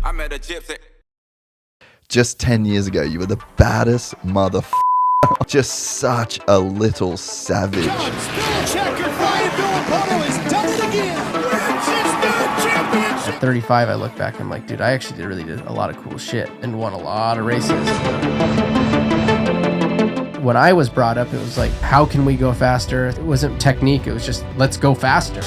I met a gypsy. Just 10 years ago, you were the baddest just such a little savage. Checker, Ryan Villopoto has done it again. At 35, I look back, I'm like, dude, I actually really did a lot of cool shit and won a lot of races. When I was brought up, it was like, how can we go faster? It wasn't technique, it was just, let's go faster.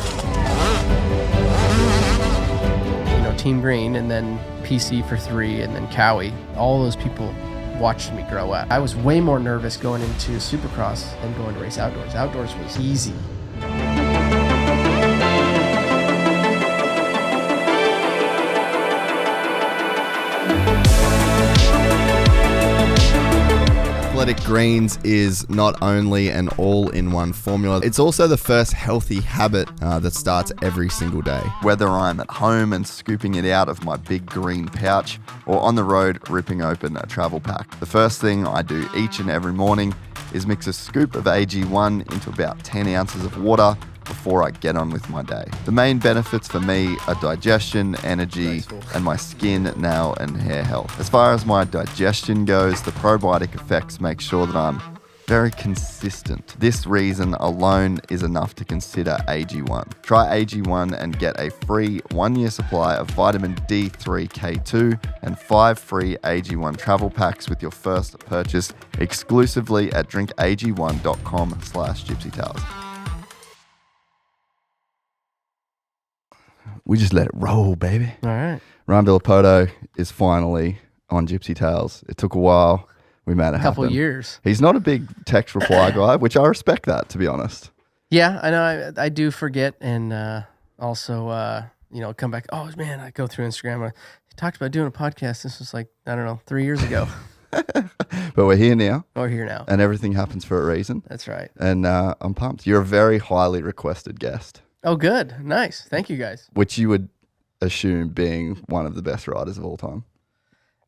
You know, Team Green, and then PC for 3, and then Kawi. All those people watched me grow up. I was way more nervous going into Supercross than going to race outdoors. Outdoors was easy. Athletic Greens is not only an all-in-one formula, it's also the first healthy habit that starts every single day. Whether I'm at home and scooping it out of my big green pouch or on the road ripping open a travel pack, the first thing I do each and every morning is mix a scoop of AG1 into about 10 ounces of water before I get on with my day. The main benefits for me are digestion, energy, and my skin, nail, and hair health. As far as my digestion goes, the probiotic effects make sure that I'm very consistent. This reason alone is enough to consider AG1. Try AG1 and get a free 1-year supply of vitamin D3 K2 and 5 free AG1 travel packs with your first purchase exclusively at drinkag1.com/gypsytales. We just let it roll, baby. All right. Ryan Villopoto is finally on Gypsy Tales. It took a while. We made it happen. A couple years. He's not a big text reply guy, which I respect that, to be honest. Yeah, I know. I do forget, and also, come back. Oh, man, I go through Instagram. I talked about doing a podcast. This was like, I don't know, 3 years ago. But we're here now. We're here now. And everything happens for a reason. That's right. And I'm pumped. You're a very highly requested guest. Oh, good. Nice. Thank you, guys. Which you would assume being one of the best riders of all time.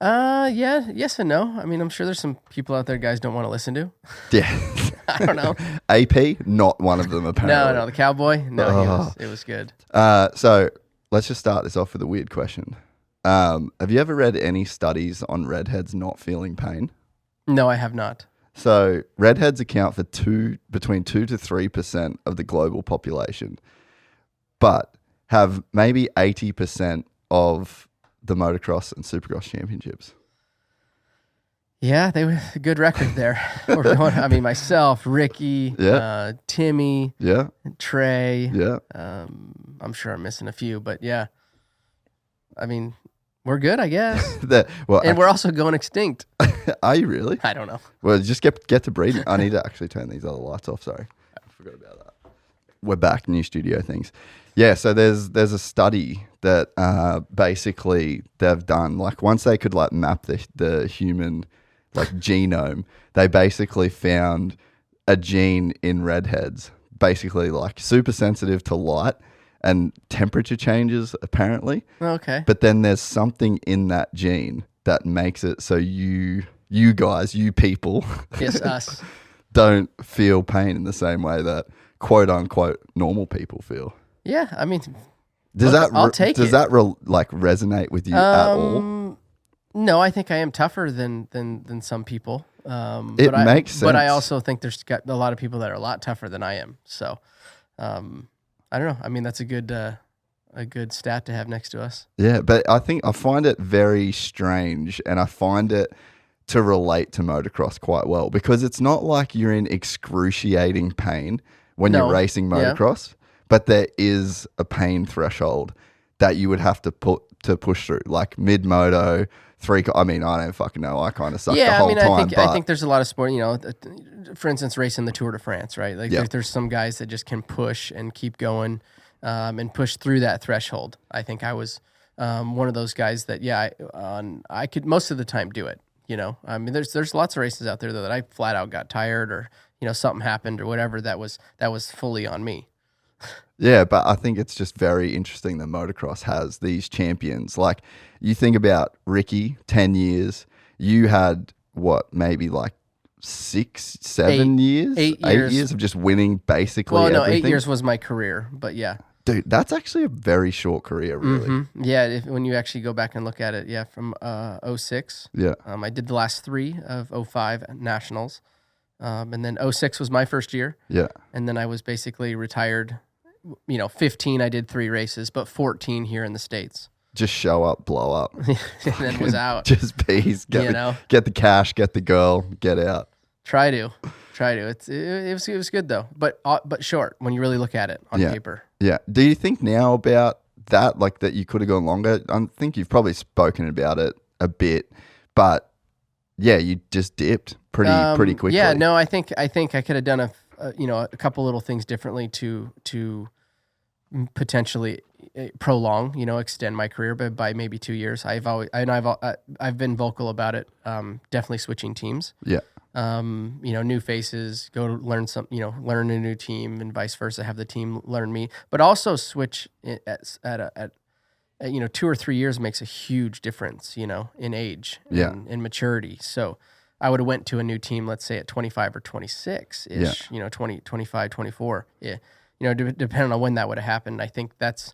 Yeah, yes and no. I mean, I'm sure there's some people out there guys don't want to listen to. Yeah. I don't know. AP, not one of them apparently. No, the cowboy. No, it was good. So let's just start this off with a weird question. Have you ever read any studies on redheads not feeling pain? No, I have not. So redheads account for between 2 to 3% of the global population, but have maybe 80% of the motocross and supercross championships. Yeah, they were a good record there. Myself, Ricky, Timmy, Trey. Yeah. I'm sure I'm missing a few, but yeah. I mean, we're good, I guess. We're also going extinct. Are you really? I don't know. Well, just get to breathing. I need to actually turn these other lights off. Sorry. I forgot about that. We're back. New studio things. Yeah, so there's a study that basically they've done. Like once they could map the human genome, they basically found a gene in redheads, basically super sensitive to light and temperature changes apparently. Okay. But then there's something in that gene that makes it so you guys, you people, yes, us, don't feel pain in the same way that quote unquote normal people feel. Yeah, I mean, I'll take it. Does that resonate with you at all? No, I think I am tougher than some people. It makes sense. But I also think there's got a lot of people that are a lot tougher than I am. So, I don't know. I mean, that's a good stat to have next to us. Yeah, but I find it very strange, and I find it to relate to motocross quite well because it's not like you're in excruciating pain when you're racing motocross. Yeah. But there is a pain threshold that you would have to push through, like mid-moto, 3. I mean, I don't fucking know. I kind of suck the whole time. I think there's a lot of sport, for instance, racing the Tour de France, right? There's some guys that just can push and keep going and push through that threshold. I think I was one of those guys that, I could most of the time do it. I mean, there's lots of races out there that I flat out got tired or, something happened or whatever that was fully on me. Yeah, but I think it's just very interesting that motocross has these champions. Like, you think about Ricky, 10 years. You had, maybe 6, 7 years? 8 years. 8 years of just winning basically everything? No, 8 years was my career, but yeah. Dude, that's actually a very short career, really. Mm-hmm. Yeah, when you actually go back and look at it, yeah, from 06. Yeah. I did the last 3 of 05 nationals. And then 06 was my first year. Yeah. And then I was basically retired. 15, I did 3 races, but 14 here in the States. Just show up, blow up. And then was out. Just peace. Get the cash, get the girl, get out. Try to. It was good though, but short when you really look at it on paper. Yeah. Do you think now about that, like that you could have gone longer? I think you've probably spoken about it a bit, but yeah, you just dipped pretty quickly. Yeah. No, I think I could have done a couple little things differently to potentially prolong, extend my career by maybe 2 years. I've been vocal about it. Definitely switching teams. Yeah. New faces, go to learn learn a new team, and vice versa. Have the team learn me, but also switch at 2 or 3 years makes a huge difference, in age and in maturity. So I would have went to a new team, let's say at 25 or 26 ish, 20, 25, 24. Yeah. Depending on when that would have happened, I think that's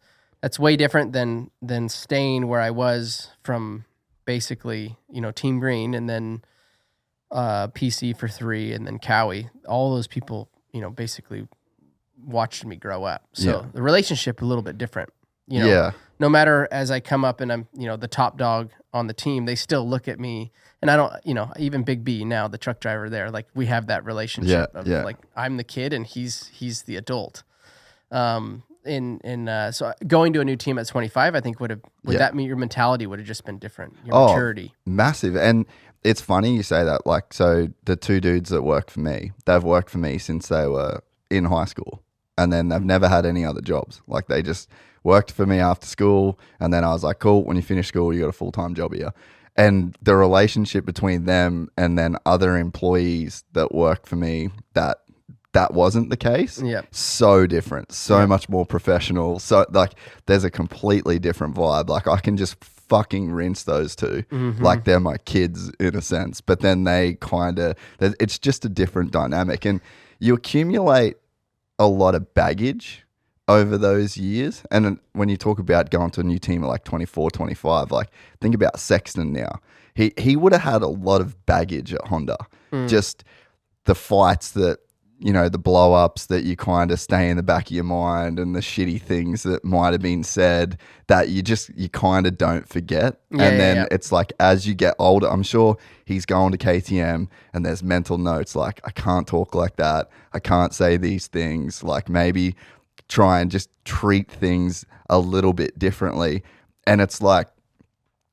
way different than staying where I was from basically, Team Green and then PC for 3 and then Kawi. All those people, basically watched me grow up. So the relationship a little bit different. No matter as I come up and I'm, the top dog on the team, they still look at me and I don't, even Big B now, the truck driver there, like we have that relationship of like I'm the kid and he's the adult. So going to a new team at 25, I think that mean your mentality would have just been different. Your maturity. Massive. And it's funny you say that. Like, so the 2 dudes that work for me, they've worked for me since they were in high school, and then they've never had any other jobs. Like, they just worked for me after school, and then I was like, cool, when you finish school, you got a full-time job here. And the relationship between them and then other employees that work for me, that wasn't the case. Yeah. So different, so much more professional. So like there's a completely different vibe. Like I can just fucking rinse those 2. Mm-hmm. Like they're my kids in a sense, but then it's just a different dynamic, and you accumulate a lot of baggage over those years. And when you talk about going to a new team at like 24, 25, like think about Sexton now. He would have had a lot of baggage at Honda. Just the fights that, the blow-ups that you kind of stay in the back of your mind, and the shitty things that might have been said that you kind of don't forget. It's like as you get older, I'm sure he's going to KTM and there's mental notes like, I can't talk like that. I can't say these things. Like maybe try and just treat things a little bit differently. And it's like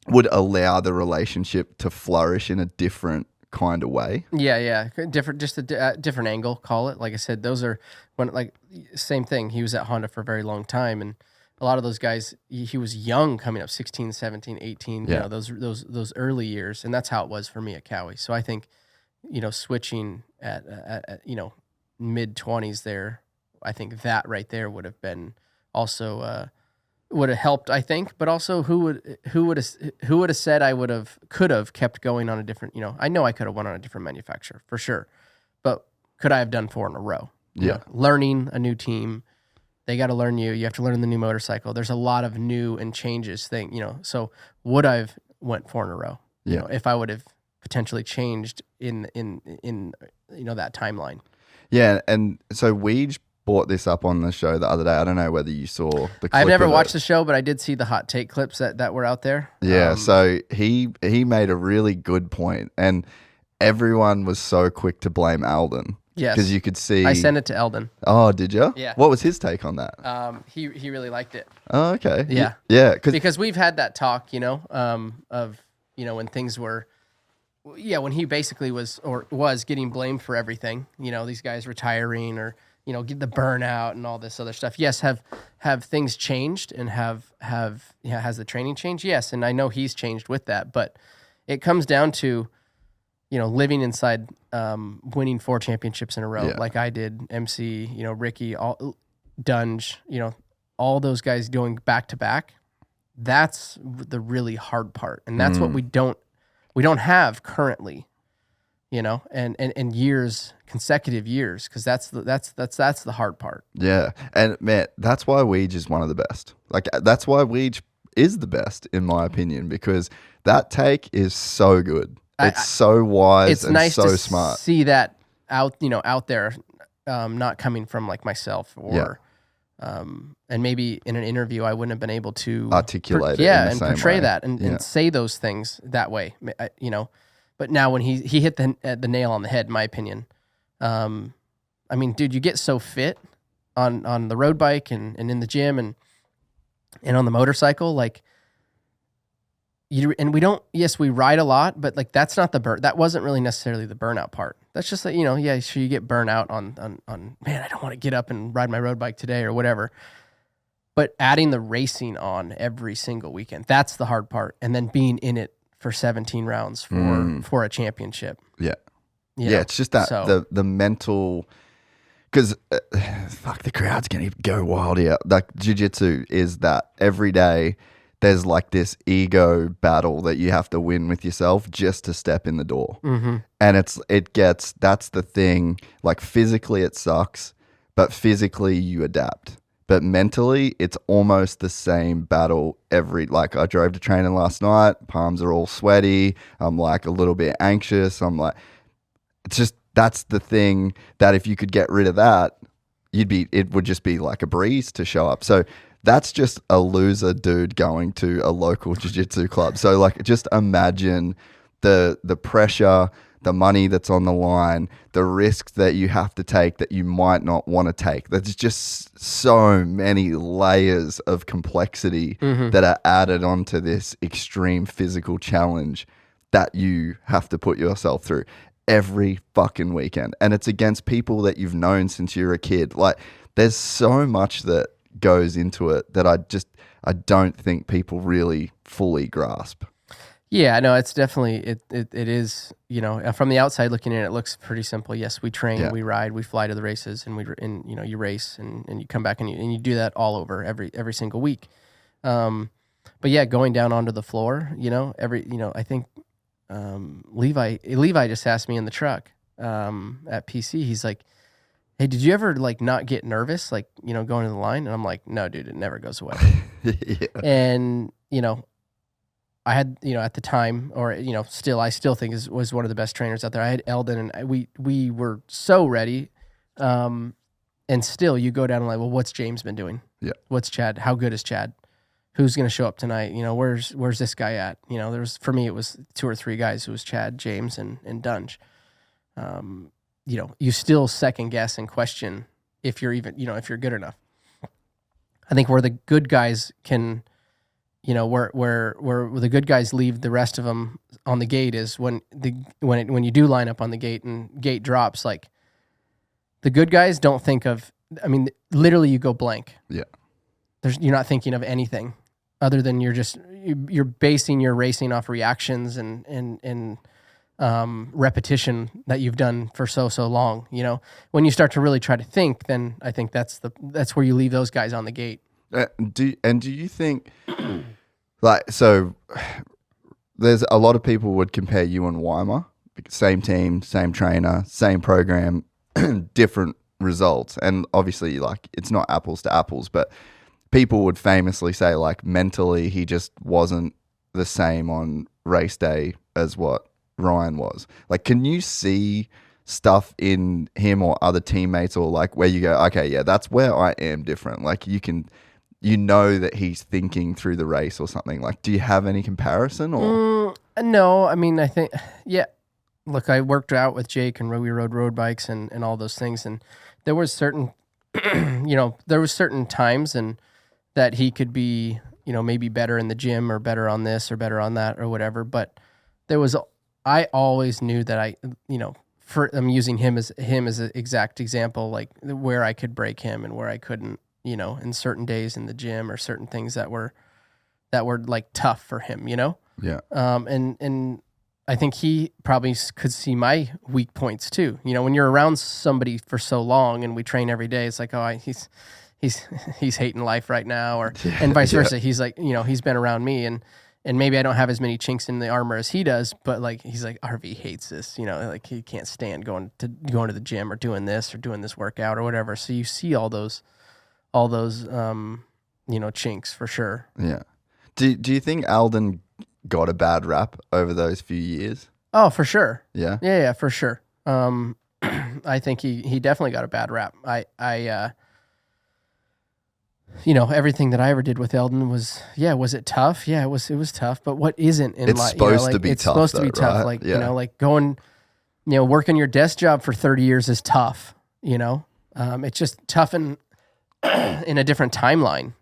would allow the relationship to flourish in a different kind of way. Yeah. Different, just a different angle, call it. Like I said, those are same thing. He was at Honda for a very long time, and a lot of those guys, he was young coming up, 16, 17, 18, those early years, and that's how it was for me at Kawi. So I think, switching at mid 20s there, I think that right there would have been also would have helped, I think, but also who would have said could have kept going on a different, I know I could have went on a different manufacturer for sure, but could I have done 4 in a row? Yeah. Learning a new team, they got to learn you have to learn the new motorcycle. There's a lot of new and changes so would I've went 4 in a row? If I would have potentially changed in that timeline. Yeah. And so Weege brought this up on the show the other day. I don't know whether you saw the clip. I've never watched the show, but I did see the hot take clips that were out there. Yeah, so he made a really good point, and everyone was so quick to blame Aldon. Yes. Because you could see... I sent it to Aldon. Oh, did you? Yeah. What was his take on that? He really liked it. Oh, okay. Yeah. Yeah. Because we've had that talk, of, when things were... Yeah, when he basically was getting blamed for everything, these guys retiring or... get the burnout and all this other stuff. Yes, have things changed and has the training changed? Yes, and I know he's changed with that, but it comes down to, living inside, winning 4 championships in a row, like I did, MC, Ricky, Dunge, all those guys going back to back. That's the really hard part, and that's what we don't have currently Mm-hmm. and years, consecutive years, because that's the hard part. Yeah. And man, that's why Weege is one of the best. Like, that's why Weege is the best, in my opinion, because that take is so good. It's so wise it's and nice so to smart. see that out there, not coming from like myself or, and maybe in an interview I wouldn't have been able to articulate it in the and same portray way. that and say those things that way, But now when he hit the nail on the head, in my opinion. I mean, dude, you get so fit on the road bike and in the gym and on the motorcycle, like. And we don't. Yes, we ride a lot, but like that's not that wasn't really necessarily the burnout part. That's just that sure, you get burnout on man, I don't want to get up and ride my road bike today or whatever. But adding the racing on every single weekend, that's the hard part, and then being in it for 17 rounds for a championship. Yeah, it's just that the mental. Because fuck, the crowd's gonna go wild here. Like jiu-jitsu is that every day. There's like this ego battle that you have to win with yourself just to step in the door. Mm-hmm. And that's the thing. Like physically it sucks, but physically you adapt. But mentally it's almost the same battle like I drove to training last night, palms are all sweaty. I'm like a little bit anxious. I'm like, it's just, that's the thing that if you could get rid of that, it would just be like a breeze to show up. So that's just a loser dude going to a local jiu-jitsu club. So like, just imagine the pressure, the money that's on the line, the risks that you have to take that you might not want to take. There's just so many layers of complexity that are added onto this extreme physical challenge that you have to put yourself through every fucking weekend. And it's against people that you've known since you're a kid. Like, there's so much that goes into it that I don't think people really fully grasp. Yeah, no, it's definitely it is, from the outside looking in, it looks pretty simple. Yes, we train, we ride, we fly to the races, and you race and you come back and you do that all over every single week. But yeah, going down onto the floor, I think Levi just asked me in the truck at PC. He's like, hey, did you ever like not get nervous, like, going to the line? And I'm like, no, dude, it never goes away. Yeah. And, I had, at the time, or, I still think was one of the best trainers out there. I had Aldon, and we were so ready. And still you go down and like, well, what's James been doing? Yeah. What's Chad? How good is Chad? Who's going to show up tonight? Where's this guy at? For me, it was 2 or 3 guys. It was Chad, James, and Dungey. You still second guess and question if you're even, if you're good enough. I think where the good guys can, where the good guys leave the rest of them on the gate is when you do line up on the gate and gate drops, like the good guys don't think of, literally you go blank. Yeah. You're not thinking of anything other than you're basing your racing off reactions and repetition that you've done for so long. When you start to really try to think, then I think that's where you leave those guys on the gate. Do you think so there's a lot of people would compare you and Weimer, same team, same trainer, same program, different results, and obviously like it's not apples to apples, but people would famously say like mentally he just wasn't the same on race day as what Ryan was. Like, can you see stuff in him or other teammates, or like where you go, okay, yeah, that's where I am different? Like that he's thinking through the race or something. Like, do you have any comparison or? No, I think, yeah. Look, I worked out with Jake and we rode road bikes and all those things. And there was certain, certain times and that he could be, maybe better in the gym or better on this or better on that or whatever. But I always knew that I'm using him as an exact example, like where I could break him and where I couldn't, in certain days in the gym or certain things that were like tough for him, Yeah. And I think he probably could see my weak points too. When you're around somebody for so long and we train every day, it's like, oh, he's hating life right now, and vice versa. He's like, he's been around me, And maybe I don't have as many chinks in the armor as he does, but like he's like RV hates this, like he can't stand going to the gym or doing this workout or whatever. So you see all those chinks for sure. Yeah. Do you think Aldon got a bad rap over those few years? Oh, for sure. Yeah. Yeah, for sure. I think he definitely got a bad rap. Everything that I ever did with Aldon was it tough? Yeah, it was tough. But what isn't in life? It's supposed to be it's tough. Supposed to be though, tough. right? Like yeah. Like going, working your desk job for 30 years is tough. It's just tough in a different timeline.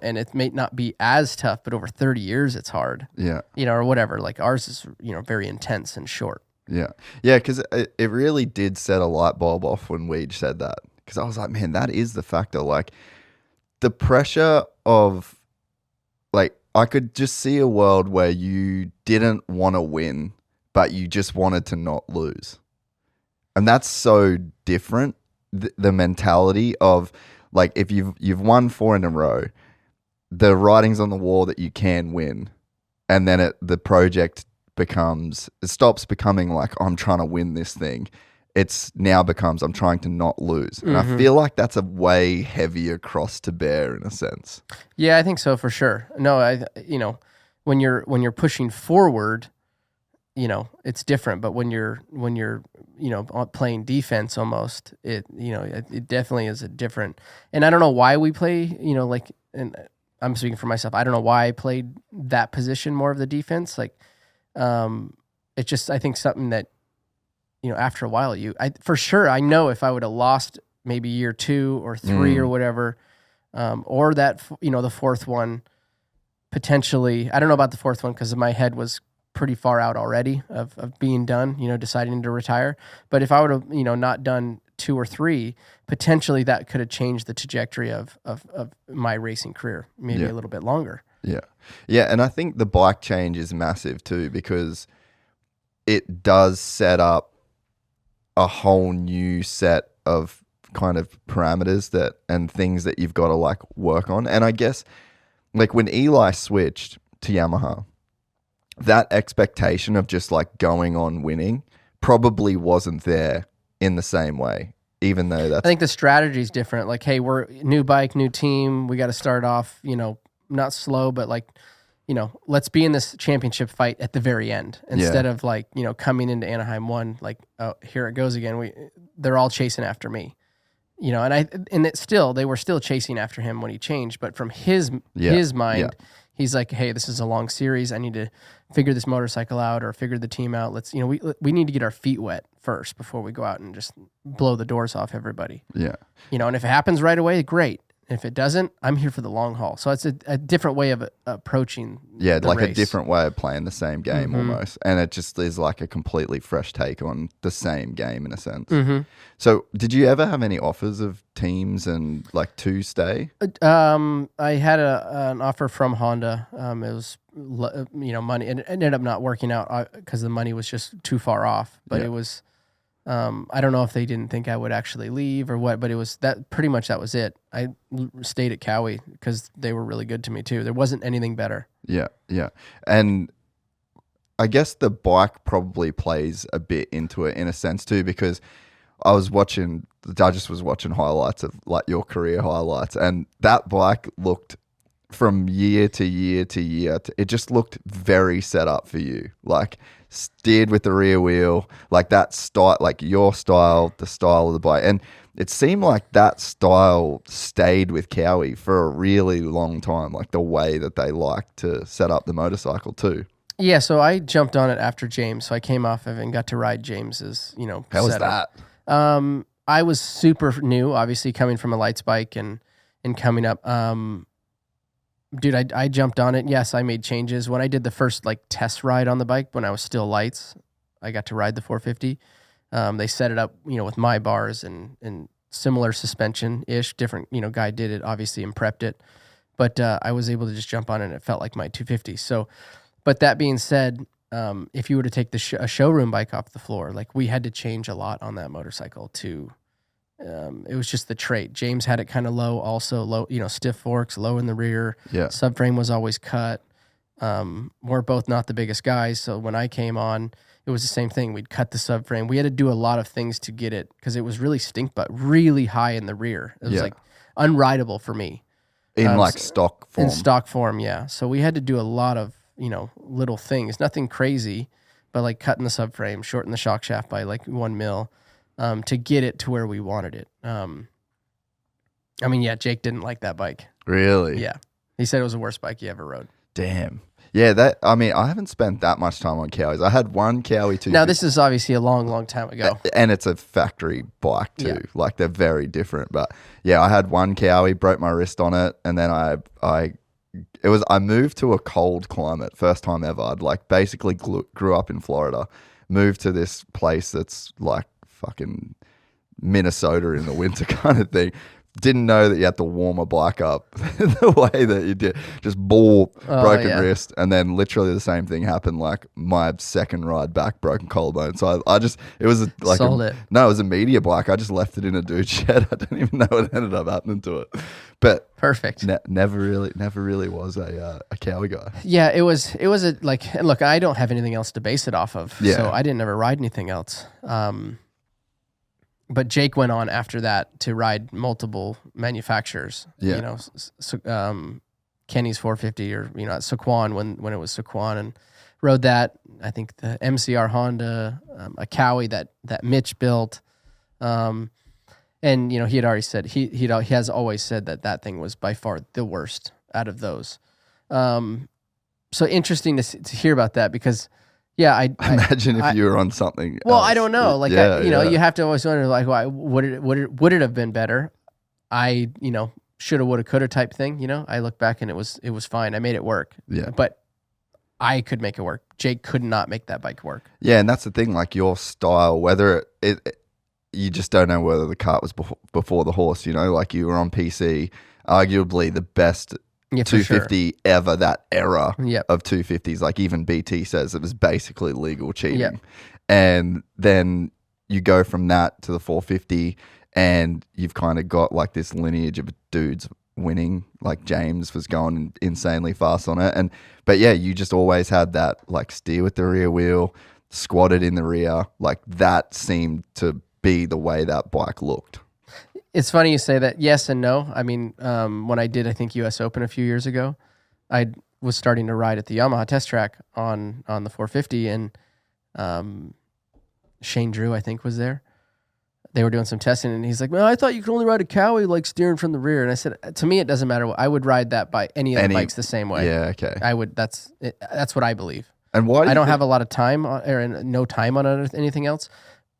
And it may not be as tough, but over 30 years it's hard. Yeah. Or whatever. Like ours is very intense and short. Yeah. Yeah, because it really did set a light bulb off when Weege said that. Because I was like, man, that is the factor. Like, the pressure of, like, I could just see a world where you didn't want to win, but you just wanted to not lose. And that's so different, the mentality of, like, if you've won 4 in a row, the writing's on the wall that you can win. And then the project stops becoming like, I'm trying to win this thing. It's now becomes, I'm trying to not lose. And I feel like that's a way heavier cross to bear in a sense. Yeah, I think so for sure. No, when you're pushing forward, it's different. But when you're playing defense almost, it definitely is a different. And I don't know why we play, and I'm speaking for myself. I don't know why I played that position more of the defense. Like, it's just, I think something that, after a while, for sure, I know if I would have lost maybe year 2 or 3 or whatever, or that, the fourth one, potentially, I don't know about the fourth one because my head was pretty far out already of being done, deciding to retire. But if I would have, not done 2 or 3, potentially that could have changed the trajectory of my racing career, maybe a little bit longer. Yeah. Yeah. And I think the bike change is massive too, because it does set up a whole new set of kind of parameters and things that you've got to like work on. And I guess like when Eli switched to Yamaha, that expectation of just like going on winning probably wasn't there in the same way, even though I think the strategy is different. Like, hey, we're new bike, new team. We got to start off, not slow, but like, let's be in this championship fight at the very end instead of like, coming into Anaheim 1, like, oh, here it goes again. They're all chasing after me, they were still chasing after him when he changed, but from his mind, he's like, hey, this is a long series. I need to figure this motorcycle out or figure the team out. Let's, we need to get our feet wet first before we go out and just blow the doors off everybody. Yeah. And if it happens right away, great. If it doesn't, I'm here for the long haul. So it's a different way of approaching the like race. A different way of playing the same game almost. And it just is like a completely fresh take on the same game in a sense. Mm-hmm. So did you ever have any offers of teams and like to stay? I had an offer from Honda. It was, money. And it ended up not working out because the money was just too far off. But it was... I don't know if they didn't think I would actually leave or what, but it was that pretty much that was it. I stayed at Kawi because they were really good to me too. There wasn't anything better. Yeah. Yeah. And I guess the bike probably plays a bit into it in a sense too, because I just was watching highlights of like your career highlights, and that bike looked from year to year to year, it just looked very set up for you. Like steered with the rear wheel, like that style, like your style, the style of the bike. And it seemed like that style stayed with Kawi for a really long time, like the way that they like to set up the motorcycle too. Yeah, so I jumped on it after James. So I came off of it and got to ride James's, How was that? I was super new, obviously coming from a lights bike and coming up. Dude, I jumped on it. Yes, I made changes. When I did the first like test ride on the bike when I was still lights, I got to ride the 450. They set it up, with my bars and similar suspension-ish. Different, guy did it obviously and prepped it. But I was able to just jump on it and it felt like my 250. So, but that being said, if you were to take a showroom bike off the floor, like we had to change a lot on that motorcycle to... it was just the trait. James had it kind of low, also low, stiff forks, low in the rear. Yeah. Subframe was always cut. we're both not the biggest guys. So when I came on, it was the same thing. We'd cut the subframe. We had to do a lot of things to get it because it was really stink butt, really high in the rear. It was like unrideable for me. In like stock form. In stock form, yeah. So we had to do a lot of, little things. Nothing crazy, but like cutting the subframe, shorten the shock shaft by like 1 mil to get it to where we wanted it. Jake didn't like that bike. Really? Yeah. He said it was the worst bike he ever rode. Damn. Yeah, I haven't spent that much time on Kawis. I had one Kawi 250. Now, this is obviously a long, long time ago. And it's a factory bike too. Yeah. Like, they're very different. But yeah, I had one Kawi, broke my wrist on it, and then I moved to a cold climate, first time ever. I'd like basically grew up in Florida, moved to this place that's like fucking Minnesota in the winter kind of thing. Didn't know that you had to warm a bike up the way that you did. Just broken wrist, and then literally the same thing happened. Like my second ride back, broken collarbone. So it was a media bike. I just left it in a dude's shed. I don't even know what ended up happening to it. But perfect. Never really was a Kawi guy. Yeah, it was a like. And look, I don't have anything else to base it off of. Yeah. So I didn't ever ride anything else. But Jake went on after that to ride multiple manufacturers. Yeah. Kenny's 450 or, at Saquon when it was Saquon, and rode that. I think the MCR Honda, a Kawi that Mitch built. And, he had already said, he has always said that thing was by far the worst out of those. So interesting to hear about that because, yeah, I imagine if you were on something. Well, else. I don't know. Like, you have to always wonder, like, why would it have been better? I, shoulda, woulda, coulda type thing. I look back and it was fine. I made it work. Yeah, but I could make it work. Jake could not make that bike work. Yeah, and that's the thing. Like your style, whether you just don't know whether the cart was before the horse. Like you were on PC, arguably the best. Yeah, 250 ever, that era of 250s. Like even BT says it was basically legal cheating. Yep. And then you go from that to the 450 and you've kind of got like this lineage of dudes winning. Like James was going insanely fast on it. But yeah, you just always had that like steer with the rear wheel, squatted in the rear. Like that seemed to be the way that bike looked. It's funny you say that. Yes and no. I mean, when I did, I think US Open a few years ago, I was starting to ride at the Yamaha test track on the 450, and Shane Drew, I think, was there. They were doing some testing, and he's like, "Well, I thought you could only ride a Kawi like steering from the rear." And I said, "To me, it doesn't matter. I would ride that by any of the bikes the same way." Yeah, okay. I would. That's what I believe. And why? I don't have a lot of time or no time on anything else,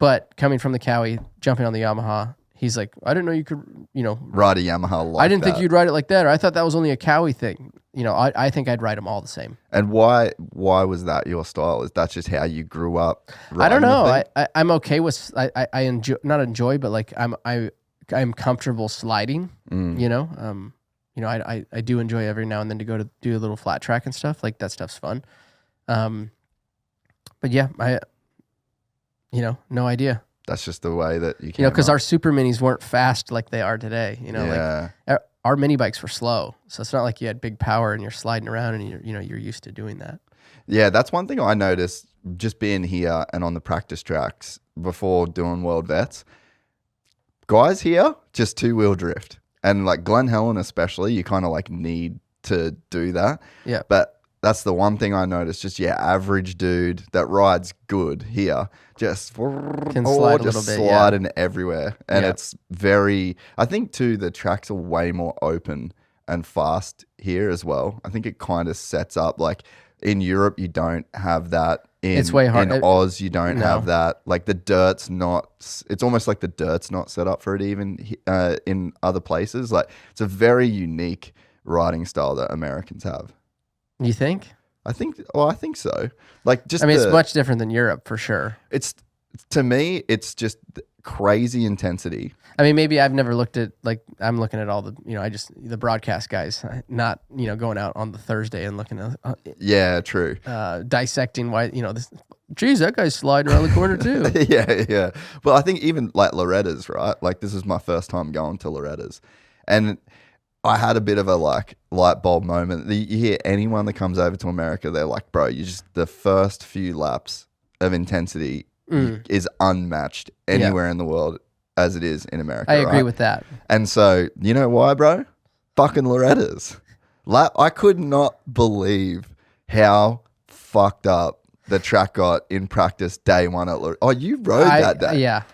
but coming from the Kawi, jumping on the Yamaha. He's like, I didn't know you could, ride a Yamaha like I didn't that. think you'd ride it like that, or I thought that was only a Kawi thing. I think I'd ride them all the same. And why was that your style? Is that just how you grew up? I don't know. I'm okay with, I enjoy, not enjoy, but like I'm comfortable sliding, I do enjoy every now and then to go to do a little flat track and stuff. Like that stuff's fun. But yeah, no idea. That's just the way that you can. Because our super minis weren't fast like they are today. Like our mini bikes were slow, so it's not like you had big power and you're sliding around and you're used to doing that. Yeah, that's one thing I noticed just being here and on the practice tracks before doing World Vets. Guys here just 2-wheel drift, and like Glen Helen especially, you kind of like need to do that. Yeah, but. That's the one thing I noticed. Just average dude that rides good here, just can slide a little bit, sliding everywhere, and it's very. I think too the tracks are way more open and fast here as well. I think it kind of sets up like in Europe you don't have that. It's way hard. In Oz you don't have that. Like the dirt's not. It's almost like the dirt's not set up for it even in other places. Like it's a very unique riding style that Americans have. You think? I think so. Like just it's much different than Europe for sure. It's to me, it's just crazy intensity. I mean, maybe I've never looked at like I'm looking at all the the broadcast guys, not going out on the Thursday and looking at yeah, true. Dissecting why this. Geez, that guy's sliding around the corner too. yeah. Well, I think even like Loretta's, right? Like this is my first time going to Loretta's, and I had a bit of a like light bulb moment. You hear anyone that comes over to America, they're like, bro, the first few laps of intensity is unmatched anywhere in the world as it is in America. I agree with that. And so, you know why, bro? Fucking Loretta's. I could not believe how fucked up the track got in practice day one at Loretta. Oh, you rode that day. Yeah.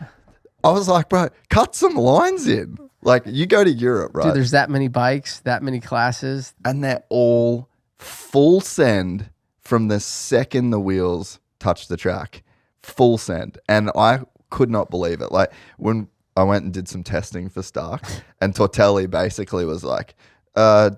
I was like, bro, cut some lines in. Like, you go to Europe, right? Dude, there's that many bikes, that many classes. And they're all full send from the second the wheels touch the track. Full send. And I could not believe it. Like, when I went and did some testing for Stark, and Tortelli basically was like,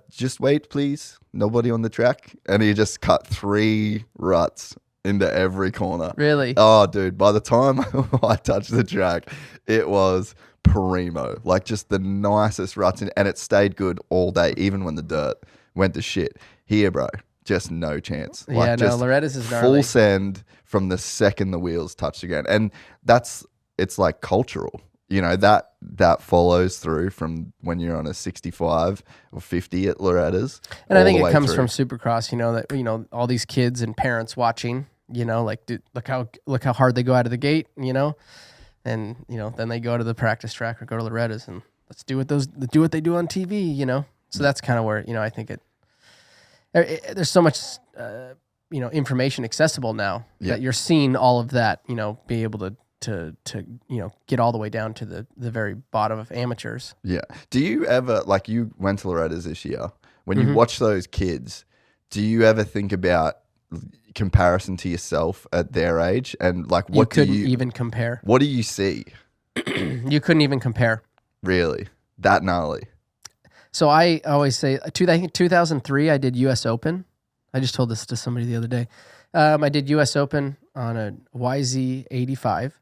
just wait, please. Nobody on the track. And he just cut 3 ruts into every corner. Really? Oh, dude, by the time I touched the track, it was primo. Like, just the nicest ruts in, and it stayed good all day, even when the dirt went to shit. Here, bro, just no chance. Like, Loretta's is gnarly. Full send from the second the wheels touch the ground. And it's like cultural. You know, that follows through from when you're on a 65 or 50 at Loretta's. And I think it comes from Supercross, that all these kids and parents watching, like, dude, look how hard they go out of the gate, and then they go to the practice track or go to Loretta's and let's do what they do on TV, So that's kind of where, I think there's so much information accessible now that you're seeing all of that, be able to get all the way down to the very bottom of amateurs. Yeah. Do you ever, like, you went to Loretta's this year, when you watch those kids, do you ever think about comparison to yourself at their age? And like, what you couldn't even compare. What do you see? You couldn't even compare. Really? That gnarly? So I always say, I think 2003, I did US Open. I just told this to somebody the other day. I did US Open on a YZ 85.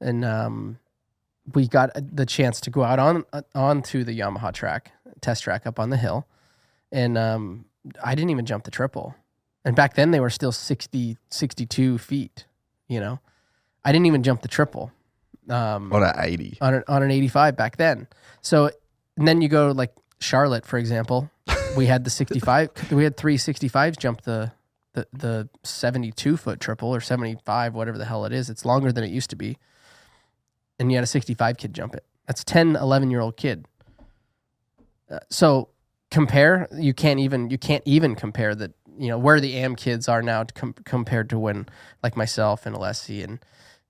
And we got the chance to go out onto the Yamaha track, test track up on the hill. And I didn't even jump the triple. And back then they were still 60, 62 feet, I didn't even jump the triple. On an 80. On an 85 back then. So, and then you go like Charlotte, for example. We had the 65. We had 3 65s jump the 72-foot triple or 75, whatever the hell it is. It's longer than it used to be. And you had a 65 kid jump it. That's 10, 11-year-old kid. So compare, you can't even compare that, where the AM kids are now compared to when, like myself and Alessi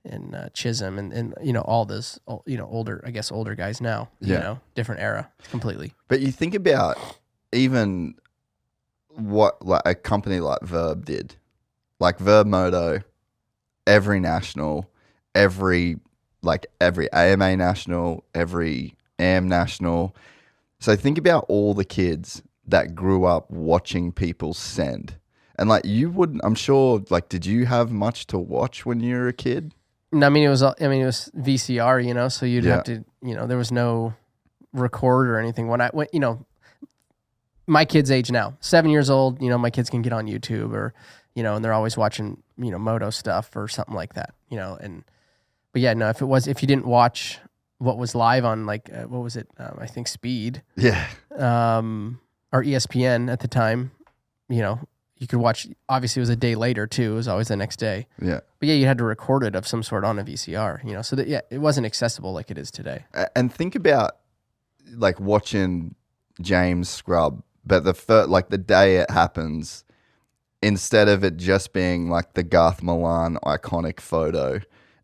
and Chisholm and all this, older guys now, different era completely. But you think about even what like a company like Verb did, like Verb Moto, every national, every AMA national, every AM national. So think about all the kids that grew up watching people send. And like you wouldn't, I'm sure, like, did you have much to watch when you were a kid? No, it was VCR, so you'd have to, there was no record or anything. When my kid's age now, 7 years old, my kids can get on YouTube or, and they're always watching, moto stuff or something like that, but yeah, no, if you didn't watch what was live on what was it? I think Speed. Yeah. Or ESPN at the time, you could watch, obviously it was a day later too. It was always the next day. Yeah. But yeah, you had to record it of some sort on a VCR, so that, it wasn't accessible like it is today. And think about like watching James scrub, but the day it happens, instead of it just being like the Garth Milan iconic photo,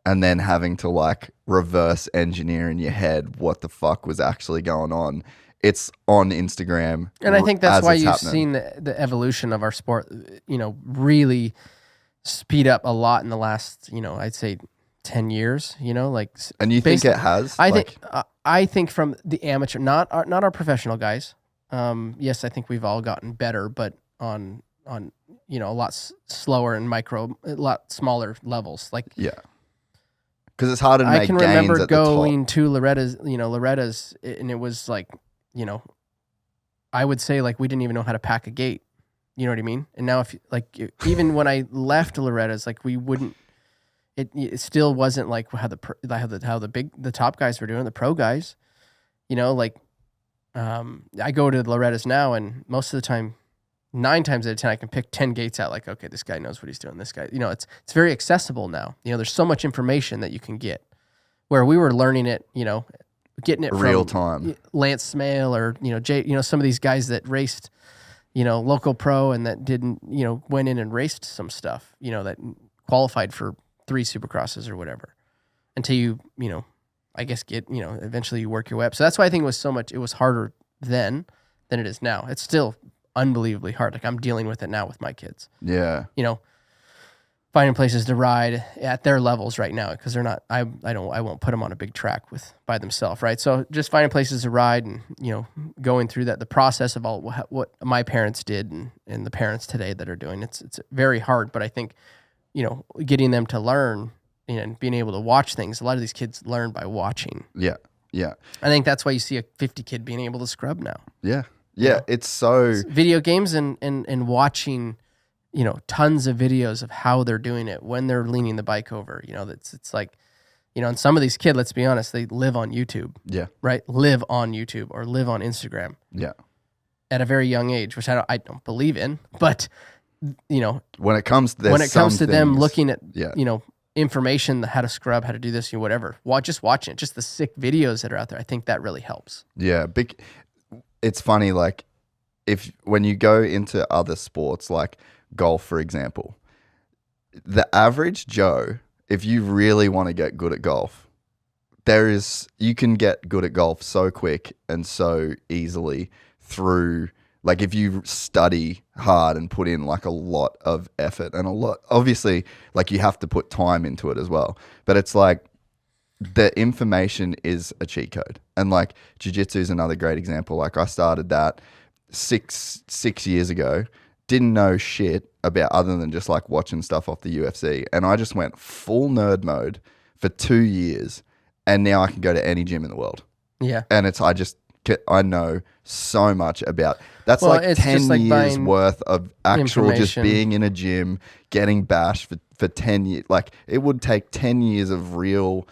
and then having to like reverse engineer in your head what the fuck was actually going on. It's on Instagram. And I think that's why you've seen the evolution of our sport, really speed up a lot in the last, I'd say 10 years, And you think it has? I think from the amateur, not our professional guys. Yes, I think we've all gotten better, but on a lot slower and a lot smaller levels. Like, yeah. Because it's harder to make gains at the top. I can remember going to Loretta's, and it was like, I would say like we didn't even know how to pack a gate. You know what I mean? And now even when I left Loretta's, like we wouldn't. It still wasn't like how the top guys were doing, the pro guys. I go to Loretta's now, and most of the time, 9 times out of 10, I can pick 10 gates out. Like, okay, this guy knows what he's doing. This guy, it's very accessible now. There's so much information that you can get. Where we were learning it, getting it real from time. Lance Smale or Jay, some of these guys that raced, local pro and that didn't, went in and raced some stuff, that qualified for 3 Supercrosses or whatever, until you, I guess eventually you work your way up. So that's why I think it was harder then than it is now. It's still unbelievably hard. Like I'm dealing with it now with my kids. Yeah. Finding places to ride at their levels right now, because they're not. I won't put them on a big track by themselves, right? So just finding places to ride and going through the process of all what my parents did and the parents today that are doing. It's very hard, but I think getting them to learn and being able to watch things. A lot of these kids learn by watching. Yeah, yeah. I think that's why you see a 50 kid being able to scrub now. Yeah, yeah. It's so video games and watching. Tons of videos of how they're doing it when they're leaning the bike over. It's like, and some of these kids, let's be honest, they live on YouTube. Yeah. Right? Live on YouTube or live on Instagram. Yeah. At a very young age, which I don't believe in, but when it comes to them looking at information, how to scrub, how to do this, whatever. Just watching it, just the sick videos that are out there. I think that really helps. Yeah. It's funny, like when you go into other sports, like golf, for example, the average Joe, if you really want to get good at golf, you can get good at golf so quick and so easily through, like if you study hard and put in like a lot of effort and obviously like you have to put time into it as well, but it's like the information is a cheat code. And like jiu-jitsu is another great example. Like I started that six years ago, didn't know shit about other than just like watching stuff off the UFC. And I just went full nerd mode for 2 years. And now I can go to any gym in the world. Yeah. And I know so much about, that's like 10 years worth of actual just being in a gym, getting bashed for 10 years. Like it would take 10 years of real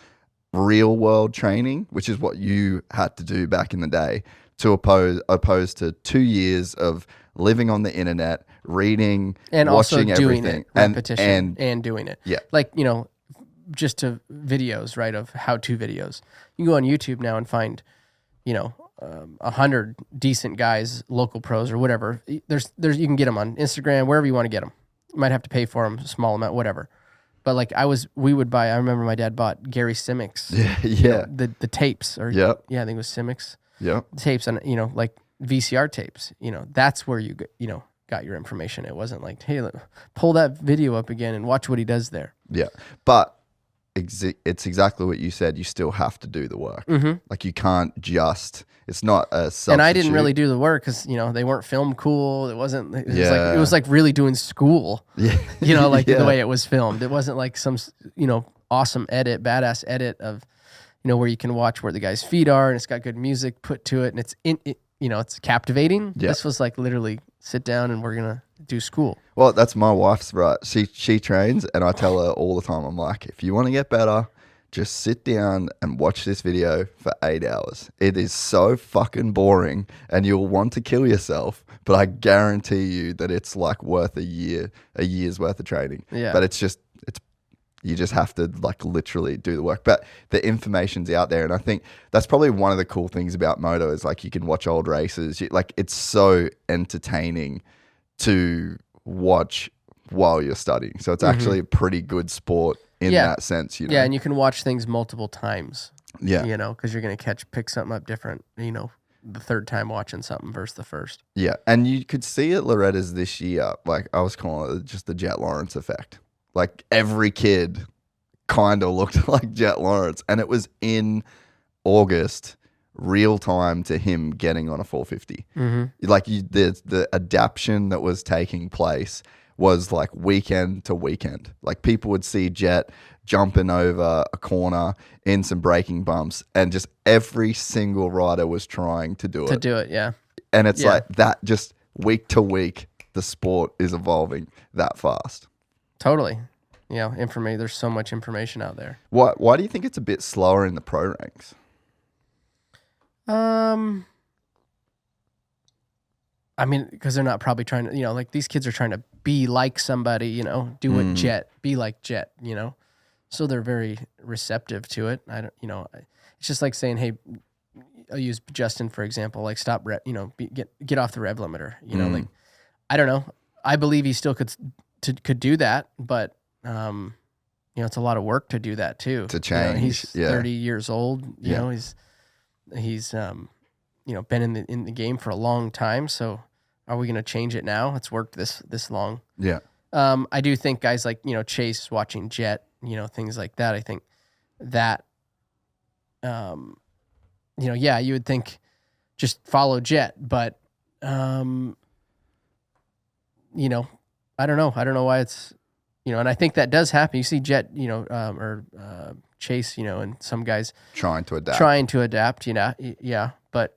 world training, which is what you had to do back in the day, to opposed to 2 years of living on the internet, reading, and watching also doing everything, it, repetition, and doing it. Yeah, like just to videos, right, of how-to videos. You can go on YouTube now and find, 100 decent guys, local pros or whatever. There's you can get them on Instagram, wherever you want to get them. You might have to pay for them, a small amount, whatever. But like I remember my dad bought Gary Simmick's, the tapes, or I think it was Simmick's. Yeah, tapes and like VCR tapes. That's where you got your information. It wasn't like, hey, pull that video up again and watch what he does there. Yeah, but it's exactly what you said. You still have to do the work. Mm-hmm. Like you can't just. It's not a substitute. And I didn't really do the work because they weren't filmed cool. It wasn't. It was like really doing school. Yeah, the way it was filmed. It wasn't like some awesome badass edit of. Where you can watch where the guy's feet are, and it's got good music put to it, and it's captivating. Yeah. This was like literally sit down and we're gonna do school. Well, that's my wife's right. She trains, and I tell her all the time. I'm like, if you want to get better, just sit down and watch this video for 8 hours. It is so fucking boring, and you'll want to kill yourself. But I guarantee you that it's like worth a year's worth of training. Yeah. But you just have to like literally do the work. But the information's out there. And I think that's probably one of the cool things about moto is like you can watch old races. It's so entertaining to watch while you're studying. So it's actually a pretty good sport in that sense. Yeah, and you can watch things multiple times. Yeah. Because you're going to pick something up different, the third time watching something versus the first. Yeah. And you could see at Loretta's this year, like I was calling it just the Jett Lawrence effect. Like every kid kind of looked like Jett Lawrence, and it was in August, real time to him getting on a 450. Mm-hmm. Like the adaptation that was taking place was like weekend to weekend. Like people would see Jett jumping over a corner in some braking bumps, and just every single rider was trying to do it. Yeah. And it's like that, just week to week, the sport is evolving that fast. Totally. There's so much information out there. Why do you think it's a bit slower in the pro ranks? I mean, because they're not probably trying to, like these kids are trying to be like somebody, do what Jett, be like Jett, so they're very receptive to it. I don't, it's just like saying, hey, I'll use Justin for example, like stop, get off the rev limiter, like I don't know. I believe he still could do that, but it's a lot of work to do that too. To change, he's 30 years old. You know, he's been in the game for a long time. So are we going to change it now? It's worked this long. Yeah. I do think guys like Chase watching Jett, things like that. I think that, you would think just follow Jett, but I don't know. I don't know why it's. And I think that does happen. You see Jett, or Chase, and some guys trying to adapt, yeah. But,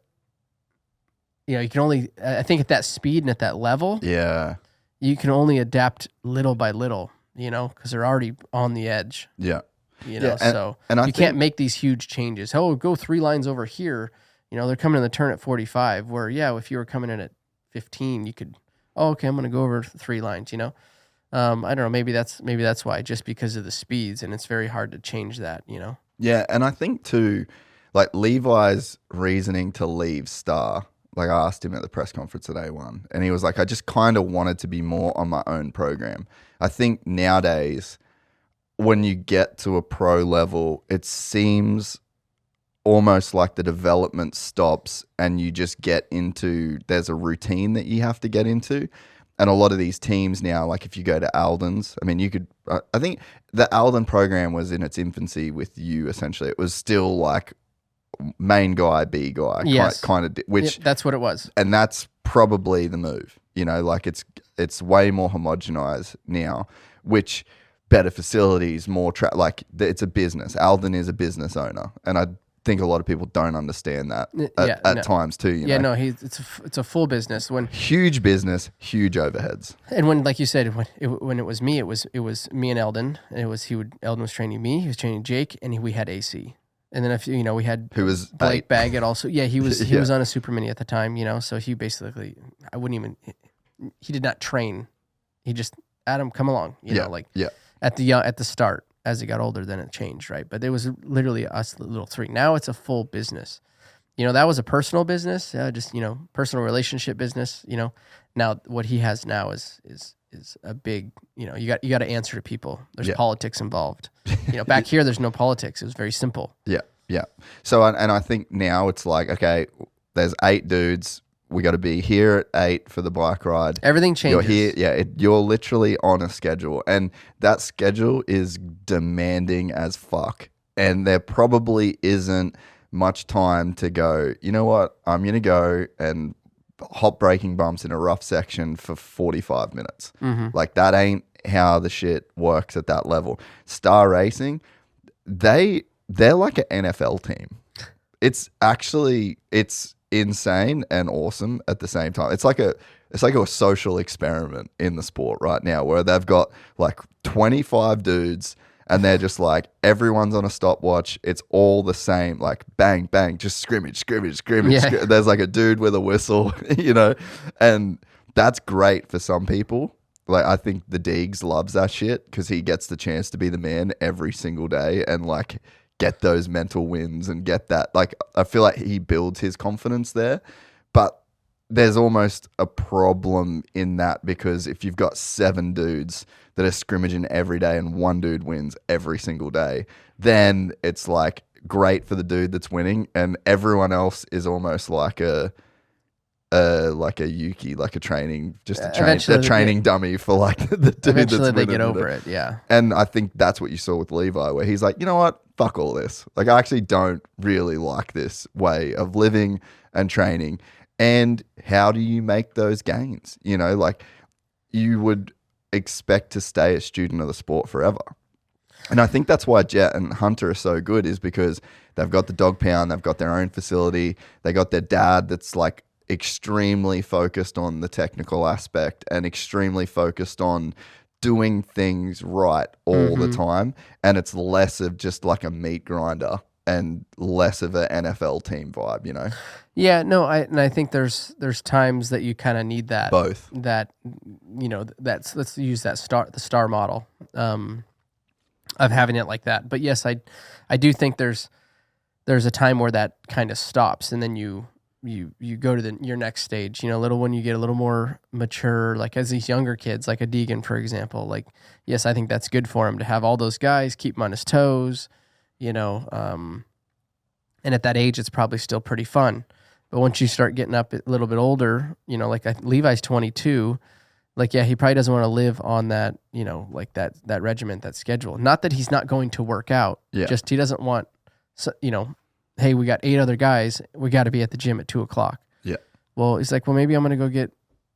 you can only, I think at that speed and at that level, you can only adapt little by little, because they're already on the edge. Yeah. And you can't make these huge changes. Oh, go 3 lines over here. They're coming in the turn at 45, where, if you were coming in at 15, you could, okay, I'm going to go over 3 lines, I don't know. Maybe that's why, just because of the speeds, and it's very hard to change that. Yeah, and I think too, like Levi's reasoning to leave Star. Like I asked him at the press conference today one, and he was like, "I just kind of wanted to be more on my own program." I think nowadays, when you get to a pro level, it seems almost like the development stops, and you just get into. There's a routine that you have to get into. And a lot of these teams now, like if you go to Aldon's, I mean, you could, I think the Aldon program was in its infancy with you, essentially. It was still like main guy, B guy, kind of, which. That's what it was. And that's probably the move, like it's way more homogenized now, which better facilities, more, it's a business. Aldon is a business owner. And I think a lot of people don't understand that at times too. It's a full business. Huge business, huge overheads. And when, like you said, when it was me, it was me and Aldon. Aldon was training me, he was training Jake, and we had AC. And then we had who was Blake Baggett also. Yeah, he was was on a Super Mini at the time. So he basically, he did not train. He just, Adam, come along. At the start. As it got older, then it changed, right? But it was literally us little 3. Now it's a full business. That was a personal business, just personal relationship business. Now what he has now is a big. You got to answer to people. There's politics involved. Back here there's no politics. It was very simple. Yeah. So and I think now it's like, okay, there's 8 dudes. We got to be here at 8 for the bike ride. Everything changes. You're here, you're literally on a schedule, and that schedule is demanding as fuck. And there probably isn't much time to go, you know what, I'm going to go and hop braking bumps in a rough section for 45 minutes. Mm-hmm. Like that ain't how the shit works at that level. Star Racing, they're like an NFL team. It's insane and awesome at the same time. It's like a social experiment in the sport right now, where they've got like 25 dudes and they're just like, everyone's on a stopwatch. It's all the same, like bang, bang, just scrimmage. Yeah. There's like a dude with a whistle, and that's great for some people. Like I think the Deegs loves that shit because he gets the chance to be the man every single day and like get those mental wins and get that. Like, I feel like he builds his confidence there, but there's almost a problem in that, because if you've got 7 dudes that are scrimmaging every day and 1 dude wins every single day, then it's like great for the dude that's winning, and everyone else is almost like a Yuki, like a training, just a training dummy for like the dude. Eventually they get over it, yeah. And I think that's what you saw with Levi, where he's like, you know what, fuck all this. Like I actually don't really like this way of living and training. And how do you make those gains? Like you would expect to stay a student of the sport forever. And I think that's why Jett and Hunter are so good, is because they've got the dog pound, they've got their own facility, they got their dad that's like extremely focused on the technical aspect and extremely focused on doing things right all the time. And it's less of just like a meat grinder and less of an NFL team vibe, you know? Yeah, no, I think there's times that you kind of need that. Both. That, you know, let's use the star model of having it like that. But yes, I do think there's a time where that kind of stops, and then you go to your next stage, you know, when you get a little more mature, like as these younger kids, like a Deegan, for example, like, yes, I think that's good for him to have all those guys, keep him on his toes, you know, and at that age, it's probably still pretty fun. But once you start getting up a little bit older, you know, like Levi's 22, like, yeah, he probably doesn't want to live on that, you know, like that regiment, that schedule. Not that he's not going to work out, just he doesn't want, you know, hey, we got 8 other guys, we got to be at the gym at 2:00. Yeah. Well, he's like, well, maybe I'm going to go get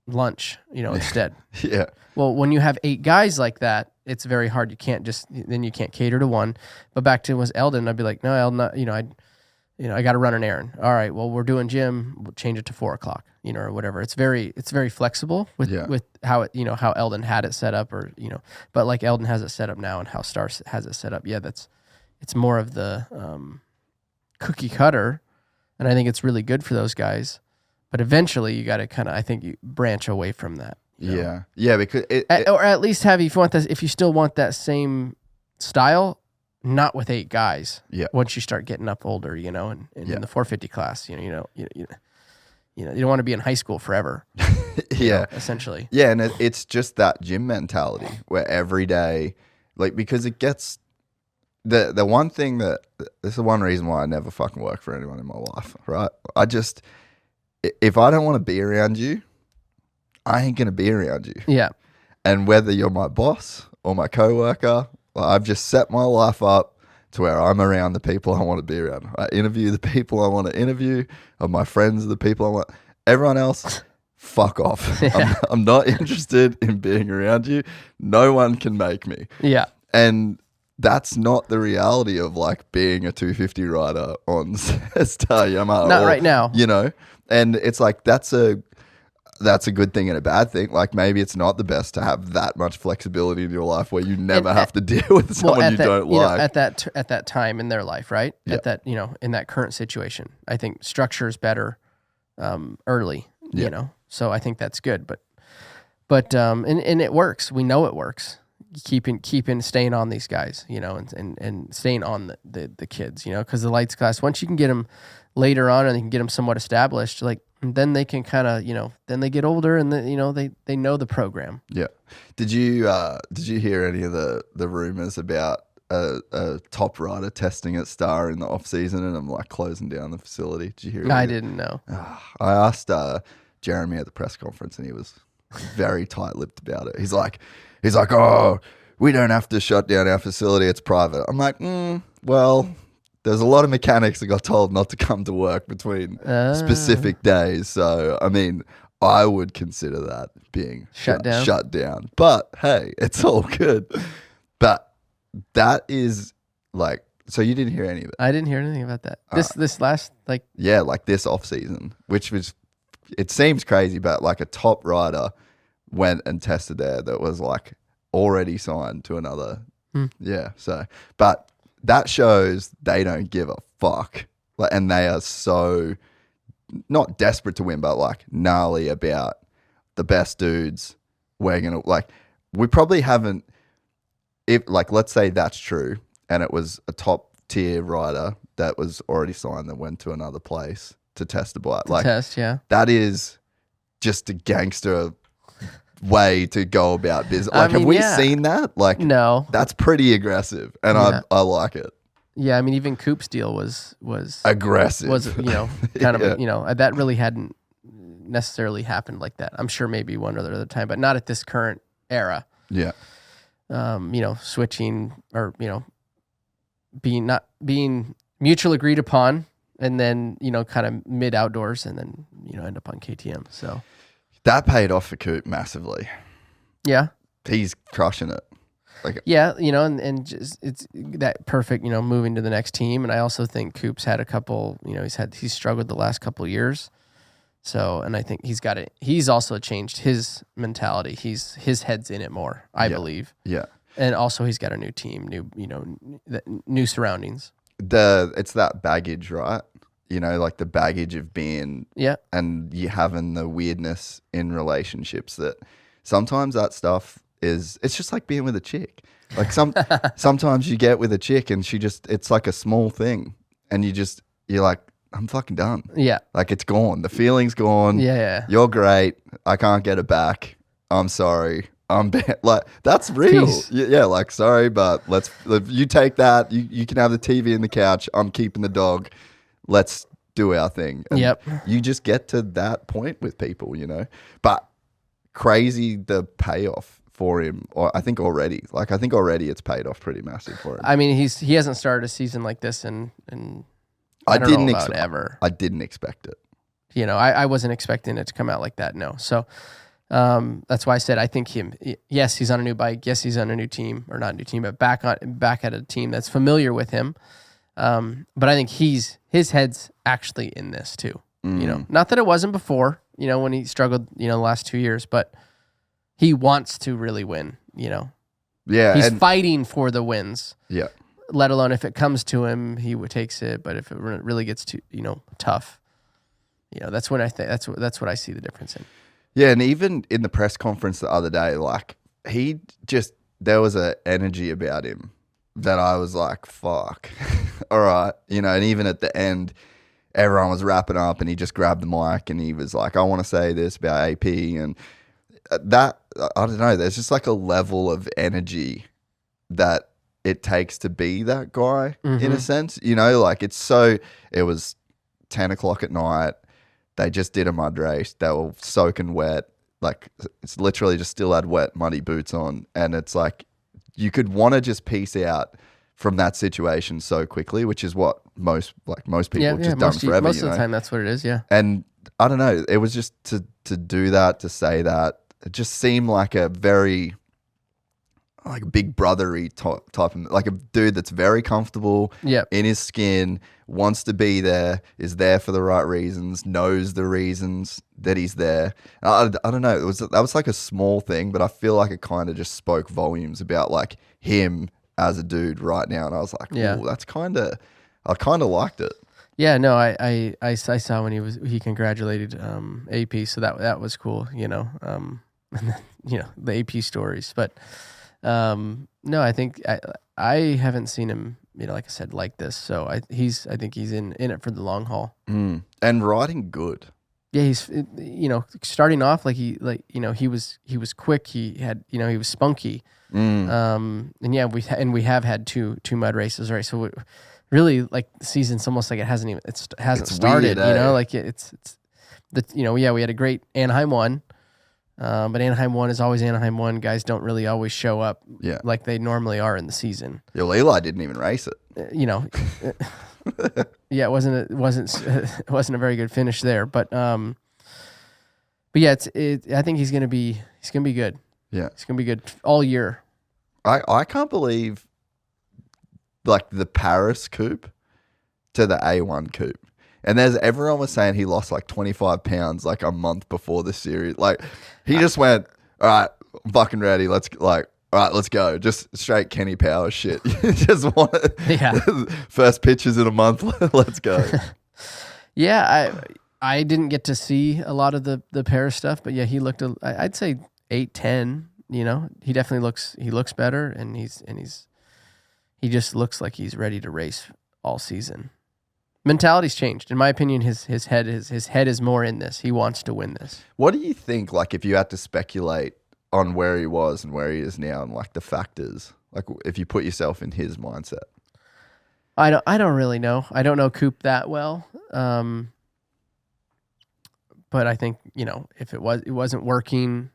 lunch, you know, instead. Yeah. Well, when you have 8 guys like that, it's very hard. You can't then you can't cater to one. But back to was Aldon, I'd be like, no, Aldon, you know, I got to run an errand. All right, well, we're doing gym. We'll change it to 4:00, you know, or whatever. It's very flexible with how it, you know, how Aldon had it set up, or, you know, but like Aldon has it set up now and how Star has it set up. Yeah, it's more of the cookie cutter, and I think it's really good for those guys. But eventually, you got to kind of, I think, you branch away from that. Yeah, because or at least have, if you still want that same style. Not with 8 guys. Yeah. Once you start getting up older, you know, and in the 450 class, you don't want to be in high school forever. Yeah. Essentially. Yeah, and it's just that gym mentality where every day, like, because it gets the one thing this is the one reason why I never fucking work for anyone in my life, right? If I don't want to be around you, I ain't gonna be around you. Yeah. And whether you're my boss or my coworker, I've just set my life up to where I'm around the people I want to be around. I interview the people I want to interview, or my friends are the people I want. Everyone else, fuck off. Yeah. I'm not interested in being around you. No one can make me. Yeah. And that's not the reality of like being a 250 rider on Star Yamaha. Not right now. You know, and it's like that's a good thing and a bad thing. Like maybe it's not the best to have that much flexibility in your life where you never have to deal with someone you don't like. At that time in their life, right? Yep. At that, you know, in that current situation, I think structure is better early. Yep. You know, so I think that's good. But and it works. We know it works. Staying on these guys, you know, and staying on the kids, you know, because the lights class, once you can get them later on and you can get them somewhat established, like. Then they can kind of, you know, then they get older and you know, they know the program. Yeah. Did you hear any of the rumors about a top rider testing at Star in the off season and I'm like closing down the facility? Did you hear? I didn't know. I asked Jeremy at the press conference and he was very tight-lipped about it. He's like, oh, we don't have to shut down our facility. It's private. I'm like, well. There's a lot of mechanics that got told not to come to work between specific days. So, I mean, I would consider that being shut down. But, hey, it's all good. But that is like, so you didn't hear any of it? I didn't hear anything about that. This last, like... Yeah, like this off-season, which was, it seems crazy, but like a top rider went and tested there that was like already signed to another. Yeah, so, but... That shows they don't give a fuck. Like, and they are so not desperate to win, but like gnarly about the best dudes. We're going to like, we probably haven't, if like, let's say that's true. And it was a top tier rider that was already signed that went to another place to test a bike. Like, yeah. That is just a gangster way to go about business. Like, have we seen that? Like, no, that's pretty aggressive, and I like it. Yeah, I mean, even Coop's deal was aggressive. Was, you know, kind of, you know, that really hadn't necessarily happened like that. I'm sure maybe one other time, but not at this current era. Yeah. You know, switching or, you know, being mutual agreed upon, and then, you know, kind of mid outdoors, and then, you know, end up on KTM. So. That paid off for Coop massively. Yeah. He's crushing it. Like, yeah, you know, and just it's that perfect, you know, moving to the next team. And I also think Coop's had a couple, you know, he's struggled the last couple of years. So, and I think he's also changed his mentality. His head's in it more, I believe. Yeah. And also he's got a new team, new surroundings. it's that baggage, right? You know, like the baggage of being and you having the weirdness in relationships that sometimes that stuff it's just like being with a chick. Like sometimes you get with a chick and it's like a small thing and you're like, I'm fucking done. Yeah. Like it's gone. The feeling's gone. Yeah. You're great. I can't get it back. I'm sorry. I'm bad. Like that's real. Yeah. Like sorry, but you take that. You can have the TV and the couch. I'm keeping the dog. Let's do our thing. And you just get to that point with people, you know. But crazy the payoff for him. Or I think already it's paid off pretty massive for him. I mean, he hasn't started a season like this and I didn't expect it. You know, I wasn't expecting it to come out like that. No. So that's why I said I think yes, he's on a new bike. Yes, he's on a new team, or not a new team, but back at a team that's familiar with him. But I think his head's actually in this too. You know, not that it wasn't before, you know, when he struggled, you know, the last 2 years, but he wants to really win, you know. Yeah. He's fighting for the wins. Yeah. Let alone if it comes to him, he takes it. But if it really gets too, you know, tough, you know, that's when I think that's what I see the difference in. Yeah, and even in the press conference the other day, like there was an energy about him that I was like, fuck, all right, you know. And even at the end, everyone was wrapping up, and he just grabbed the mic and he was like, I want to say this about AP, and that I don't know. There's just like a level of energy that it takes to be that guy in a sense, you know, like it was 10 o'clock at night. They just did a mud race. They were soaking wet. Like it's literally just still had wet, muddy boots on. And it's like, you could want to just peace out from that situation so quickly, which is what most people have just done forever. Most of the time that's what it is. Yeah. And I don't know. It was just to do that, to say that, it just seemed like a very, like big brothery type of, like a dude that's very comfortable in his skin, wants to be there, is there for the right reasons, knows the reasons that he's there. I don't know. That was like a small thing, but I feel like it kind of just spoke volumes about like him as a dude right now. And I was like, ooh, I kind of liked it. Yeah, no, I saw when he congratulated AP, so that was cool, you know. And then, you know, the AP stories, but. No, I think I haven't seen him, you know, like I said, like this. So I think he's in it for the long haul. And riding good. Yeah, he's, you know, starting off he was quick. He had, you know, he was spunky. And yeah, we have had two mud races, right? So really, like the season's almost like it hasn't started. Weird, you know, like it's you know, we had a great Anaheim 1. But Anaheim 1 is always Anaheim 1. Guys don't really always show up like they normally are in the season. Yo, Eli didn't even race it. You know, it wasn't a very good finish there. But yeah, I think he's gonna be good. Yeah, he's gonna be good all year. I can't believe like the Paris coupe to the A1 coupe. And everyone was saying he lost like 25 pounds like a month before the series. Like he just went, all right, I'm fucking ready. All right, let's go. Just straight Kenny Power shit. Just first pitches in a month. Let's go. Yeah, I didn't get to see a lot of the Paris stuff, but yeah, he looked. I'd say 8-10. You know, he definitely looks better, and he just looks like he's ready to race all season. Mentality's changed. In my opinion, his head is more in this. He wants to win this. What do you think, like, if you had to speculate on where he was and where he is now and, like, the factors, like, if you put yourself in his mindset? I don't really know. I don't know Coop that well. But I think, you know, if it wasn't working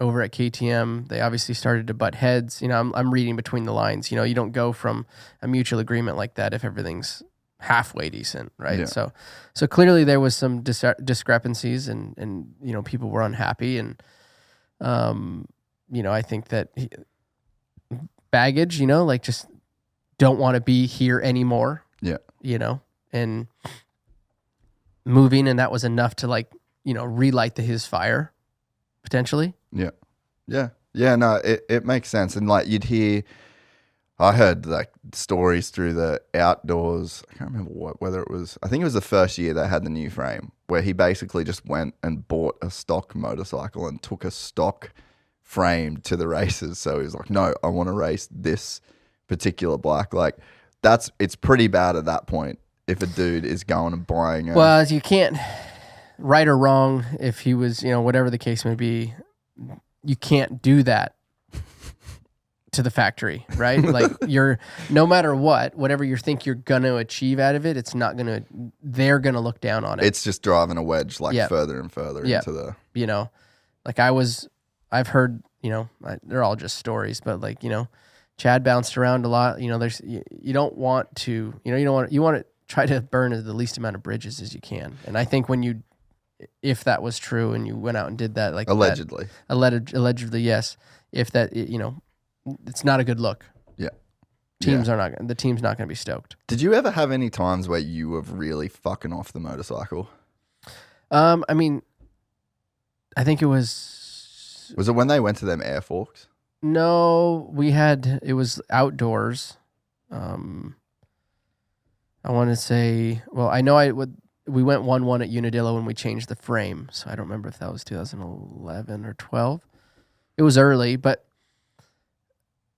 over at KTM, they obviously started to butt heads. You know, I'm reading between the lines. You know, you don't go from a mutual agreement like that if everything's halfway decent, right? Yeah. So clearly there was some discrepancies, and you know, people were unhappy, and you know, I think that baggage, you know, like just don't want to be here anymore. Yeah, you know, and moving, and that was enough to, like, you know, relight his fire potentially. Yeah. No, it makes sense, and like you'd hear. I heard like stories through the outdoors. I can't remember whether it was, I think it was the first year they had the new frame, where he basically just went and bought a stock motorcycle and took a stock frame to the races. So he was like, no, I want to race this particular bike. Like it's pretty bad at that point if a dude is going and buying a... Well, you can't, right or wrong, if he was, whatever the case may be, you can't do that to the factory, right? Like no matter whatever you think you're going to achieve out of it, they're going to look down on it. It's just driving a wedge further and further into the... like I've heard, they're all just stories, but like, Chad bounced around a lot. You don't want to, you want to try to burn the least amount of bridges as you can. And I think if that was true and you went out and did that, like allegedly, yes. If that, it's not a good look. Yeah. The team's not going to be stoked. Did you ever have any times where you were really fucking off the motorcycle? I mean, I think it was... Was it when they went to them air forks? No, it was outdoors. I want to say, well, I know we went 1-1 at Unadilla when we changed the frame. So I don't remember if that was 2011 or 12. It was early, but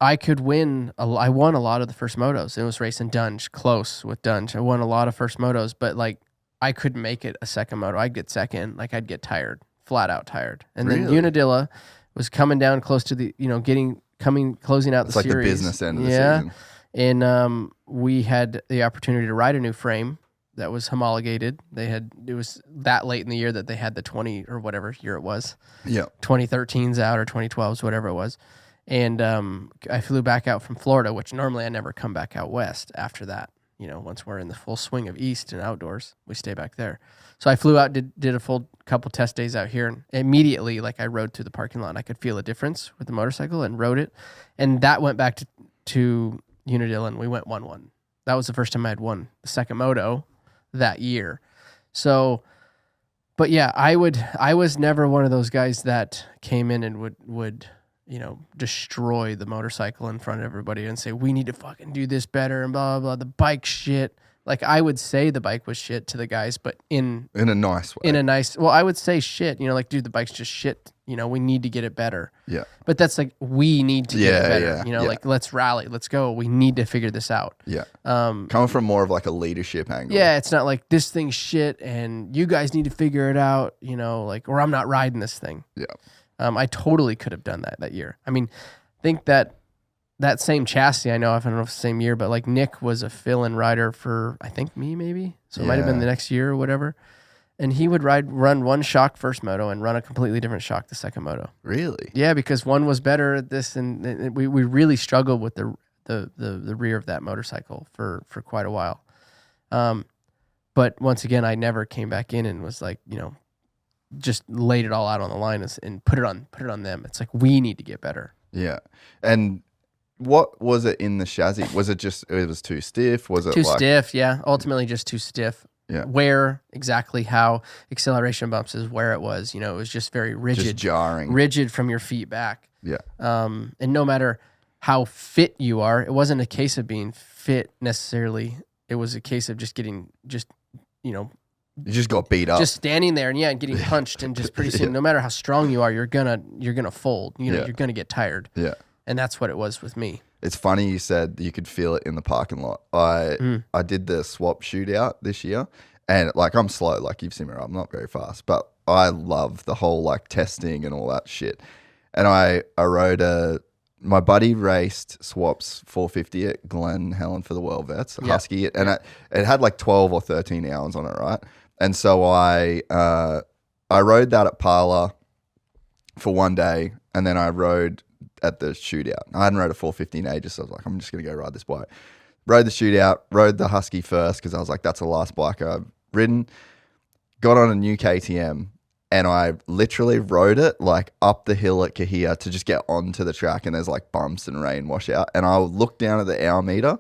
I could win. I won a lot of the first motos. It was racing Dungey, close with Dungey. I won a lot of first motos, but like I couldn't make it a second moto. I'd get second. Like I'd get tired, flat out tired. And then Unadilla was coming down close to the, closing out it's the like series. The business end of the season. And we had the opportunity to ride a new frame that was homologated. It was that late in the year that they had the 20 or whatever year it was. Yeah. 2013's out or 2012's, whatever it was. And I flew back out from Florida, which normally I never come back out west after that. Once we're in the full swing of East and outdoors, we stay back there. So I flew out, did a full couple test days out here, and immediately, like I rode through the parking lot, and I could feel a difference with the motorcycle and rode it. And that went back to Unadilla, and we went 1-1. That was the first time I had won the second moto that year. So, but yeah, I was never one of those guys that came in and would destroy the motorcycle in front of everybody and say, we need to fucking do this better and blah, blah, blah. The bike's shit. Like I would say the bike was shit to the guys, but in a nice way. Well, I would say shit, like, dude, the bike's just shit. We need to get it better. Yeah. But that's like, we need to get it better. Yeah. Like, let's rally, let's go. We need to figure this out. Yeah. Coming from more of like a leadership angle. Yeah. It's not like this thing's shit and you guys need to figure it out, or I'm not riding this thing. Yeah. I totally could have done that year. I mean, I think that same chassis, I don't know if it's the same year, but like Nick was a fill-in rider for, I think, me maybe. So it might have been the next year or whatever. And he would run one shock first moto and run a completely different shock the second moto. Really? Yeah, because one was better at this, and we really struggled with the rear of that motorcycle for quite a while. But once again, I never came back in and was like, just laid it all out on the line and put it on them. It's like, we need to get better. Yeah. And what was it in the chassis? Was it just, it was too stiff? Was it too stiff? Yeah. Ultimately just too stiff. Yeah. Where exactly how acceleration bumps is where it was, it was just very rigid. Just jarring. Rigid from your feet back. Yeah. And no matter how fit you are, it wasn't a case of being fit necessarily. It was a case of just getting, you just got beat up. Just standing there and getting punched and just pretty soon, no matter how strong you are, you're gonna fold. You're gonna get tired. Yeah. And that's what it was with me. It's funny you said you could feel it in the parking lot. I did the swap shootout this year, and like I'm slow, like you've seen me, I'm not very fast, but I love the whole like testing and all that shit. And I rode my buddy raced swaps 450 at Glen Helen for the World Vets, Husky, and it had like 12 or 13 hours on it, right? And so I rode that at Parla for one day, and then I rode at the shootout. I hadn't rode a 450 in ages, so I was like, I'm just going to go ride this bike. Rode the shootout, rode the Husky first because I was like, that's the last bike I've ridden. Got on a new KTM, and I literally rode it like up the hill at Kahia to just get onto the track, and there's like bumps and rain wash out. And I looked down at the hour meter,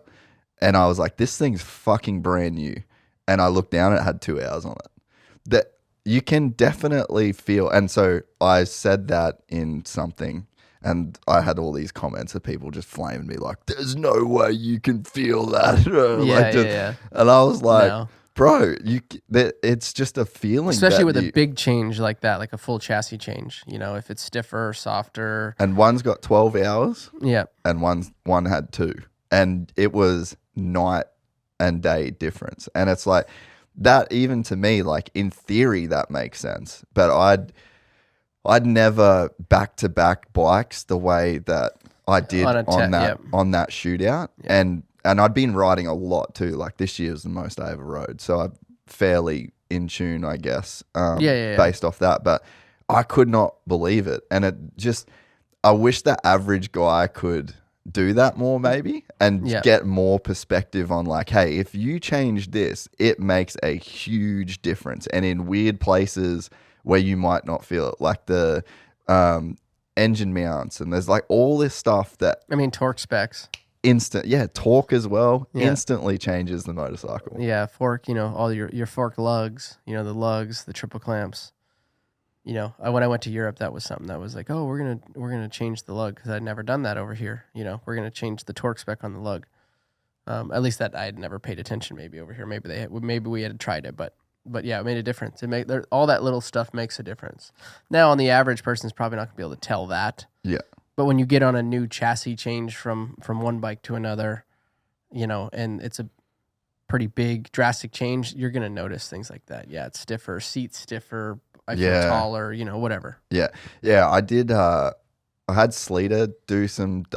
and I was like, this thing's fucking brand new. And I looked down, and it had 2 hours on it. That you can definitely feel. And so I said that in something, And I had all these comments of people just flaming me like, there's no way you can feel that. And I was like, no. Bro, it's just a feeling. Especially with a big change like that, like a full chassis change, if it's stiffer or softer. And one's got 12 hours. Yeah. And one had 2. And it was night and day difference. And it's like that, even to me, like in theory, that makes sense. But I'd never back-to-back bikes the way that I did on that shootout. Yeah. And I'd been riding a lot too. Like this year was the most I ever rode. So I'm fairly in tune, I guess, based off that. But I could not believe it. And I wish the average guy could do that more maybe and get more perspective on like, hey, if you change this, it makes a huge difference. And in weird places where you might not feel it, like the engine mounts, and there's like all this stuff that... torque specs. Torque as well, instantly changes the motorcycle. Yeah, fork, all your fork lugs, the lugs, the triple clamps. When I went to Europe, that was something that was like, oh, we're gonna change the lug, because I'd never done that over here. We're gonna change the torque spec on the lug. At least that I had never paid attention. Maybe over here, maybe we had tried it, but yeah, it made a difference. All that little stuff makes a difference. Now, on the average person's probably not gonna be able to tell that. Yeah. But when you get on a new chassis change from one bike to another, and it's a pretty big, drastic change, you're gonna notice things like that. Yeah, it's stiffer, seat's stiffer. I feel taller, whatever. Yeah. Yeah, I did. I had Sleater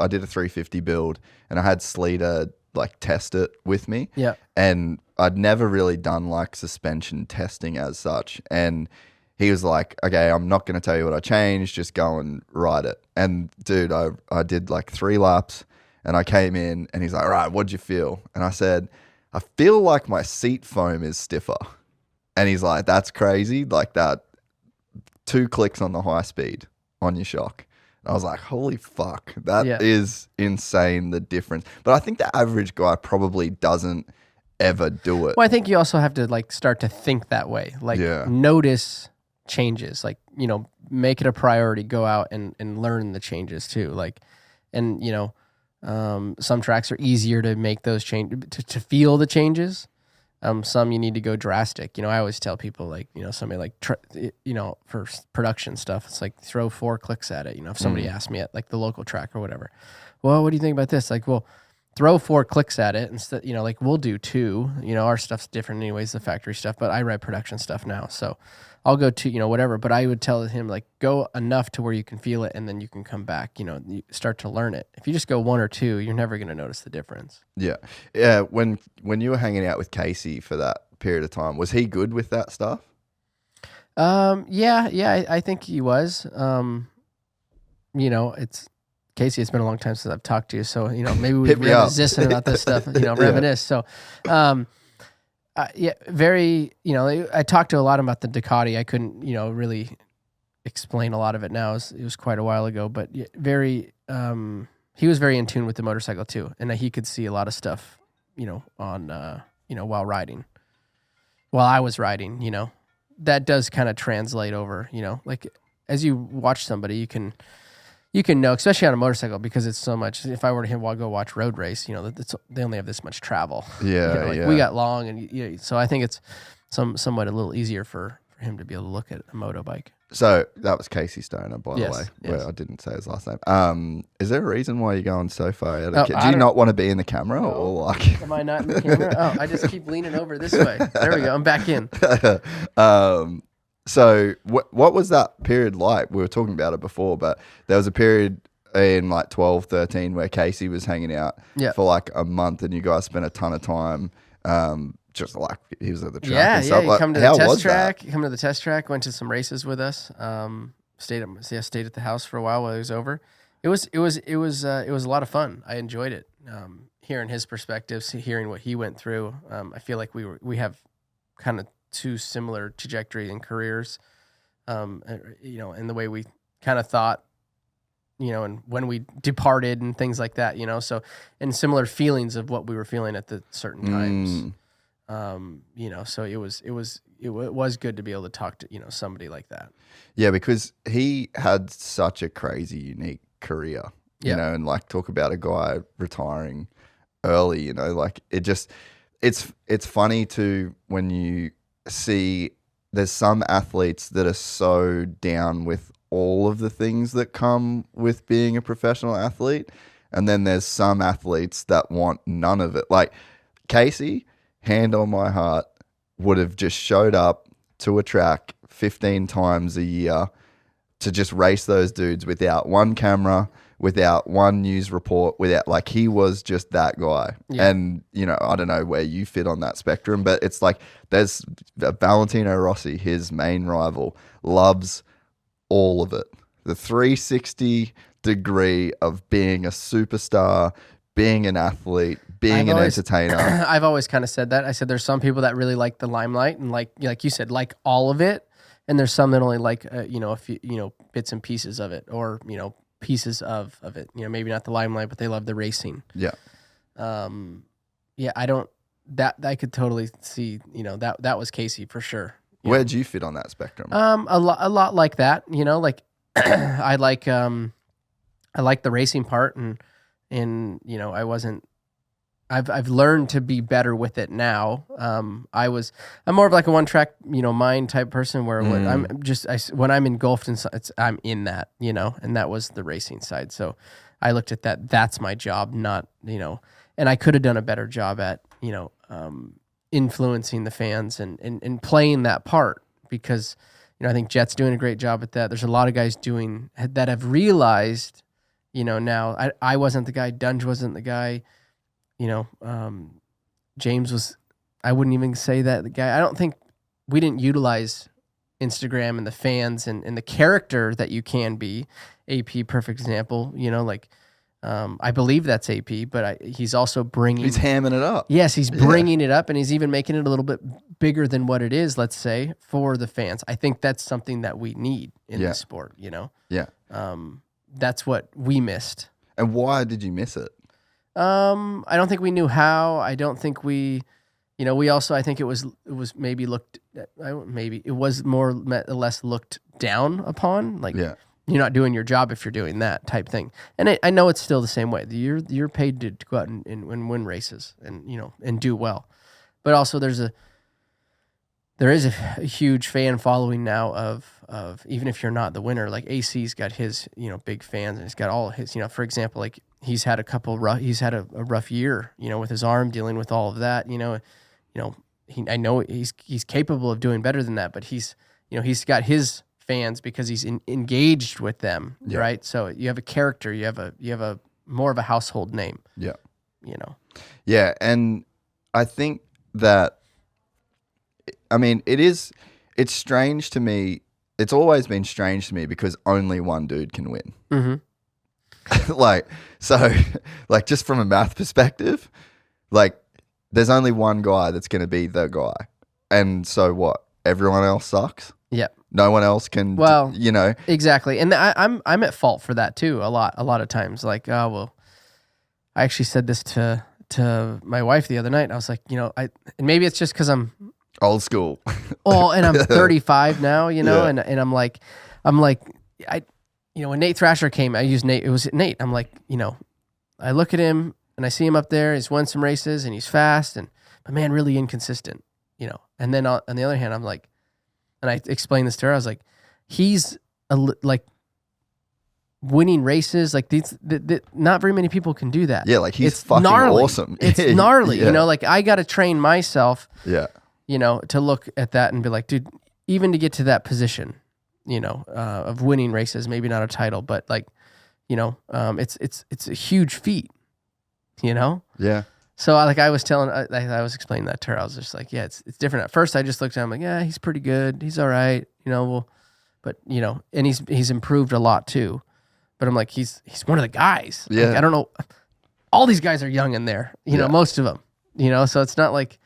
I did a 350 build, and I had Sleater like test it with me. Yeah. And I'd never really done like suspension testing as such. And he was like, okay, I'm not going to tell you what I changed, just go and ride it. And dude, I did like 3 laps, and I came in, and he's like, all right, what'd you feel? And I said, I feel like my seat foam is stiffer. And he's like, that's crazy. Like that. 2 clicks on the high speed on your shock. And I was like, holy fuck, that is insane, the difference. But I think the average guy probably doesn't ever do it. Well, I think you also have to like start to think that way. Like notice changes, like, make it a priority, go out and learn the changes too. Like, and some tracks are easier to make those changes, to feel the changes. Some you need to go drastic. I always tell people like, somebody like, for production stuff, it's like throw 4 clicks at it. If somebody asks me at like the local track or whatever, well, what do you think about this? Like, well, throw 4 clicks at it instead, like we'll do 2, our stuff's different anyways, the factory stuff, but I write production stuff now. So I'll go 2, whatever. But I would tell him like, go enough to where you can feel it, and then you can come back, you start to learn it. If you just go 1 or 2, you're never going to notice the difference. Yeah. Yeah. When you were hanging out with Casey for that period of time, was he good with that stuff? Yeah. I think he was. It's Casey. It's been a long time since I've talked to you, so maybe we reminisce about this stuff. Reminisce. So, very. I talked to a lot about the Ducati. I couldn't, really explain a lot of it now. It was quite a while ago, but very. He was very in tune with the motorcycle too, and he could see a lot of stuff, on, while riding. While I was riding, that does kind of translate over. Like as you watch somebody, you can know, especially on a motorcycle, because it's so much. If I were to go watch road race, they only have this much travel. Yeah, we got long, and so I think it's somewhat a little easier for him to be able to look at a motorbike. So that was Casey Stoner, by the way. Yes. Well, I didn't say his last name. Is there a reason why you're going so far out? Do you not want to be in the camera, or like? Am I not in the camera? Oh, I just keep leaning over this way. There we go. I'm back in. So what was that period like? We were talking about it before, but there was a period in like 12, 13 where Casey was hanging out for like a month, and you guys spent a ton of time. Just like he was at the track. Yeah, and stuff. You come to the test track. You come to the test track. Went to some races with us. Stayed at the house for a while it was over. It was a lot of fun. I enjoyed it. Hearing his perspectives, hearing what he went through. I feel like we have kind of 2 similar trajectory in careers. In the way we kind of thought. And when we departed and things like that. So and similar feelings of what we were feeling at the certain times. So it was good to be able to talk to, somebody like that. Yeah, because he had such a crazy, unique career, Yeah. you know, and like talk about a guy retiring early, you know, like it's funny too when you see there's some athletes that are so down with all of the things that come with being a professional athlete. And then there's some athletes that want none of it. Like Casey, hand on my heart, would have just showed up to a track 15 times a year to just race those dudes without one camera, without one news report, without, like, he was just that guy. Yeah. And, you know, I don't know where you fit on that spectrum, but it's like there's Valentino Rossi, his main rival, loves all of it. The 360 degree of being a superstar, being an athlete, being an entertainer. I've always kind of said that. I said there's some people that really like the limelight and like you said, like all of it. And there's some that only like, you know, a few, you know, bits and pieces of it, or, you know, pieces of it, you know, maybe not the limelight, but they love the racing. Yeah. Yeah, I could totally see, you know, that was Casey for sure. Where'd you fit on that spectrum? A lot like that, you know, like I like the racing part and, you know, I've learned to be better with it now. I'm more of like a one track, you know, mind type person where when I'm engulfed in, I'm in that, you know, and that was the racing side. So I looked at that. That's my job, not, you know, and I could have done a better job at, you know, influencing the fans and playing that part, because, you know, I think Jett's doing a great job at that. There's a lot of guys that have realized, you know, now I wasn't the guy, Dunge wasn't the guy, you know, James was, I wouldn't even say that the guy. I don't think we didn't utilize Instagram and the fans and the character that you can be. AP, perfect example, you know, like, I believe that's AP, but he's also he's hamming it up. Yes, he's bringing it up, and he's even making it a little bit bigger than what it is, let's say, for the fans. I think that's something that we need in this sport, you know? Yeah. That's what we missed. And why did you miss it? I don't think we knew how. I don't think we, you know, we also, I think it was maybe it was more or less looked down upon. Like, you're not doing your job if you're doing that type thing. And I know it's still the same way. You're paid to go out and win races and, you know, and do well. But also there is a huge fan following now of even if you're not the winner, like AC's got his, you know, big fans, and he's got all his, you know, for example, like he's had a rough year, you know, with his arm, dealing with all of that, you know, I know he's capable of doing better than that, but he's got his fans because he's engaged with them, right? So you have a character, you have a more of a household name. Yeah. You know. Yeah, and I think that, I mean, it's strange to me. It's always been strange to me because only one dude can win. Mm-hmm. Like, so, like, just from a math perspective, like, there's only one guy that's going to be the guy. And so what? Everyone else sucks? Yeah. No one else can, well, you know. Exactly. And I'm at fault for that too a lot of times. Like, oh, well, I actually said this to my wife the other night. I was like, you know, and maybe it's just because I'm old school. Oh, and I'm 35 now, you know, and I'm like, you know, when Nate Thrasher came, I used Nate. It was Nate. I'm like, you know, I look at him and I see him up there. He's won some races and he's fast, but man, really inconsistent, you know. And then on the other hand, I'm like, and I explained this to her. I was like, he's like winning races. Like not very many people can do that. Yeah, like he's it's fucking gnarly. Awesome. It's gnarly. You know, like I got to train myself. Yeah. You know, to look at that and be like, dude, even to get to that position, you know, of winning races, maybe not a title, but like, you know, it's a huge feat, you know? Yeah. So I was explaining that to her. I was just like, yeah, it's different. At first I just looked at him like, yeah, he's pretty good. He's all right. You know, well, but you know, and he's improved a lot too, but I'm like, he's one of the guys. Yeah. Like, I don't know. All these guys are young in there, you know, most of them, you know, so it's not like,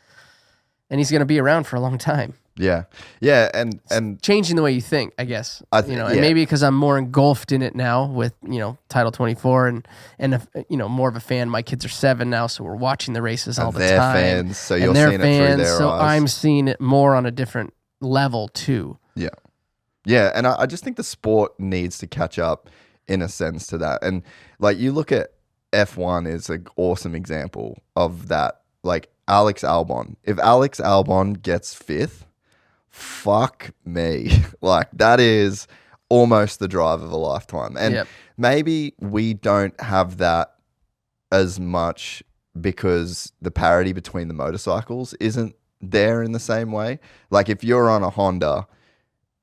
and he's going to be around for a long time. Yeah. Yeah. And changing the way you think, I guess, you know, and maybe because I'm more engulfed in it now with, you know, Title 24 and you know, more of a fan. My kids are 7 now, so we're watching the races all the time. They're fans, so you're seeing it through their eyes. So I'm seeing it more on a different level too. Yeah. Yeah. And I just think the sport needs to catch up in a sense to that. And like you look at F1 is an awesome example of that. Like Alex Albon. If Alex Albon gets 5th, fuck me. Like that is almost the drive of a lifetime. And maybe we don't have that as much because the parity between the motorcycles isn't there in the same way. Like if you're on a Honda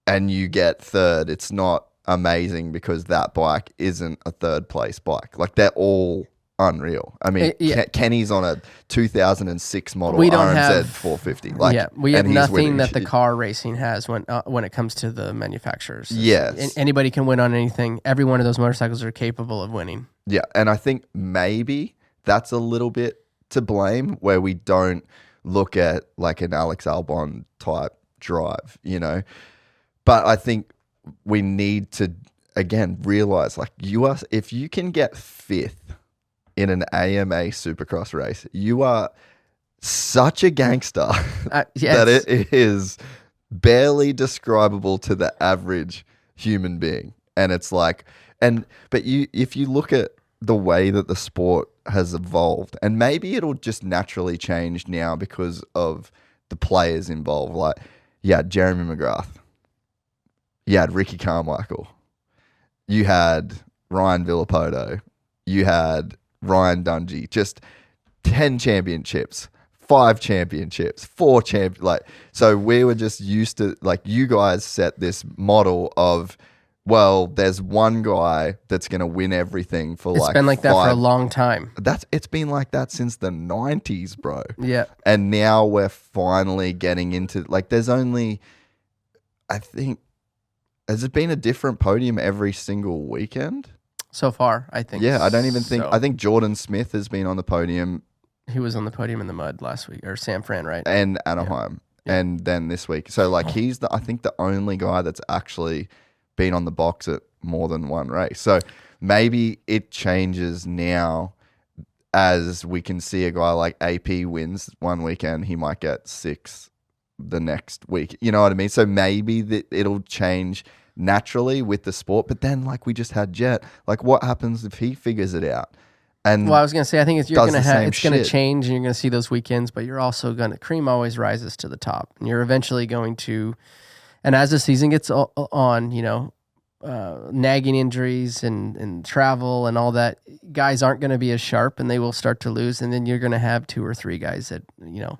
and you get 3rd, it's not amazing because that bike isn't a 3rd place bike. Like they're all unreal. I mean, Kenny's on a 2006 model RMZ 450. Like, we have nothing that the car racing has when it comes to the manufacturers. Yes. Anybody can win on anything. Every one of those motorcycles are capable of winning. Yeah, and I think maybe that's a little bit to blame where we don't look at like an Alex Albon type drive, you know. But I think we need to, again, realize like if you can get 5th in an AMA Supercross race, you are such a gangster that it is barely describable to the average human being. And it's like, if you look at the way that the sport has evolved, and maybe it'll just naturally change now because of the players involved. Like, you had Jeremy McGrath, you had Ricky Carmichael, you had Ryan Villopoto, you had Ryan Dungey, just 10 championships, 5 championships, 4 like, so we were just used to, like, you guys set this model of, well, there's one guy that's going to win everything for it's been like that for a long time. It's been like that since the 90s, bro. Yeah. And now we're finally getting into, like, there's only, I think, has it been a different podium every single weekend? So far, I think. Yeah, I don't even think. I think Jordan Smith has been on the podium. He was on the podium in the mud last week, or San Fran, right? And Anaheim, and then this week. So like he's I think the only guy that's actually been on the box at more than one race. So maybe it changes now as we can see a guy like AP wins one weekend, he might get 6 the next week. You know what I mean? So maybe it'll change naturally with the sport, but then like we just had Jett, like what happens if he figures it out? And well, I was gonna say, I think it's gonna change, and you're gonna see those weekends, but you're also gonna cream always rises to the top, and you're eventually going to, and as the season gets on, you know, nagging injuries and travel and all that, guys aren't going to be as sharp, and they will start to lose, and then you're going to have 2 or 3 guys that, you know,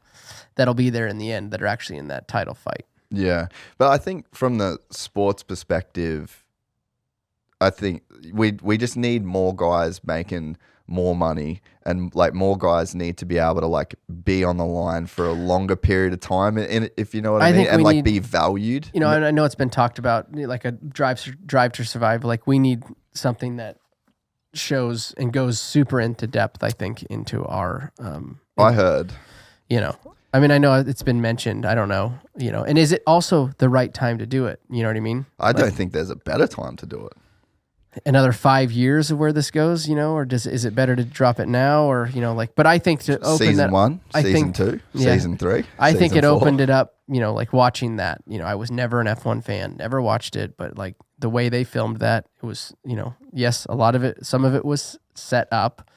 that'll be there in the end that are actually in that title fight. Yeah. But I think from the sports perspective, I think we just need more guys making more money, and like more guys need to be able to like be on the line for a longer period of time, and if you know what I mean, and like be valued. You know, and I know it's been talked about, like a drive to survive. Like we need something that shows and goes super into depth, I think, into our. I heard. You know, I mean, I know it's been mentioned. I don't know, you know, and is it also the right time to do it? You know what I mean? I don't think there's a better time to do it. Another 5 years of where this goes, you know, or is it better to drop it now, or, you know, like, but I think to open season 1, season 2, season 3, I think it 4. Opened it up, you know, like watching that, you know, I was never an F1 fan, never watched it, but like the way they filmed that, it was, you know, yes, a lot of it, some of it was set up,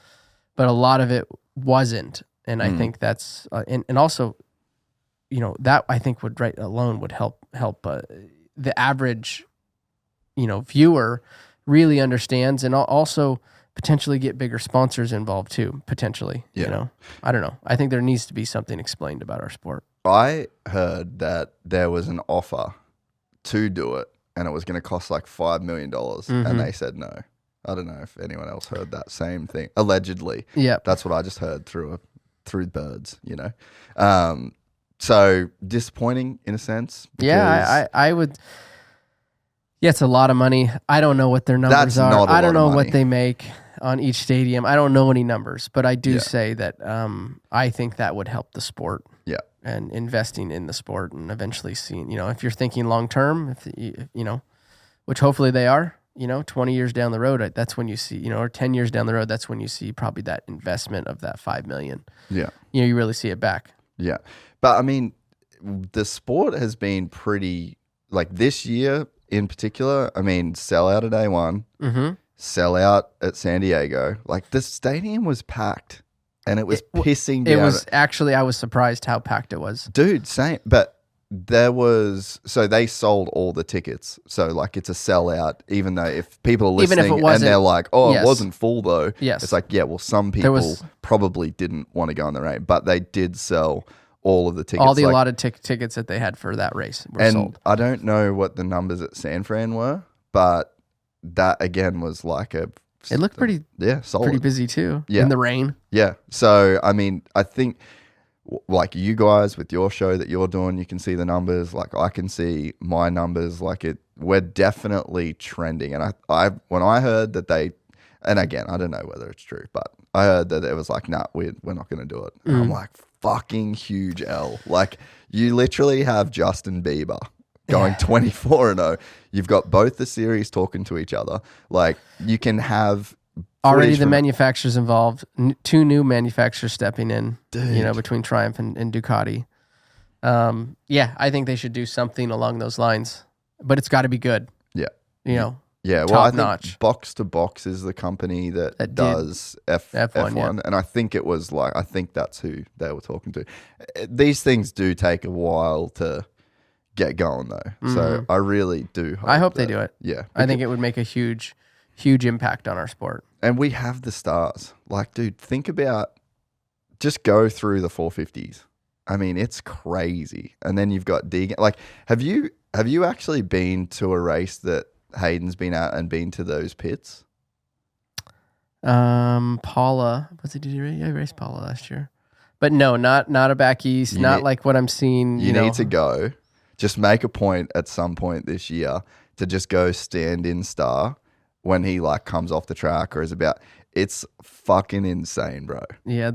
but a lot of it wasn't. And I think that's, and also, you know, that I think would alone would help the average, you know, viewer really understands, and also potentially get bigger sponsors involved too, potentially. Yeah. You know, I don't know. I think there needs to be something explained about our sport. I heard that there was an offer to do it, and it was going to cost like $5 million, and they said no. I don't know if anyone else heard that same thing. Allegedly. Yeah. That's what I just heard through birds, you know. So disappointing in a sense. Yeah, I would. Yeah, it's a lot of money. I don't know what their numbers are. I don't know what they make on each stadium. I don't know any numbers, but I do say that I think that would help the sport. Yeah. And investing in the sport, and eventually seeing, you know, if you're thinking long term, you know, which hopefully they are, you know, 20 years down the road, that's when you see, you know, or 10 years down the road, that's when you see probably that investment of that $5 million. Yeah. You know, you really see it back. Yeah. But I mean, the sport has been pretty, like this year in particular, I mean, sellout of day one. sellout at San Diego. Like the stadium was packed and it was pissing down. It was actually, I was surprised how packed it was. Dude, same. But so they sold all the tickets. So like it's a sellout, even though if people are listening and they're like, oh, it wasn't full though. Yes. It's like, yeah, well, some people probably didn't want to go on the race, but they did sell all of the tickets. All the allotted tickets that they had for that race were sold. I don't know what the numbers at San Fran were, but that again was like it looked pretty solid. Pretty busy too in the rain. Yeah. So, I mean, I think like you guys with your show that you're doing, you can see the numbers. Like I can see my numbers. Like we're definitely trending. And when I heard that and again, I don't know whether it's true, but I heard that it was like, nah, we're not going to do it. And I'm like, fucking huge L. Like you literally have Justin Bieber going 24-0. You've got both the series talking to each other. Like you can have already the manufacturers involved, 2 new manufacturers stepping in, Dude. Between Triumph and Ducati. I think they should do something along those lines, but it's got to be good. Yeah. Yeah, well, I think notch. Box to Box is the company that does F1, yeah. And I think that's who they were talking to. These things do take a while to get going, though. So I really do. I hope they do it. Yeah, I think it would make a huge impact on our sport. And we have the stars. Like, dude, think about just go through the 450s. I mean, it's crazy. And then you've got Deegan. Like, have you actually been to a race that Hayden's been at and been to those pits? Paula, did he race Paula last year? But no, not a back east, like what I'm seeing. You need to go. Just make a point at some point this year to just go stand in Star when he like comes off the track or is about. It's fucking insane, bro. Yeah,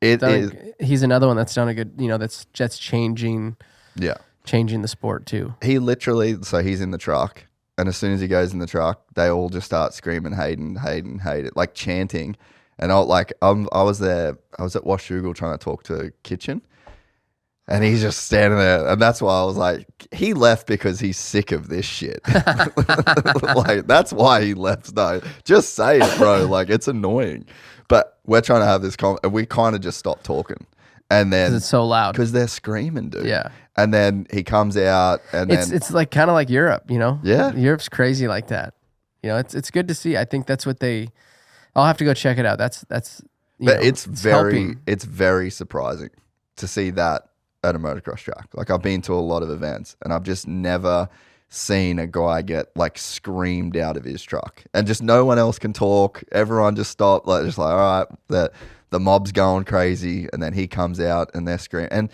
is. He's another one that's done a good. That's just changing. Yeah, changing the sport too. He literally. So he's in the truck. And as soon as he goes in the truck, they all just start screaming, Hayden, Hayden, Hayden, like chanting. And I was there, I was at Washougal trying to talk to Kitchen. And he's just standing there. And that's why I was like, he left because he's sick of this shit. Like, that's why he left. No, just say it, bro. Like, it's annoying. But we're trying to have this and we kind of just stopped talking. And then it's so loud because they're screaming, dude. Yeah. And then he comes out, and it's like kind of like Europe, Yeah, Europe's crazy like that. It's good to see. I think that's what I'll have to go check it out. But it's very surprising to see that at a motocross track. Like I've been to a lot of events, and I've just never seen a guy get like screamed out of his truck, and just no one else can talk. Everyone just stopped, all right, the mob's going crazy, and then he comes out and they're screaming.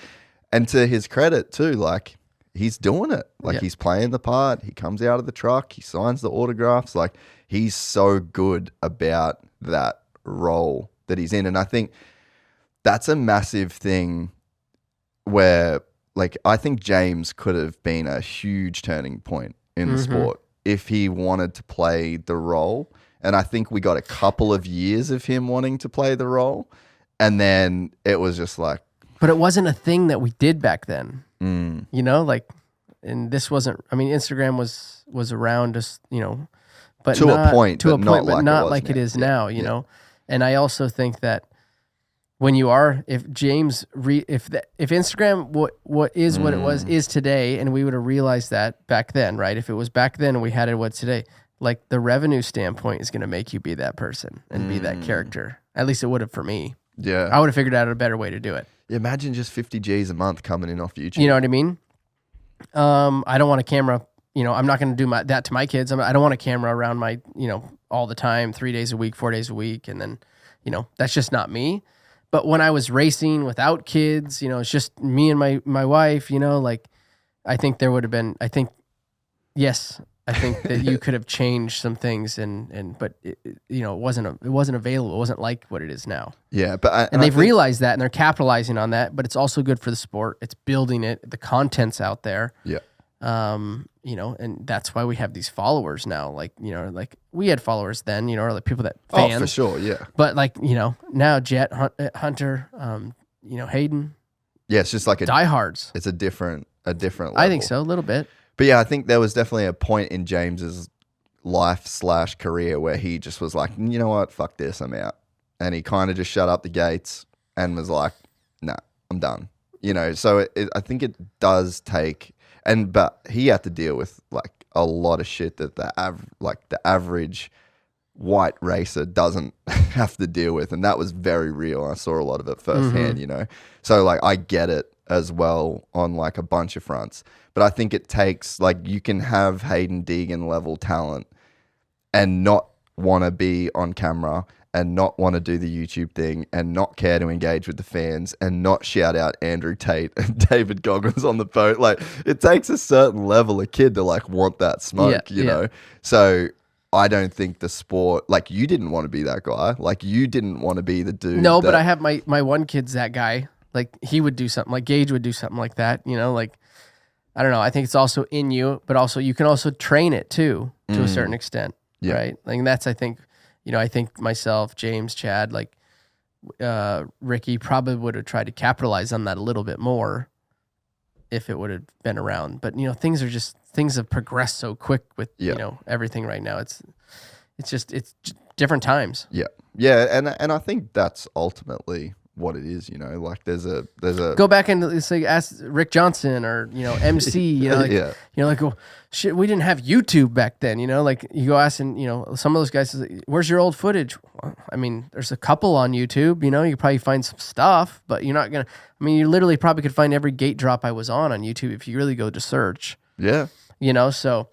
And to his credit too, like he's doing it. Like he's playing the part. He comes out of the truck. He signs the autographs. Like he's so good about that role that he's in. And I think that's a massive thing where like I think James could have been a huge turning point in the sport if he wanted to play the role. And I think we got a couple of years of him wanting to play the role. And then it was just like. But it wasn't a thing that we did back then. And this wasn't, Instagram was around just, but to a point, but not like it is now, you know? And I also think that when you are, if Instagram, what it was is today, and we would have realized that back then, right? If it was back then and we had it what's today, like the revenue standpoint is going to make you be that person and be that character. At least it would have for me. Yeah. I would have figured out a better way to do it. Imagine just 50 G's a month coming in off YouTube. You know what I mean? I don't want a camera, I'm not going to do that to my kids. I don't want a camera around my, all the time, 3 days a week, 4 days a week. And then, that's just not me. But when I was racing without kids, it's just me and my wife, like I think there would have been, yes, I think that you could have changed some things but it wasn't available. It wasn't like what it is now. Yeah. But they've realized that and they're capitalizing on that, but it's also good for the sport. It's building it. The content's out there. Yeah. And that's why we have these followers now. Like, like we had followers then, or like people that fans. Oh, for sure. Yeah. But like, now Jett, Hunter, Hayden. Yeah. It's just like diehards. It's a different level. I think so. A little bit. But yeah, I think there was definitely a point in James's life/career where he just was like, you know what, fuck this, I'm out. And he kind of just shut up the gates and was like, nah, I'm done. You know, so I think it does take, but he had to deal with like a lot of shit that the average white racer doesn't have to deal with, and that was very real. I saw a lot of it firsthand, you know. So like I get it as well on like a bunch of fronts, but I think it takes, like, you can have Hayden Deegan level talent and not want to be on camera and not want to do the YouTube thing and not care to engage with the fans and not shout out Andrew Tate and David Goggins on the boat. Like, it takes a certain level of kid to like want that smoke, you know? So I don't think the sport, like, you didn't want to be that guy. Like, you didn't want to be the dude. No, but I have my one kid's that guy. Like, he would do something, like Gage would do something like that, you know? Like, I don't know. I think it's also in you, but also you can also train it too, to a certain extent, right? Like, that's, I think, you know, I think myself, James, Chad, like Ricky probably would have tried to capitalize on that a little bit more if it would have been around. But, you know, things have progressed so quick with, you know, everything right now. It's just different times. Yeah. Yeah. And I think that's ultimately what it is, you know, like there's a go back and say, ask Rick Johnson or, you know, MC, you know, like, you know, like, well, shit, we didn't have YouTube back then, you know, like you go ask, and, you know, some of those guys say, where's your old footage? Well, I mean, there's a couple on YouTube, you know, you probably find some stuff, but you're not going to, I mean, you literally probably could find every gate drop I was on YouTube if you really go to search. Yeah. You know, so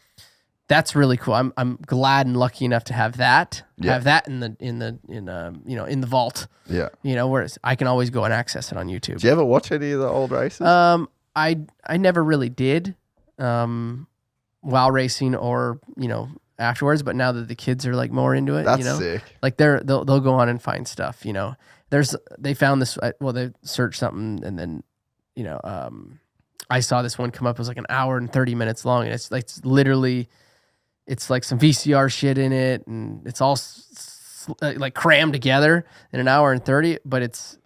that's really cool. I'm glad and lucky enough to have that. Have that in the vault. Yeah. You know, whereas I can always go and access it on YouTube. Do you ever watch any of the old races? I never really did, while racing or, you know, afterwards. But now that the kids are like more into it, that's you know, sick. like they'll go on and find stuff. You know, they found this. Well, they searched something, and then, you know, I saw this one come up. It was like an hour and 30 minutes long, and it's literally. It's like some VCR shit in it, and it's all like crammed together in an hour and 30. But it's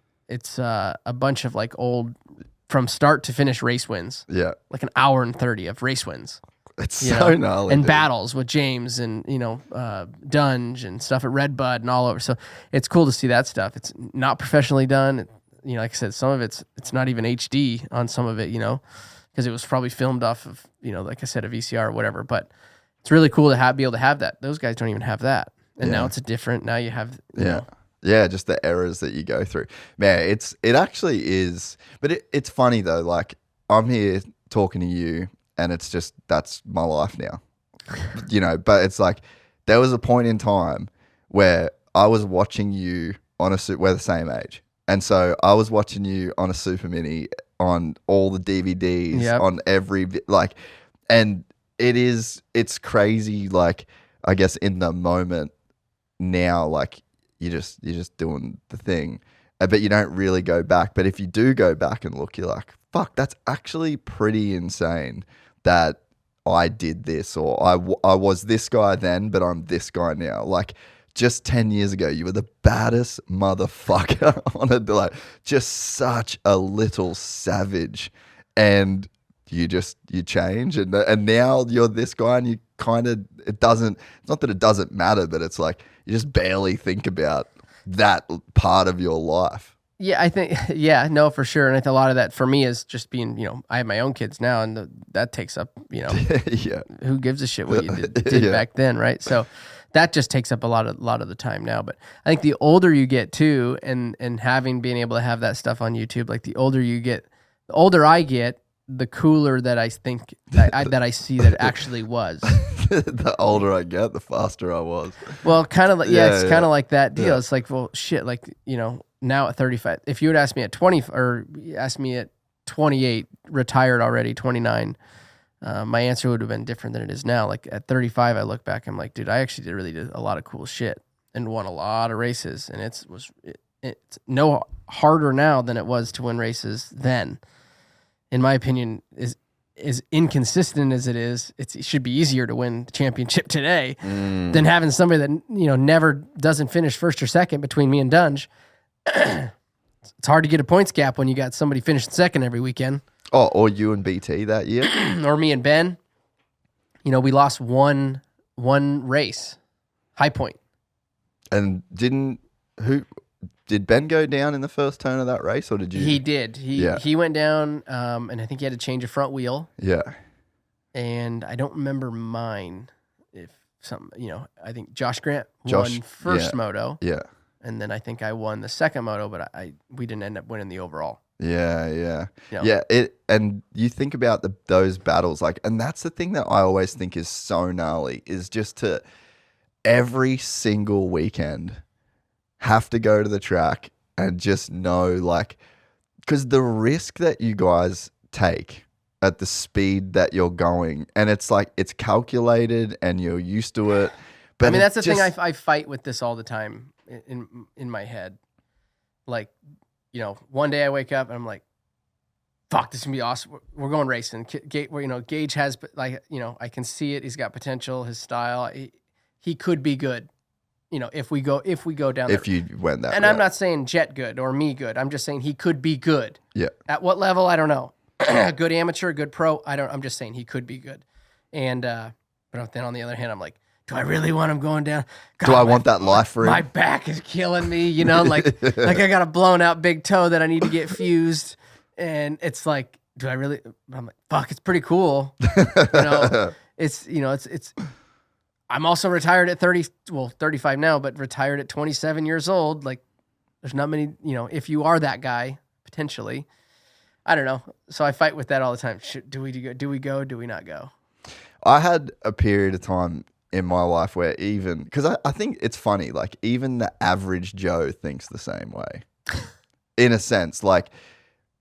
a bunch of like old, from start to finish race wins. Yeah, like an hour and 30 of race wins. It's so gnarly. And battles with James and, you know, Dungey and stuff at Redbud and all over. So it's cool to see that stuff. It's not professionally done. You know, like I said, some of it's not even HD on some of it. You know, because it was probably filmed off of, you know, like I said, a VCR or whatever. But it's really cool to be able to have that. Those guys don't even have that. And now it's now you have, you know. Yeah, just the errors that you go through. Man, it actually is. But it's funny though, like I'm here talking to you and it's just, that's my life now. You know, but it's like there was a point in time where I was watching you on we're the same age. And so I was watching you on a Super Mini, on all the DVDs, on every, like, and it's crazy, like, I guess in the moment now, like, you're just doing the thing, but you don't really go back. But if you do go back and look, you're like, fuck, that's actually pretty insane that I did this, or I was this guy then, but I'm this guy now. Like, just 10 years ago, you were the baddest motherfucker on it, like, just such a little savage, and you change, and now you're this guy, and you kind of, it's not that it doesn't matter, but it's like you just barely think about that part of your life. Yeah, I think, no, for sure. And I think a lot of that for me is just being, you know, I have my own kids now, and that takes up, you know, who gives a shit what you did back then, right? So that just takes up a lot of the time now. But I think the older you get too, and being able to have that stuff on YouTube, like the older I get, the cooler that I think that I see that it actually was. The older I get, the faster I was. Well, kind of like, it's kind of like that deal. It's like, well, shit, like, you know, now at 35, if you would ask me at 20 or ask me at 28, retired already, 29, my answer would have been different than it is now. Like at 35, I look back, I'm like, dude, I actually really did a lot of cool shit and won a lot of races. And it's no harder now than it was to win races then. In my opinion, is inconsistent as it is, it should be easier to win the championship today than having somebody that, you know, never doesn't finish first or second between me and Dungey. It's hard to get a points gap when you got somebody finishing second every weekend. Oh, or you and BT that year. Or me and Ben. You know, we lost one one race, High Point. And did Ben go down in the first turn of that race, or did you? He did. He went down, and I think he had to change a front wheel. Yeah. And I don't remember mine. If I think Josh Grant won first moto. Yeah. And then I think I won the second moto, but we didn't end up winning the overall. Yeah. And you think about those battles, like, and that's the thing that I always think is so gnarly, is just to every single weekend have to go to the track and just know, like, because the risk that you guys take at the speed that you're going, and it's like, it's calculated and you're used to it. But I mean, that's the thing I fight with this all the time in my head. Like, one day I wake up and I'm like, fuck, this is going to be awesome. We're going racing. Gage has, like, I can see it. He's got potential, his style. He could be good. If we go down there. If you went that and route. I'm not saying Jett good or me good. I'm just saying he could be good. Yeah. At what level? I don't know. Good amateur, good pro. I'm just saying he could be good. And but then on the other hand, I'm like, do I really want him going down? God, do I want that life for him? My back is killing me, like I got a blown out big toe that I need to get fused. And it's like, do I really? I'm like, fuck, it's pretty cool. It's I'm also retired at 35 now, but retired at 27 years old. Like, there's not many, if you are that guy, potentially. I don't know. So I fight with that all the time. Do we go? Do we not go? I had a period of time in my life where because I think it's funny, like, even the average Joe thinks the same way. In a sense, like,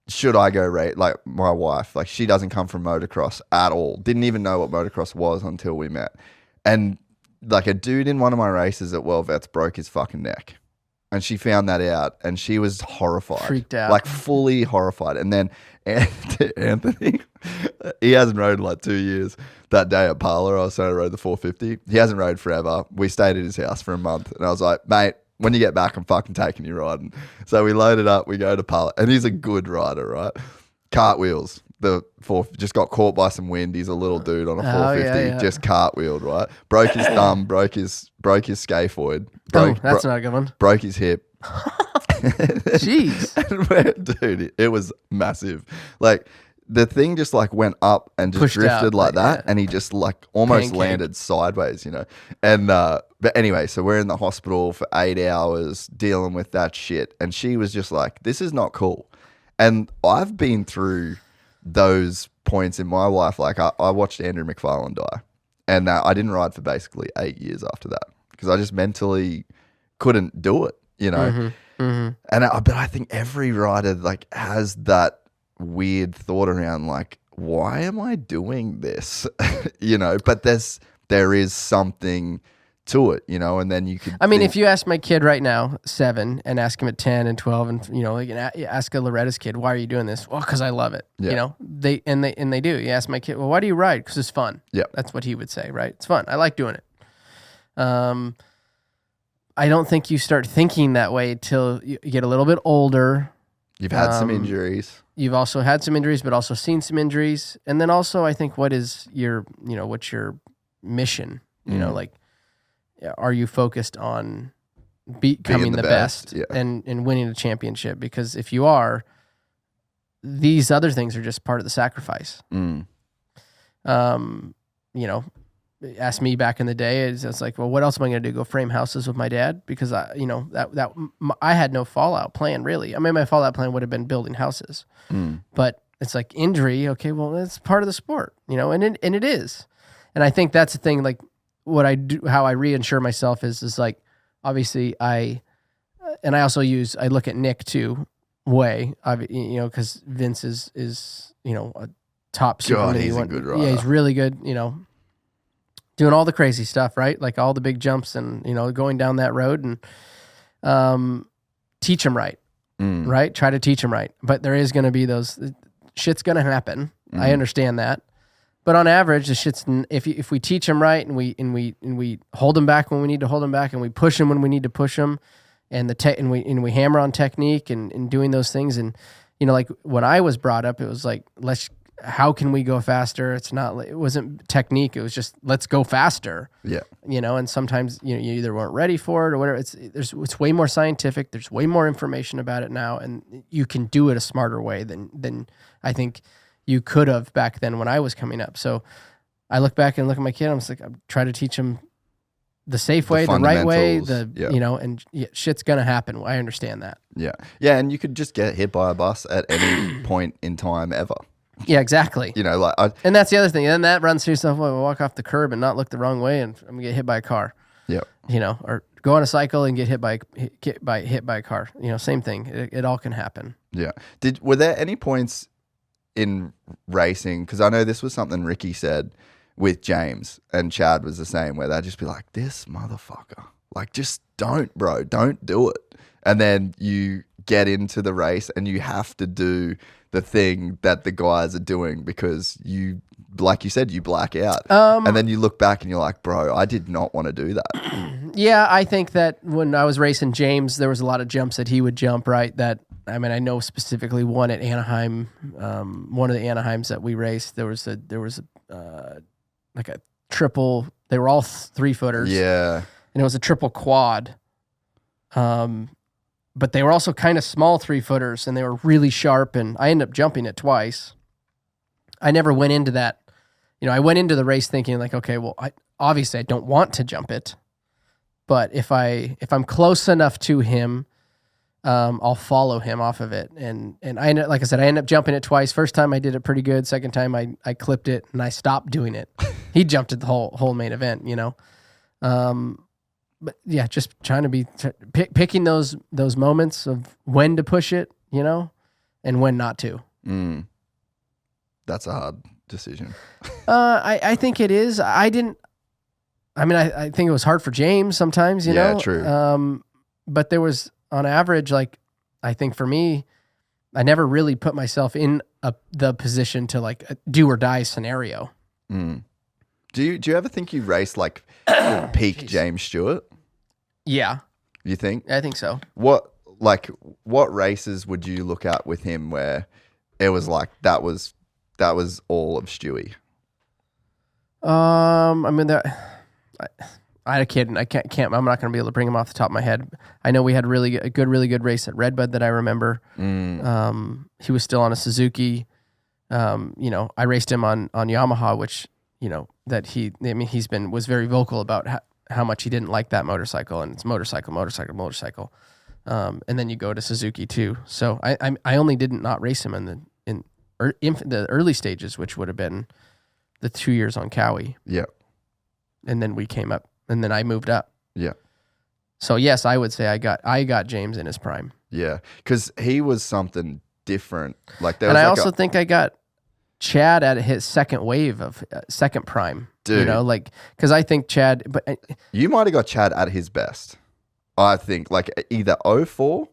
should I go rate? Like, my wife, like, she doesn't come from motocross at all. Didn't even know what motocross was until we met. And, like, a dude in one of my races at World Vets broke his fucking neck. And she found that out, and she was horrified. Freaked out. Like, fully horrified. And then Anthony, he hasn't rode in like 2 years. That day at Parlour, I was trying to ride the 450. He hasn't rode forever. We stayed at his house for a month. And I was like, mate, when you get back, I'm fucking taking you riding. So we loaded up, we go to Parlour. And he's a good rider, right? Cartwheels. Just got caught by some wind. He's a little dude on a 450, just cartwheeled, right? Broke his thumb, broke his scaphoid. That's not a good one. Broke his hip. Jeez. Dude, it was massive. Like, the thing just like went up and just drifted like that, and he just like almost landed sideways, And but anyway, so we're in the hospital for 8 hours dealing with that shit, and she was just like, "This is not cool." And I've been through those points in my life. Like, I watched Andrew McFarlane die, and I didn't ride for basically 8 years after that because I just mentally couldn't do it, Mm-hmm. Mm-hmm. And but I think every rider like has that weird thought around, like, why am I doing this? But there is something to it, and then you could. I mean, if you ask my kid right now, 7, and ask him at 10 and 12, and ask a Loretta's kid, why are you doing this? Well, because I love it. Yeah. They do. You ask my kid, well, why do you ride? Because it's fun. Yeah, that's what he would say, right? It's fun. I like doing it. I don't think you start thinking that way till you get a little bit older. You've had some injuries. You've also had some injuries, but also seen some injuries. And then also, I think, what's your mission? Like, are you focused on becoming the best and winning a championship? Because if you are, these other things are just part of the sacrifice. Ask me back in the day, it's like, well, what else am I going to do? Go frame houses with my dad? Because I had no fallout plan, really. I mean, my fallout plan would have been building houses, but it's like injury. Okay, well, that's part of the sport, and it is. And I think that's the thing. Like, what I do, how I reinsure myself is like, obviously I look at Nick too, because Vince is a top super. God, he's a good rider. Yeah, he's really good. Doing all the crazy stuff, right? Like all the big jumps and, going down that road, and teach him right, right? Try to teach him right. But there is going to be shit's going to happen. I understand that. But on average, the shit's, if we teach him right and we hold him back when we need to hold him back, and we push him when we need to push him, and we hammer on technique and doing those things. And, like when I was brought up, it was like, how can we go faster? It wasn't technique. It was just, let's go faster. Yeah. And sometimes, you either weren't ready for it or whatever. It's way more scientific. There's way more information about it now, and you can do it a smarter way than I think you could have back then when I was coming up. So I look back and look at my kid. I'm just like, I'm trying to teach him the safe way, the right way, and shit's going to happen. I understand that. Yeah. Yeah. And you could just get hit by a bus at any point in time ever. Yeah, exactly. And that's the other thing. And then that runs through yourself. Well, walk off the curb and not look the wrong way, and I'm going to get hit by a car. Yeah. Or go on a cycle and get hit by a car. Same thing. It all can happen. Yeah. Were there any points in racing? Because I know this was something Ricky said with James, and Chad was the same, where they'd just be like, this motherfucker, like, just don't, bro, don't do it. And then you get into the race and you have to do the thing that the guys are doing because you, like you said, you black out. And then you look back and you're like, bro, I did not want to do that. Yeah, I think that when I was racing James, there was a lot of jumps that he would jump, right? I know specifically one at Anaheim, one of the Anaheims that we raced, there was like a triple, they were all 3-footers. Yeah. And it was a triple quad. But they were also kind of small 3-footers, and they were really sharp, and I ended up jumping it twice. I never went into that. I went into the race thinking like, okay, well, obviously I don't want to jump it, but if I'm close enough to him, I'll follow him off of it. And I ended, like I said, I ended up jumping it twice. First time I did it pretty good. Second time I clipped it and I stopped doing it. He jumped it the whole main event, But yeah, just trying to be picking those moments of when to push it, and when not to. That's a hard decision. I think it is. I think it was hard for James sometimes, you know. Yeah, true. But there was, on average, like, I think for me, I never really put myself in the position to like a do or die scenario. Do you ever think you raced like peak James Stewart? Yeah. You think? I think so. What races would you look at with him where it was like that was all of Stewie? I had a kid, and I can't. I'm not going to be able to bring him off the top of my head. I know we had a really good race at Redbud that I remember. He was still on a Suzuki. I raced him on Yamaha, which was very vocal about how much he didn't like that motorcycle, and it's motorcycle. And then you go to Suzuki too. So I only did not race him in the early stages, which would have been the 2 years on Kawi. Yeah. And then we came up, and then I moved up. Yeah. So yes, I would say I got James in his prime. Yeah, because he was something different. And I also think I got Chad at his second wave of second prime. Dude. Because I think Chad... But you might have got Chad at his best. I think, either 04